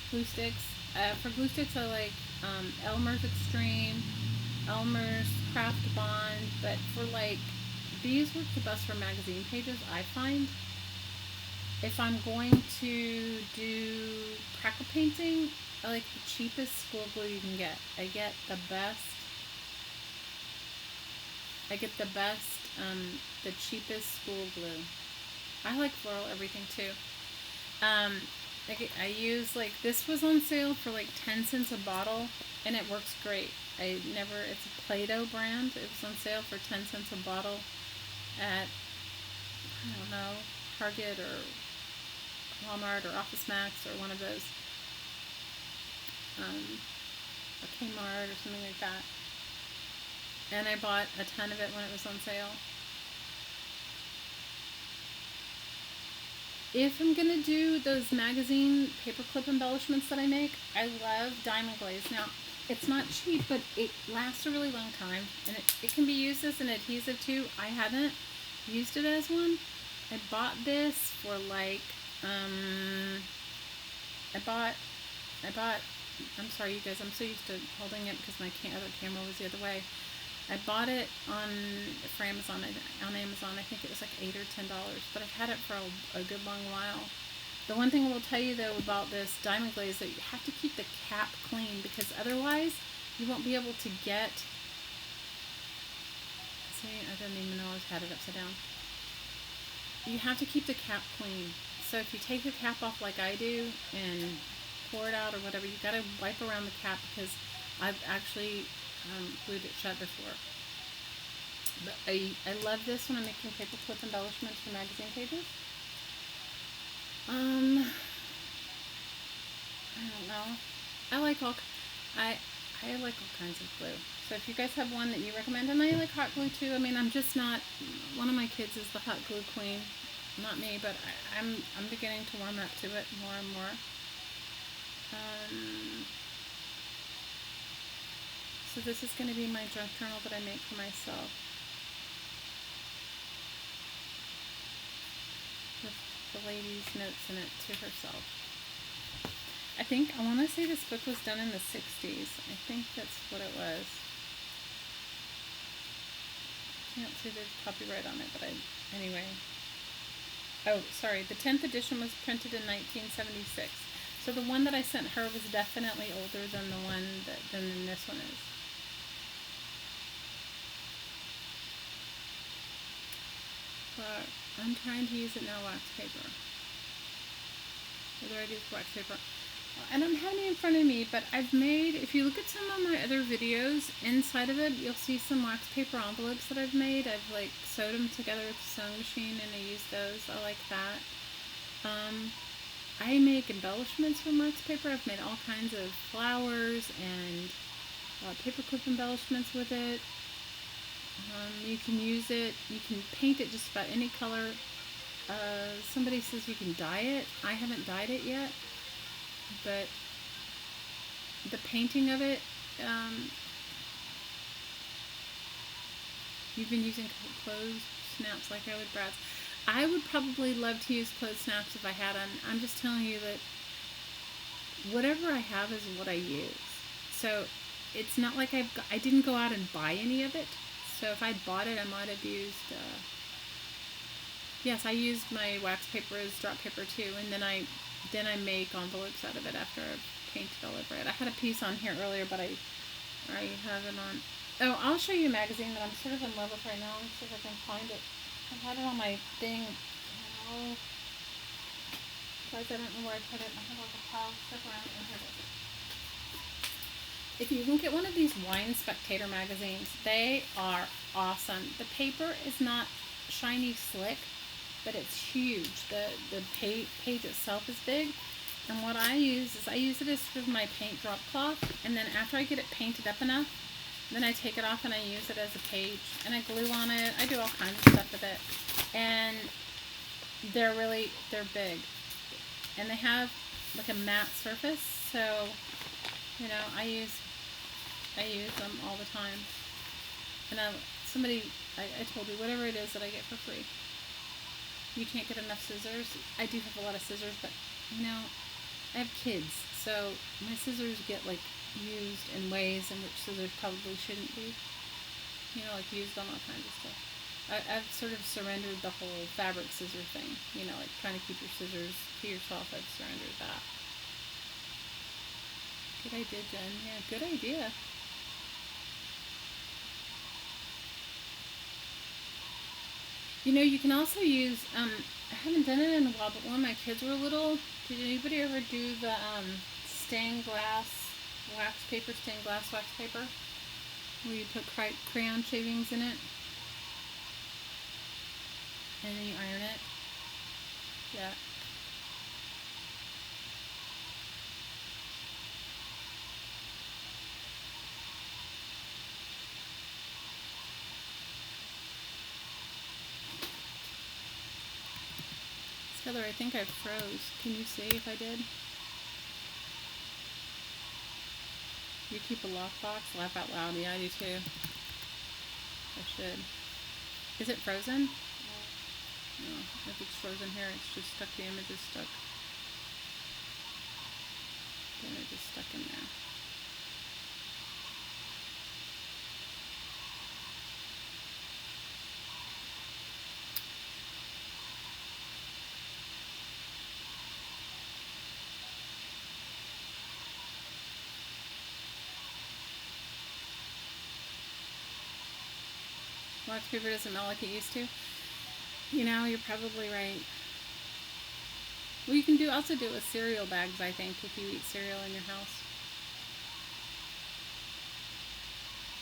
glue sticks. For glue sticks, I like Elmer's Extreme, Elmer's Craft Bond. But for like these work the best for magazine pages, I find. If I'm going to do crackle painting, I like the cheapest school glue you can get. I get the best, the cheapest school glue. I like floral everything too. Um, I use like this was on sale for like 10 cents a bottle, and it works great. It's a Play-Doh brand. It was on sale for 10 cents a bottle at, I don't know, Target or Walmart or Office Max or one of those, or Kmart or something like that. And I bought a ton of it when it was on sale. If I'm gonna do those magazine paperclip embellishments that I make, I love Diamond Glaze. Now, it's not cheap, but it lasts a really long time, and it can be used as an adhesive too. I haven't used it as one. I bought this for like, I bought, I'm sorry you guys, I'm so used to holding it because my other camera was the other way. I bought it for Amazon. On Amazon, I think it was like $8 or $10, but I've had it for a good long while. The one thing I will tell you though about this Diamond Glaze is that you have to keep the cap clean because otherwise you won't be able to get. See, I didn't even know I had it upside down. You have to keep the cap clean. So if you take the cap off like I do and pour it out or whatever, you got to wipe around the cap because I've actually glued it shut before. But I love this when I'm making paperclip embellishments for magazine pages. I don't know. I like all I I like all kinds of glue. So if you guys have one that you recommend, and I like hot glue too. I mean, I'm just not. One of my kids is the hot glue queen, not me, but I'm beginning to warm up to it more and more. So this is going to be my junk journal that I make for myself. With the lady's notes in it to herself. I want to say this book was done in the 60s. I think that's what it was. I can't see the copyright on it, but anyway. Oh, sorry, the 10th edition was printed in 1976. So the one that I sent her was definitely older than than this one is. But I'm trying to use it now, wax paper. Other ideas for wax paper. I don't have any in front of me, but I've made, if you look at some of my other videos, inside of it, you'll see some wax paper envelopes that I've made. I've like sewed them together with the sewing machine and I use those. I like that. I make embellishments from wax paper. I've made all kinds of flowers and paperclip embellishments with it. You can use it, you can paint it just about any color. Somebody says you can dye it. I haven't dyed it yet, but the painting of it, You've been using clothes snaps like I would, Brad's. I would probably love to use clothes snaps if I had them. I'm just telling you that whatever I have is what I use. So it's not like I didn't go out and buy any of it. So if I'd bought it, I might have used, yes, I used my wax paper as drop paper too, and then I make envelopes out of it after I've painted all over it. I had a piece on here earlier, but I have it on. Oh, I'll show you a magazine that I'm sort of in love with right now. Let me see if I can find it. I had it on my thing. Oh, guys, I don't know where I put it. I have like a pile of stuff around it. Here it is. If you can get one of these Wine Spectator magazines, they are awesome. The paper is not shiny slick, but it's huge. The page itself is big. And what I use is I use it as sort of my paint drop cloth. And then after I get it painted up enough, then I take it off and I use it as a page. And I glue on it. I do all kinds of stuff with it. And they're big. And they have like a matte surface. So, you know, I use them all the time. And I told you, whatever it is that I get for free. You can't get enough scissors. I do have a lot of scissors, but, you know, I have kids. So my scissors get, like, used in ways in which scissors probably shouldn't be. You know, like used on all kinds of stuff. I've sort of surrendered the whole fabric scissor thing. You know, like trying to keep your scissors to yourself. I've surrendered that. Good idea, Jen. Yeah, good idea. You know, you can also use, I haven't done it in a while, but when my kids were little, did anybody ever do the stained glass wax paper, where you put crayon shavings in it, and then you iron it? Yeah. Heather, I think I froze. Can you see if I did? You keep a lockbox? Laugh out loud. Yeah, I do too. I should. Is it frozen? No. If it's frozen here, it's just stuck. The image is stuck. The image is stuck in there. Wax paper doesn't melt like it used to. You know, you're probably right. Well, you can also do it with cereal bags, I think, if you eat cereal in your house.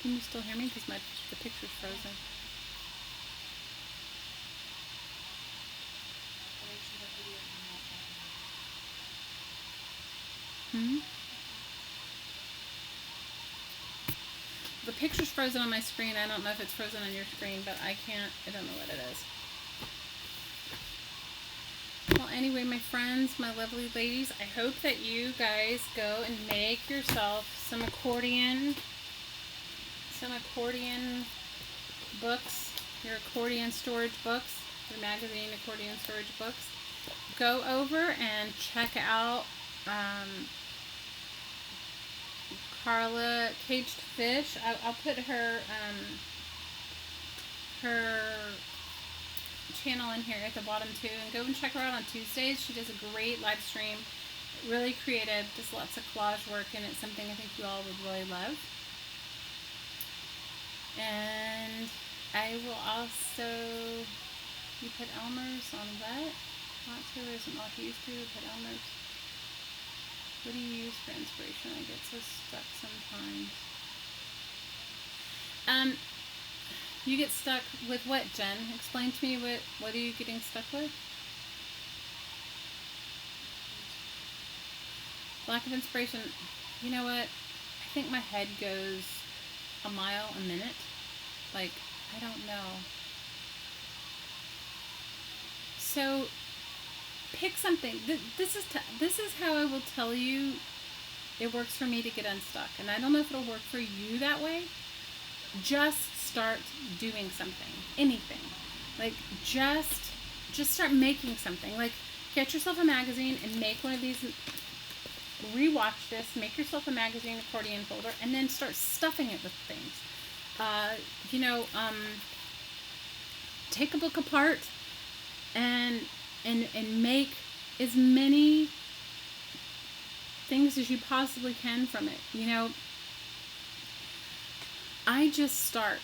Can you still hear me? Because the picture's frozen. The picture's frozen on my screen. I don't know if it's frozen on your screen, but I don't know what it is. Well, anyway, my friends, my lovely ladies, I hope that you guys go and make yourself some accordion books, your accordion storage books, your magazine accordion storage books. Go over and check out Carla Caged Fish. I'll put her channel in here at the bottom too, and go and check her out on Tuesdays. She does a great live stream, really creative, does lots of collage work, and it's something I think you all would really love. And I will also, you put Elmer's on what? Hot Tour isn't like it used to. Put Elmer's. What do you use for inspiration? I get so stuck sometimes. You get stuck with what, Jen? Explain to me what are you getting stuck with? Lack of inspiration. You know what? I think my head goes a mile a minute. Like, I don't know. So pick something. This is how I will tell you it works for me to get unstuck. And I don't know if it'll work for you that way. Just start doing something, anything. Like just start making something. Like get yourself a magazine and make one of these. Rewatch this. Make yourself a magazine accordion folder, and then start stuffing it with things. Uh, you know, take a book apart and make as many things as you possibly can from it. You know, I just start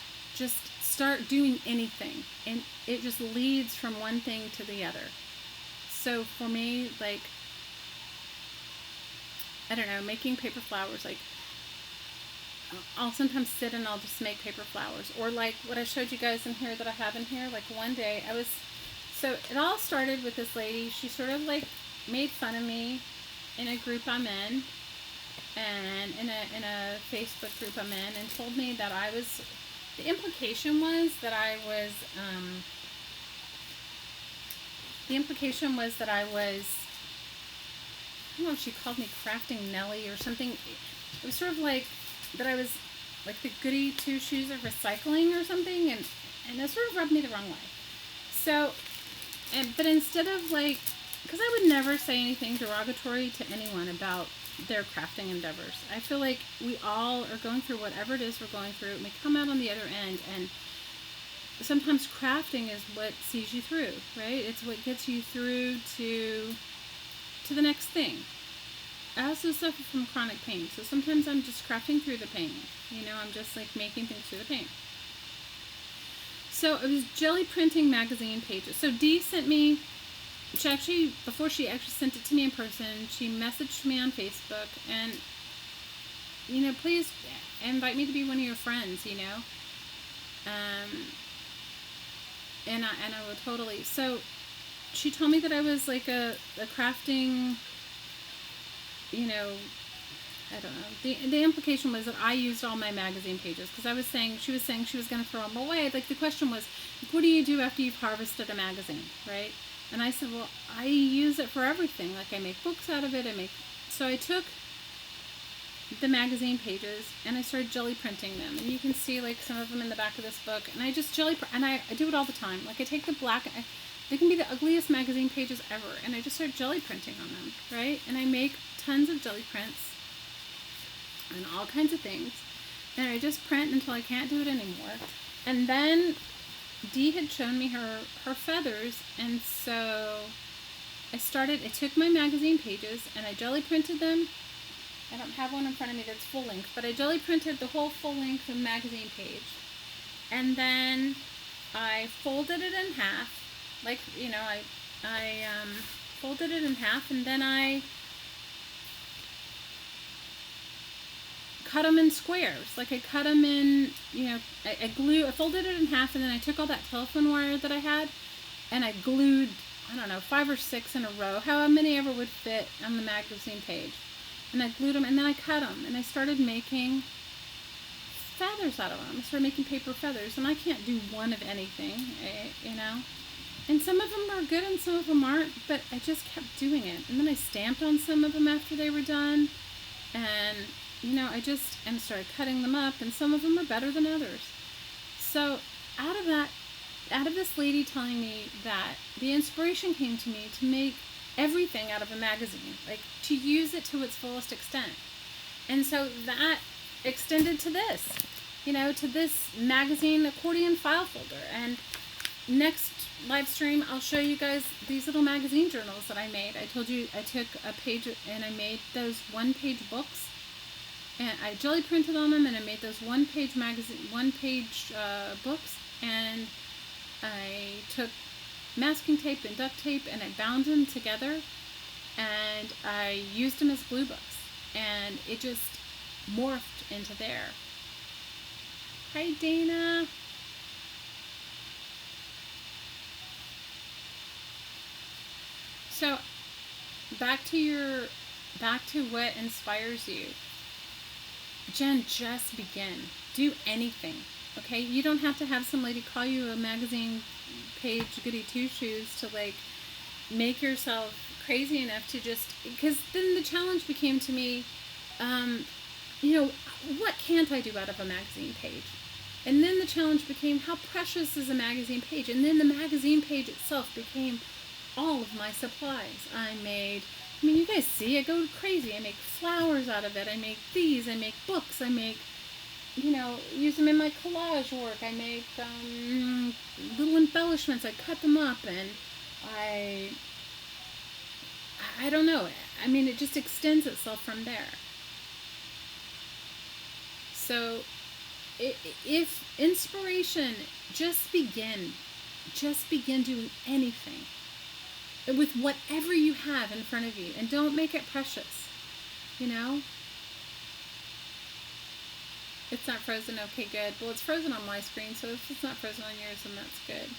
doing anything, and it just leads from one thing to the other. So for me, like, I don't know, making paper flowers, like, I'll sometimes sit and I'll just make paper flowers. Or like what I showed you guys in here that I have in here, like one day so it all started with this lady. She sort of like made fun of me in a group I'm in, and in a Facebook group I'm in, and told me that the implication was that I was, I don't know if she called me crafting Nelly or something. It was sort of like that I was like the goody two shoes of recycling or something, and that sort of rubbed me the wrong way. So, but instead of like, because I would never say anything derogatory to anyone about their crafting endeavors. I feel like we all are going through whatever it is we're going through, and we come out on the other end, and sometimes crafting is what sees you through, right? It's what gets you through to the next thing. I also suffer from chronic pain, so sometimes I'm just crafting through the pain. You know, I'm just like making things through the pain. So I was jelly printing magazine pages. So Dee sent me, before she actually sent it to me in person, she messaged me on Facebook, and, you know, please invite me to be one of your friends, you know. And I will totally. So she told me that I was like a crafting, you know, I don't know. The implication was that I used all my magazine pages, because she was saying she was going to throw them away. Like, the question was, what do you do after you've harvested a magazine, right? And I said, well, I use it for everything. Like, I make books out of it. So I took the magazine pages and I started jelly printing them. And you can see like some of them in the back of this book. And I just and I do it all the time. Like, I take the black, they can be the ugliest magazine pages ever, and I just start jelly printing on them, right? And I make tons of jelly prints and all kinds of things, and I just print until I can't do it anymore. And then Dee had shown me her feathers, and so I took my magazine pages and I jelly printed them. I don't have one in front of me that's full length, but I jelly printed the whole full length of the magazine page, and then I folded it in half. Like, you know, I folded it in half, and then I cut them in squares. Like, I cut them in, you know, I folded it in half, and then I took all that telephone wire that I had, and I glued, I don't know, 5 or 6 in a row, how many ever would fit on the magazine page. And I glued them, and then I cut them, and I started making feathers out of them. I started making paper feathers, and I can't do one of anything, you know. And some of them are good and some of them aren't, but I just kept doing it. And then I stamped on some of them after they were done. And, you know, and started cutting them up, and some of them are better than others. So out of this lady telling me that, the inspiration came to me to make everything out of a magazine, like to use it to its fullest extent. And so that extended to this, you know, to this magazine accordion file folder. And next live stream, I'll show you guys these little magazine journals that I made. I told you I took a page and I made those one-page books, and I jelly printed on them, and I made those one-page books, and I took masking tape and duct tape and I bound them together, and I used them as glue books, and it just morphed into there. Hi, Dana. So back to what inspires you. Jen, just begin. Do anything. Okay? You don't have to have some lady call you a magazine page goody two shoes to like make yourself crazy enough to just, because then the challenge became to me, you know, what can't I do out of a magazine page? And then the challenge became, how precious is a magazine page? And then the magazine page itself became all of my supplies. I mean, you guys see, I go crazy. I make flowers out of it. I make these. I make books. I make, use them in my collage work. I make little embellishments. I cut them up, and I don't know. I mean, it just extends itself from there. So, if inspiration, just begin doing anything with whatever you have in front of you, and don't make it precious. It's not frozen. Okay, good. Well, it's frozen on my screen, so if it's not frozen on yours, then that's good.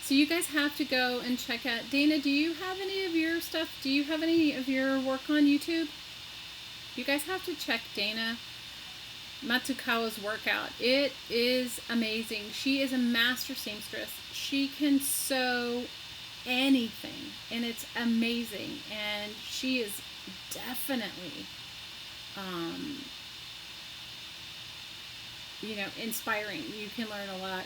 So you guys have to go and check out. Dana, do you have any of your stuff? Do you have any of your work on YouTube? You guys have to check Dana Matsukawa's workout. It is amazing. She is a master seamstress. She can sew anything, and it's amazing. And she is definitely inspiring. You can learn a lot.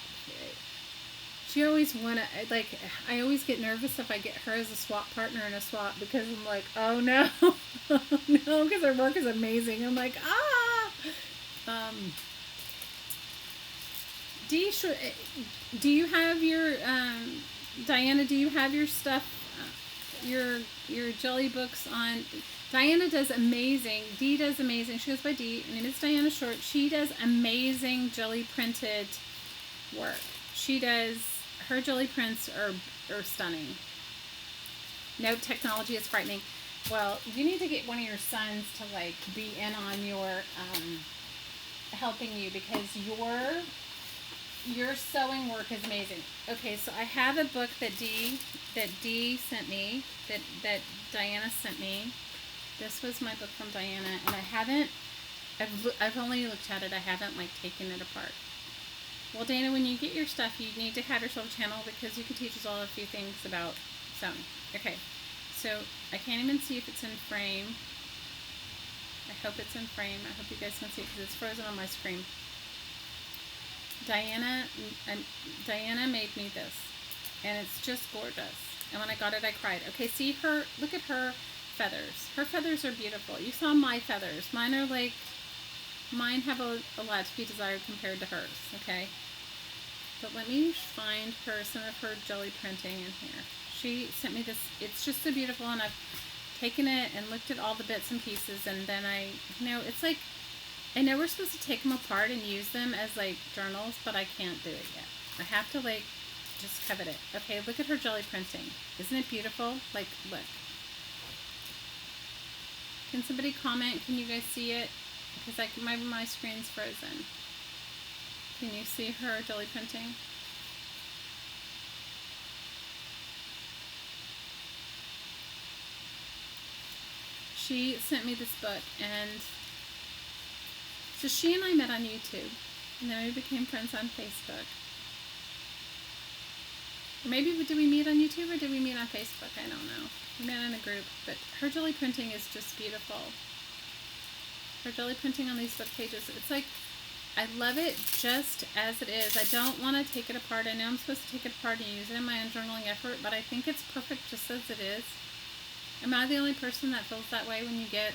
She always I always get nervous if I get her as a swap partner in a swap, because I'm like, oh no. No, because her work is amazing. I'm like, do you have your Diana, do you have your stuff, your jelly books on? Diana does amazing. Dee does amazing. She goes by Dee. Her name is Diana Short. She does amazing jelly printed work. Her jelly prints are stunning. No, technology is frightening. Well, you need to get one of your sons to be in on your helping you, because your sewing work is amazing. Okay, so I have a book that Dee sent me, that Diana sent me. This was my book from Diana, and I've only looked at it. I haven't taken it apart. Well, Dana, when you get your stuff, you need to have yourself a channel, because you can teach us all a few things about sewing. Okay, so I can't even see if it's in frame. I hope it's in frame. I hope you guys can see it, because it's frozen on my screen. Diana made me this, and it's just gorgeous. And when I got it, I cried. Okay, see her, look at her feathers. Her feathers are beautiful. You saw my feathers. Mine have a lot to be desired compared to hers, okay? But let me find some of her jelly printing in here. She sent me this. It's just so beautiful, and I've taken it and looked at all the bits and pieces, and then it's I know we're supposed to take them apart and use them as journals, but I can't do it yet. I have to just covet it. Okay, look at her jelly printing. Isn't it beautiful? Look. Can somebody comment? Can you guys see it? Because my screen's frozen. Can you see her jelly printing? She sent me this book, and so she and I met on YouTube, and then we became friends on Facebook. Or maybe did we meet on YouTube, or did we meet on Facebook? I don't know. We met in a group, but her jelly printing is just beautiful. Her jelly printing on these book pages, it's I love it just as it is. I don't want to take it apart. I know I'm supposed to take it apart and use it in my own journaling effort, but I think it's perfect just as it is. Am I the only person that feels that way when you get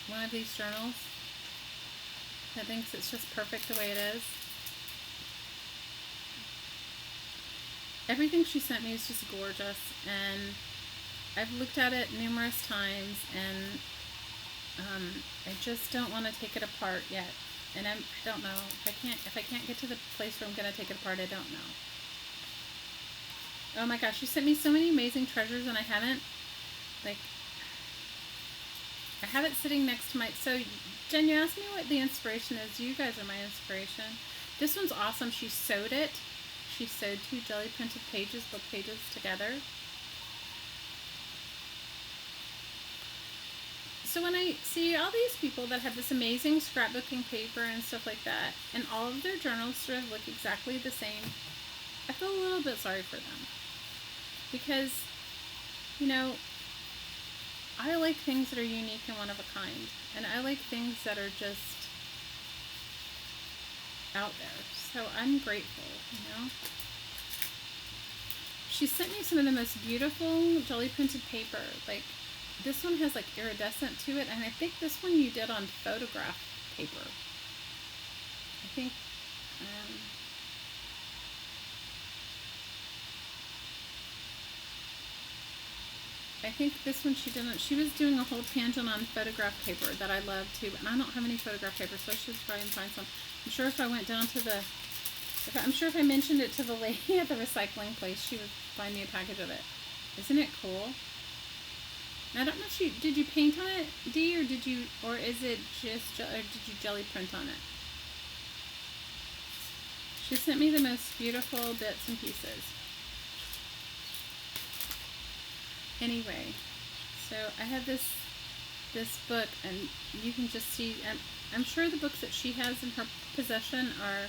one of these journals? That thinks it's just perfect the way it is? Everything she sent me is just gorgeous, and I've looked at it numerous times, and I just don't want to take it apart yet. And I don't know if I can't get to the place where I'm going to take it apart. I don't know. Oh my gosh, you sent me so many amazing treasures, and I haven't I have it sitting next to my. So Jen, you asked me what the inspiration is. You guys are my inspiration. This one's awesome. She sewed it. She sewed 2 jelly printed book pages together. So when I see all these people that have this amazing scrapbooking paper and stuff like that, and all of their journals sort of look exactly the same, I feel a little bit sorry for them. Because, I like things that are unique and one of a kind. And I like things that are just out there. So I'm grateful, you know. She sent me some of the most beautiful jelly printed paper. Like, this one has like iridescent to it, and I think this one you did on photograph paper. I think, um, I think this one she didn't. She was doing a whole tangent on photograph paper that I love too, and I don't have any photograph paper, so I should try and find some. I'm sure if I went down to the, I'm sure if I mentioned it to the lady at the recycling place, she would find me a package of it. Isn't it cool? I don't know if did you paint on it, Dee, or is it just, or did you jelly print on it? She sent me the most beautiful bits and pieces. Anyway, so I have this book, and you can just see. I'm sure the books that she has in her possession are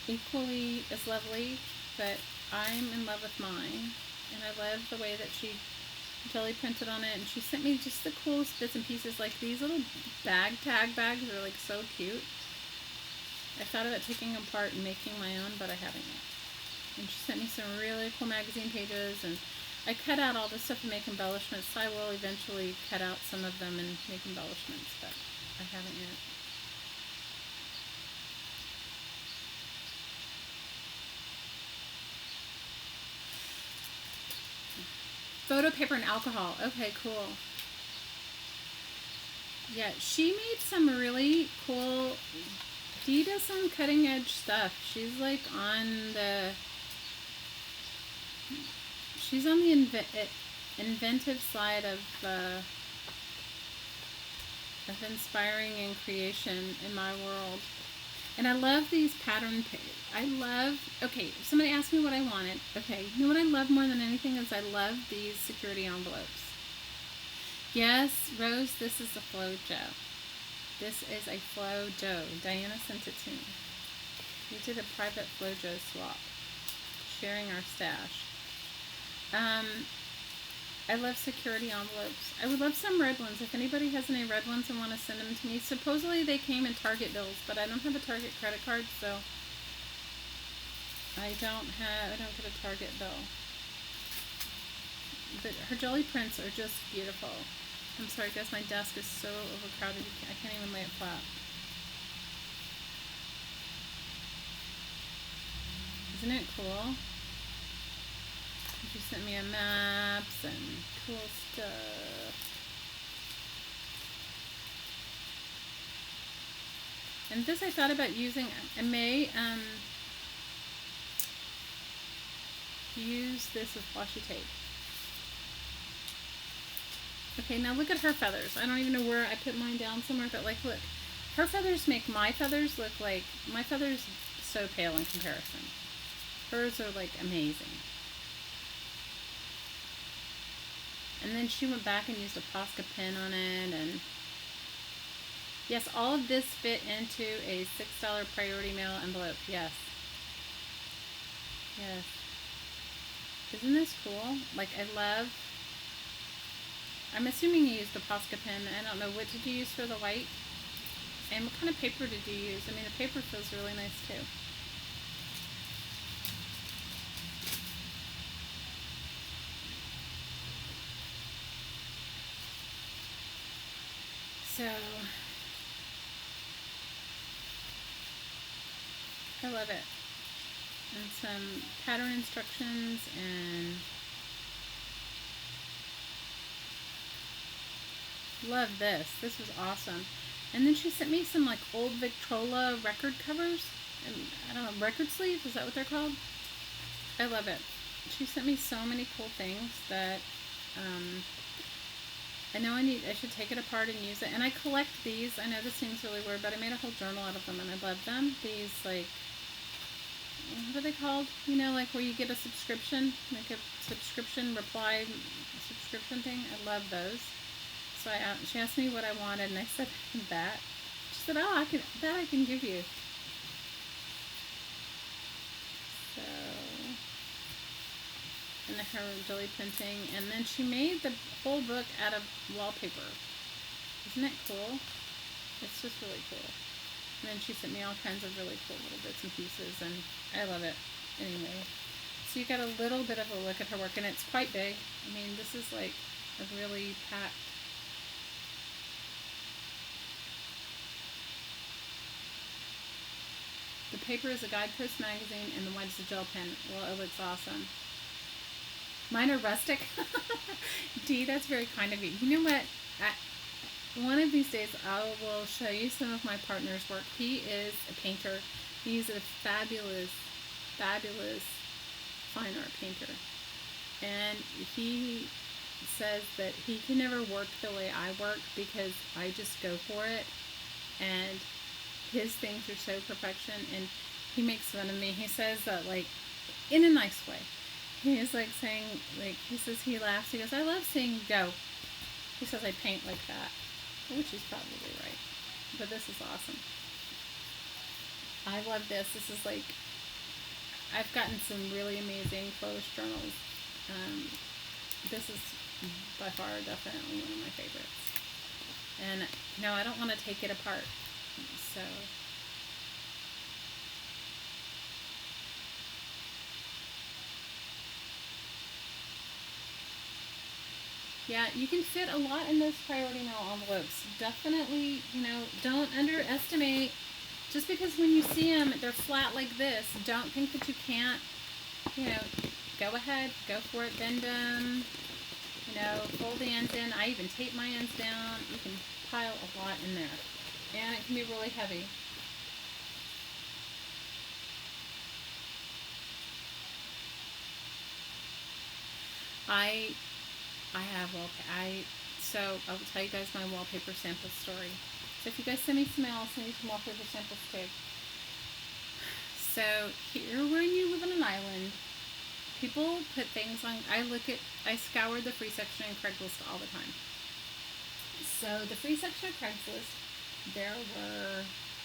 equally as lovely, but I'm in love with mine, and I love the way that she jelly printed on it. And she sent me just the coolest bits and pieces, like these little tag bags are like so cute. I thought about taking them apart and making my own, but I haven't yet. And she sent me some really cool magazine pages, and I cut out all this stuff and make embellishments. So I will eventually cut out some of them and make embellishments, but I haven't yet. Photo paper and alcohol. Okay, cool. Yeah, she made some really cool. Dee does some cutting edge stuff. She's like on the. She's on the inventive side of inspiring and creation in my world. And I love these pattern. Okay, if somebody asked me what I wanted. Okay, you know what I love more than anything is I love these security envelopes. Yes, Rose, this is a Flojo. This is a Flojo. Diana sent it to me. We did a private Flojo swap, sharing our stash. I love security envelopes. I would love some red ones. If anybody has any red ones and want to send them to me. Supposedly they came in Target bills, but I don't have a Target credit card, so I don't get a Target bill. But her jelly prints are just beautiful. I'm sorry guys, my desk is so overcrowded I can't even lay it flat. Isn't it cool? She sent me a maps and cool stuff. And this I thought about using. I may use this with washi tape. Okay, now look at her feathers. I don't even know where I put mine down somewhere, but like, look. Her feathers make my feathers look like, my feathers so pale in comparison. Hers are like amazing. And then she went back and used a Posca pen on it, and yes, all of this fit into a $6 priority mail envelope. Yes. Yes. Isn't this cool? Like, I'm assuming you used the Posca pen. I don't know, what did you use for the white? And what kind of paper did you use? I mean, the paper feels really nice too. So, I love it. And some pattern instructions, and love this. This was awesome. And then she sent me some like old Victrola record covers. And I don't know, record sleeves? Is that what they're called? I love it. She sent me so many cool things that I know I should take it apart and use it. And I collect these. I know this seems really weird, but I made a whole journal out of them, and I love them. These, like, what are they called? You know, like where you get a subscription, like a subscription reply subscription thing. I love those. So she asked me what I wanted, and I said that. She said, "Oh, I can give you." So, and her jelly printing, and then she made the whole book out of wallpaper. Isn't it cool? It's just really cool. And then she sent me all kinds of really cool little bits and pieces, and I love it anyway. So you got a little bit of a look at her work, and it's quite big. I mean, this is like a really packed. The paper is a Guidepost magazine, and the white is a gel pen. Well, it looks awesome. Mine are rustic. Dee, that's very kind of you. You know what? One of these days, I will show you some of my partner's work. He is a painter. He's a fabulous, fabulous fine art painter. And he says that he can never work the way I work because I just go for it. And his things are so perfection. And he makes fun of me. He says that, like, in a nice way. He's like saying, like, he says he laughs. He goes, I love seeing you go. He says I paint like that. Which is probably right. But this is awesome. I love this. This is like, I've gotten some really amazing closed journals. This is by far definitely one of my favorites. And no, I don't want to take it apart. So yeah, you can fit a lot in those priority mail envelopes. Definitely, don't underestimate. Just because when you see them, they're flat like this, don't think that you can't, go ahead, go for it, bend them, fold the ends in. I even tape my ends down. You can pile a lot in there. And it can be really heavy. So I'll tell you guys my wallpaper sample story. So if you guys send me some mail, I'll send you some wallpaper samples too. So here where you live on an island, people put things on, I scoured the free section in Craigslist all the time. So the free section of Craigslist,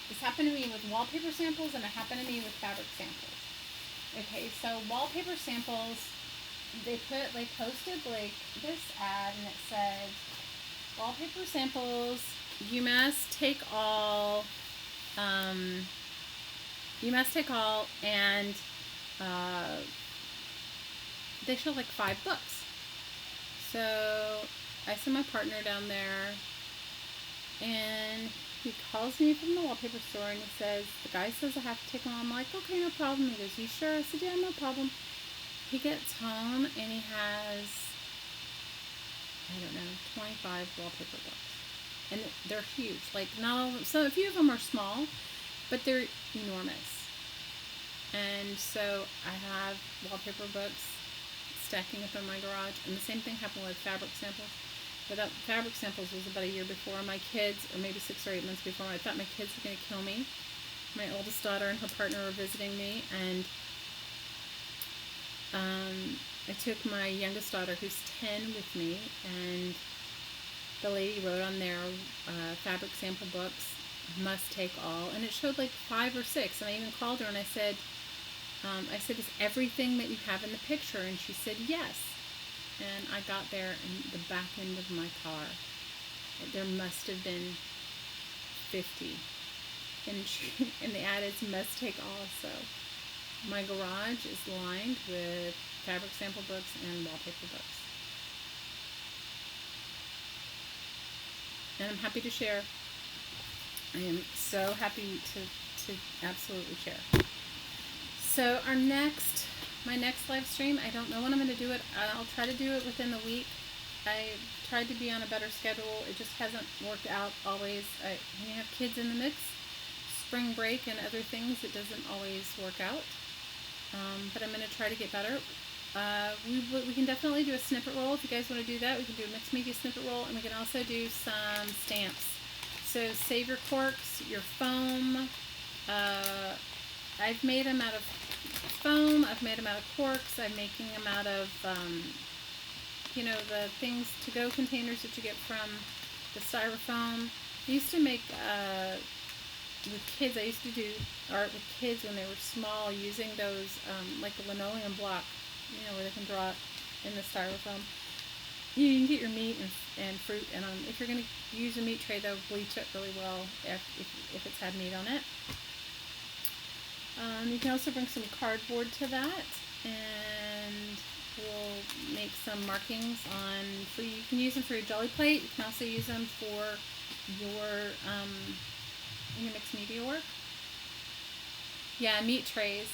this happened to me with wallpaper samples and it happened to me with fabric samples. Okay, so wallpaper samples, they posted like this ad and it said, wallpaper samples, you must take all, and they show like 5 books. So I sent my partner down there and he calls me from the wallpaper store and he says, the guy says I have to take them all. I'm like, okay, no problem. He goes, you sure? I said, yeah, no problem. He gets home and he has, 25 wallpaper books. And they're huge. Like, not all of them, so a few of them are small, but they're enormous. And so I have wallpaper books stacking up in my garage. And the same thing happened with fabric samples. But that fabric samples was about a year before. My kids, or maybe 6 or 8 months before, I thought my kids were going to kill me. My oldest daughter and her partner were visiting me, and I took my youngest daughter, who's 10, with me, and the lady wrote on there, fabric sample books, must take all, and it showed like 5 or 6, and I even called her and I said, is everything that you have in the picture? And she said yes. And I got there in the back end of my car. There must have been 50. And the ad is must take all. So my garage is lined with fabric sample books and wallpaper books. And I'm happy to share. I am so happy to absolutely share. So my next live stream, I don't know when I'm going to do it. I'll try to do it within the week. I tried to be on a better schedule. It just hasn't worked out always. When you have kids in the mix, spring break and other things, it doesn't always work out. But I'm going to try to get better. We can definitely do a snippet roll. If you guys want to do that, we can do a mixed media snippet roll, and we can also do some stamps. So save your corks, your foam. I've made them out of foam. I've made them out of corks. I'm making them out of, the things to go containers that you get from the styrofoam. I used to make, with kids, I used to do art with kids when they were small using those, like a linoleum block, where they can draw it in the styrofoam. You can get your meat and fruit, and if you're going to use a meat tray, though, bleach it really well if it's had meat on it. You can also bring some cardboard to that, and we'll make some markings on. So you can use them for your jelly plate. You can also use them for your mixed media work. Yeah, meat trays.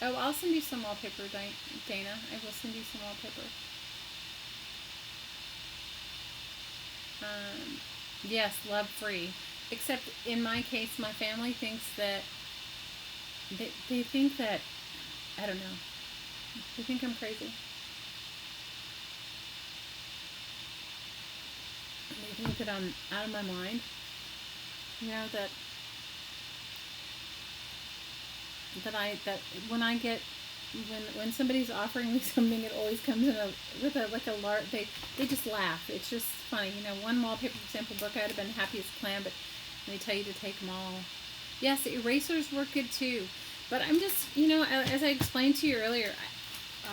Oh, I'll send you some wallpaper, Dana. I will send you some wallpaper. Yes, love free. Except in my case, my family thinks that they think that I don't know. They think I'm crazy. They think that I'm out of my mind. You know that when I get when somebody's offering me something, it always comes in with a like a large. They just laugh. It's just funny, you know. One wallpaper sample book, I'd have been happy as a clam, but they tell you to take them all. Yes, erasers work good too, but I'm just, you know, as I explained to you earlier,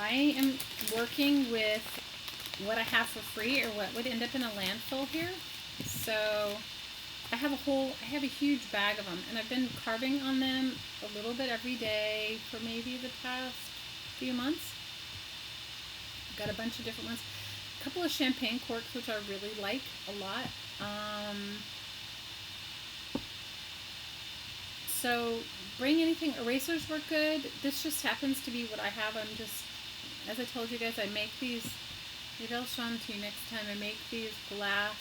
I am working with what I have for free or what would end up in a landfill here. So I have a huge bag of them, and I've been carving on them a little bit every day for maybe the past few months. I've got a bunch of different ones. A couple of champagne corks, which I really like a lot. So bring anything. Erasers work good. This just happens to be what I have. I'm just, as I told you guys, I make these. Maybe I'll show them to you next time. I make these glass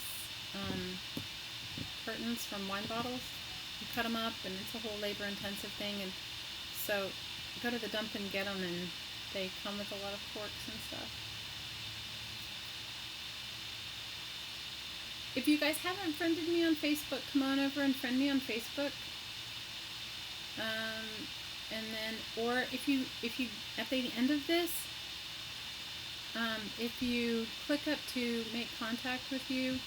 curtains from wine bottles. You cut them up, and it's a whole labor-intensive thing. And so go to the dump and get them, and they come with a lot of corks and stuff. If you guys haven't friended me on Facebook, come on over and friend me on Facebook. And then, or if you at the end of this, if you click up to make contact with you,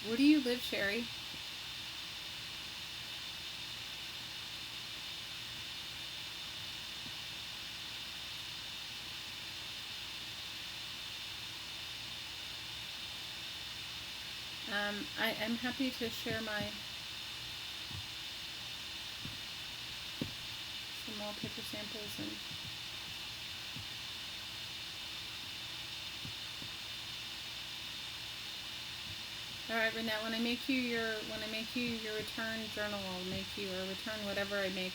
where do you live, Sherry? I'm happy to share some wallpaper samples and. All right, Renette. When I make you your return journal, I'll make you or return whatever I make.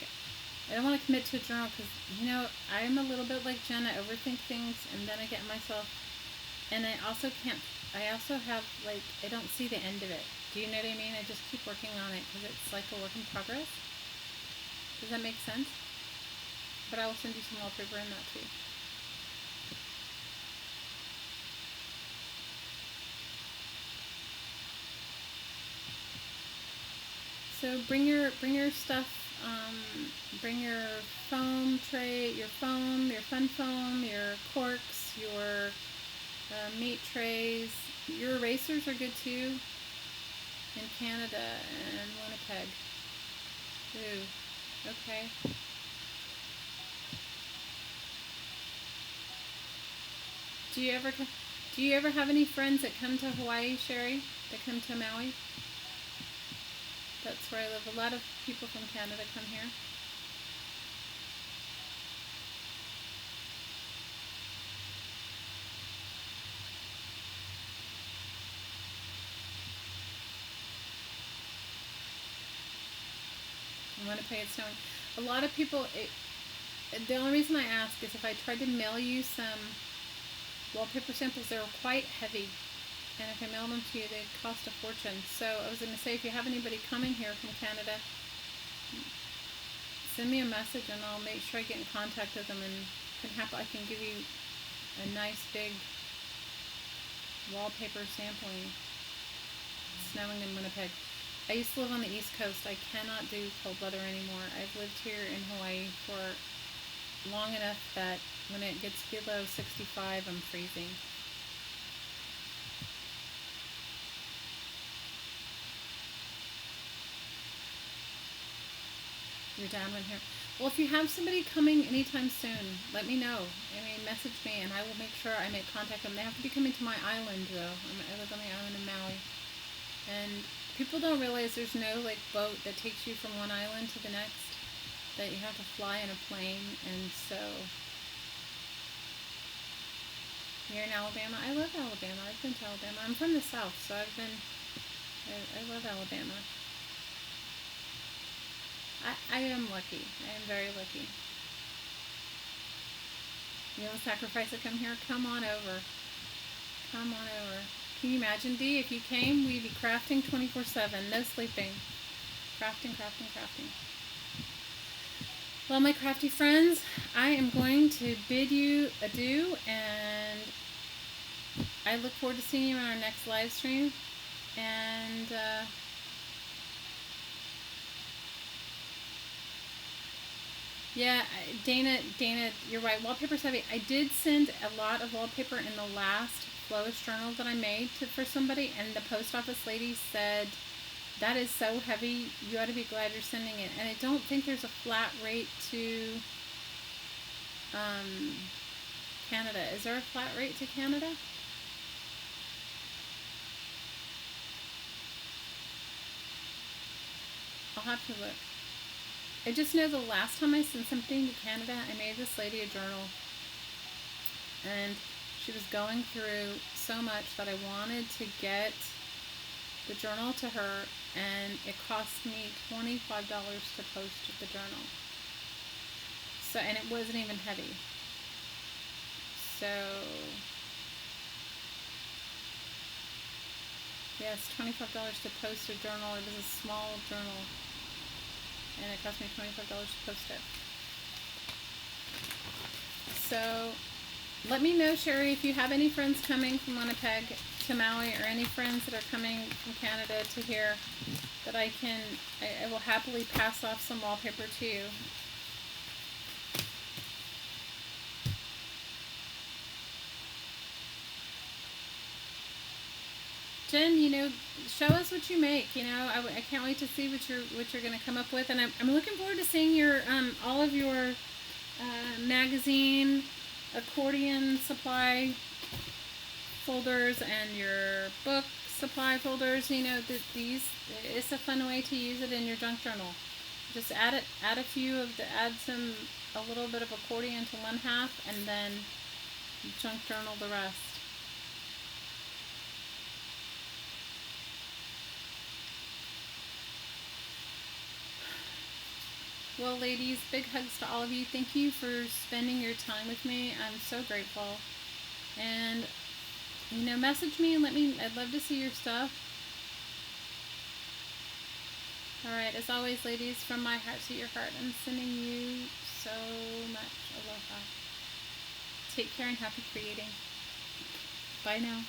I don't want to commit to a journal because, you know, I'm a little bit like Jen. I overthink things, and then I get myself. And I also can't. I also have like I don't see the end of it. Do you know what I mean? I just keep working on it because it's like a work in progress. Does that make sense? But I will send you some wallpaper in that too. So bring your stuff. Bring your foam tray, your fun foam, your corks, your meat trays. Your erasers are good too. In Canada and Winnipeg. Ooh, okay. Do you ever have any friends that come to Hawaii, Sherry? That come to Maui? That's where I live. A lot of people from Canada come here. In Winnipeg, it's snowing. A lot of people. The only reason I ask is if I tried to mail you some wallpaper samples, they're quite heavy. And if I mail them to you, they cost a fortune. So I was going to say, if you have anybody coming here from Canada, send me a message and I'll make sure I get in contact with them and I can give you a nice big wallpaper sampling. It's snowing in Winnipeg. I used to live on the East Coast. I cannot do cold weather anymore. I've lived here in Hawaii for long enough that when it gets below 65, I'm freezing. Your dad went here. Well, if you have somebody coming anytime soon, let me know. I mean, message me, and I will make sure I make contact with them. They have to be coming to my island, though. I live on the island of Maui, and people don't realize there's no like boat that takes you from one island to the next. That you have to fly in a plane, and so you're in Alabama. I love Alabama. I've been to Alabama. I'm from the South, so I love Alabama. I am lucky. I am very lucky. You want to sacrifice to come here? Come on over. Come on over. Can you imagine, Dee? If you came, we'd be crafting 24/7. No sleeping. Crafting, crafting, crafting. Well, my crafty friends, I am going to bid you adieu, and I look forward to seeing you on our next live stream. And yeah, Dana, you're right. Wallpaper's heavy. I did send a lot of wallpaper in the last Flowish journal that I made for somebody, and the post office lady said, that is so heavy, you ought to be glad you're sending it. And I don't think there's a flat rate to Canada. Is there a flat rate to Canada? I'll have to look. I just know the last time I sent something to Canada, I made this lady a journal, and she was going through so much that I wanted to get the journal to her, and it cost me $25 to post the journal. So, and it wasn't even heavy. So, yes, $25 to post a journal. It was a small journal, and it cost me $25 to post it. So, let me know, Sherry, if you have any friends coming from Winnipeg to Maui, or any friends that are coming from Canada to here, that I will happily pass off some wallpaper to you. Jen, show us what you make. I can't wait to see what you're going to come up with, and I'm looking forward to seeing your all of your magazine, accordion supply folders, and your book supply folders. These, it's a fun way to use it in your junk journal. Just add a little bit of accordion to one half, and then junk journal the rest. Well, ladies, big hugs to all of you. Thank you for spending your time with me. I'm so grateful. And message me and I'd love to see your stuff. Alright, as always, ladies, from my heart to your heart, I'm sending you so much aloha. Take care and happy creating. Bye now.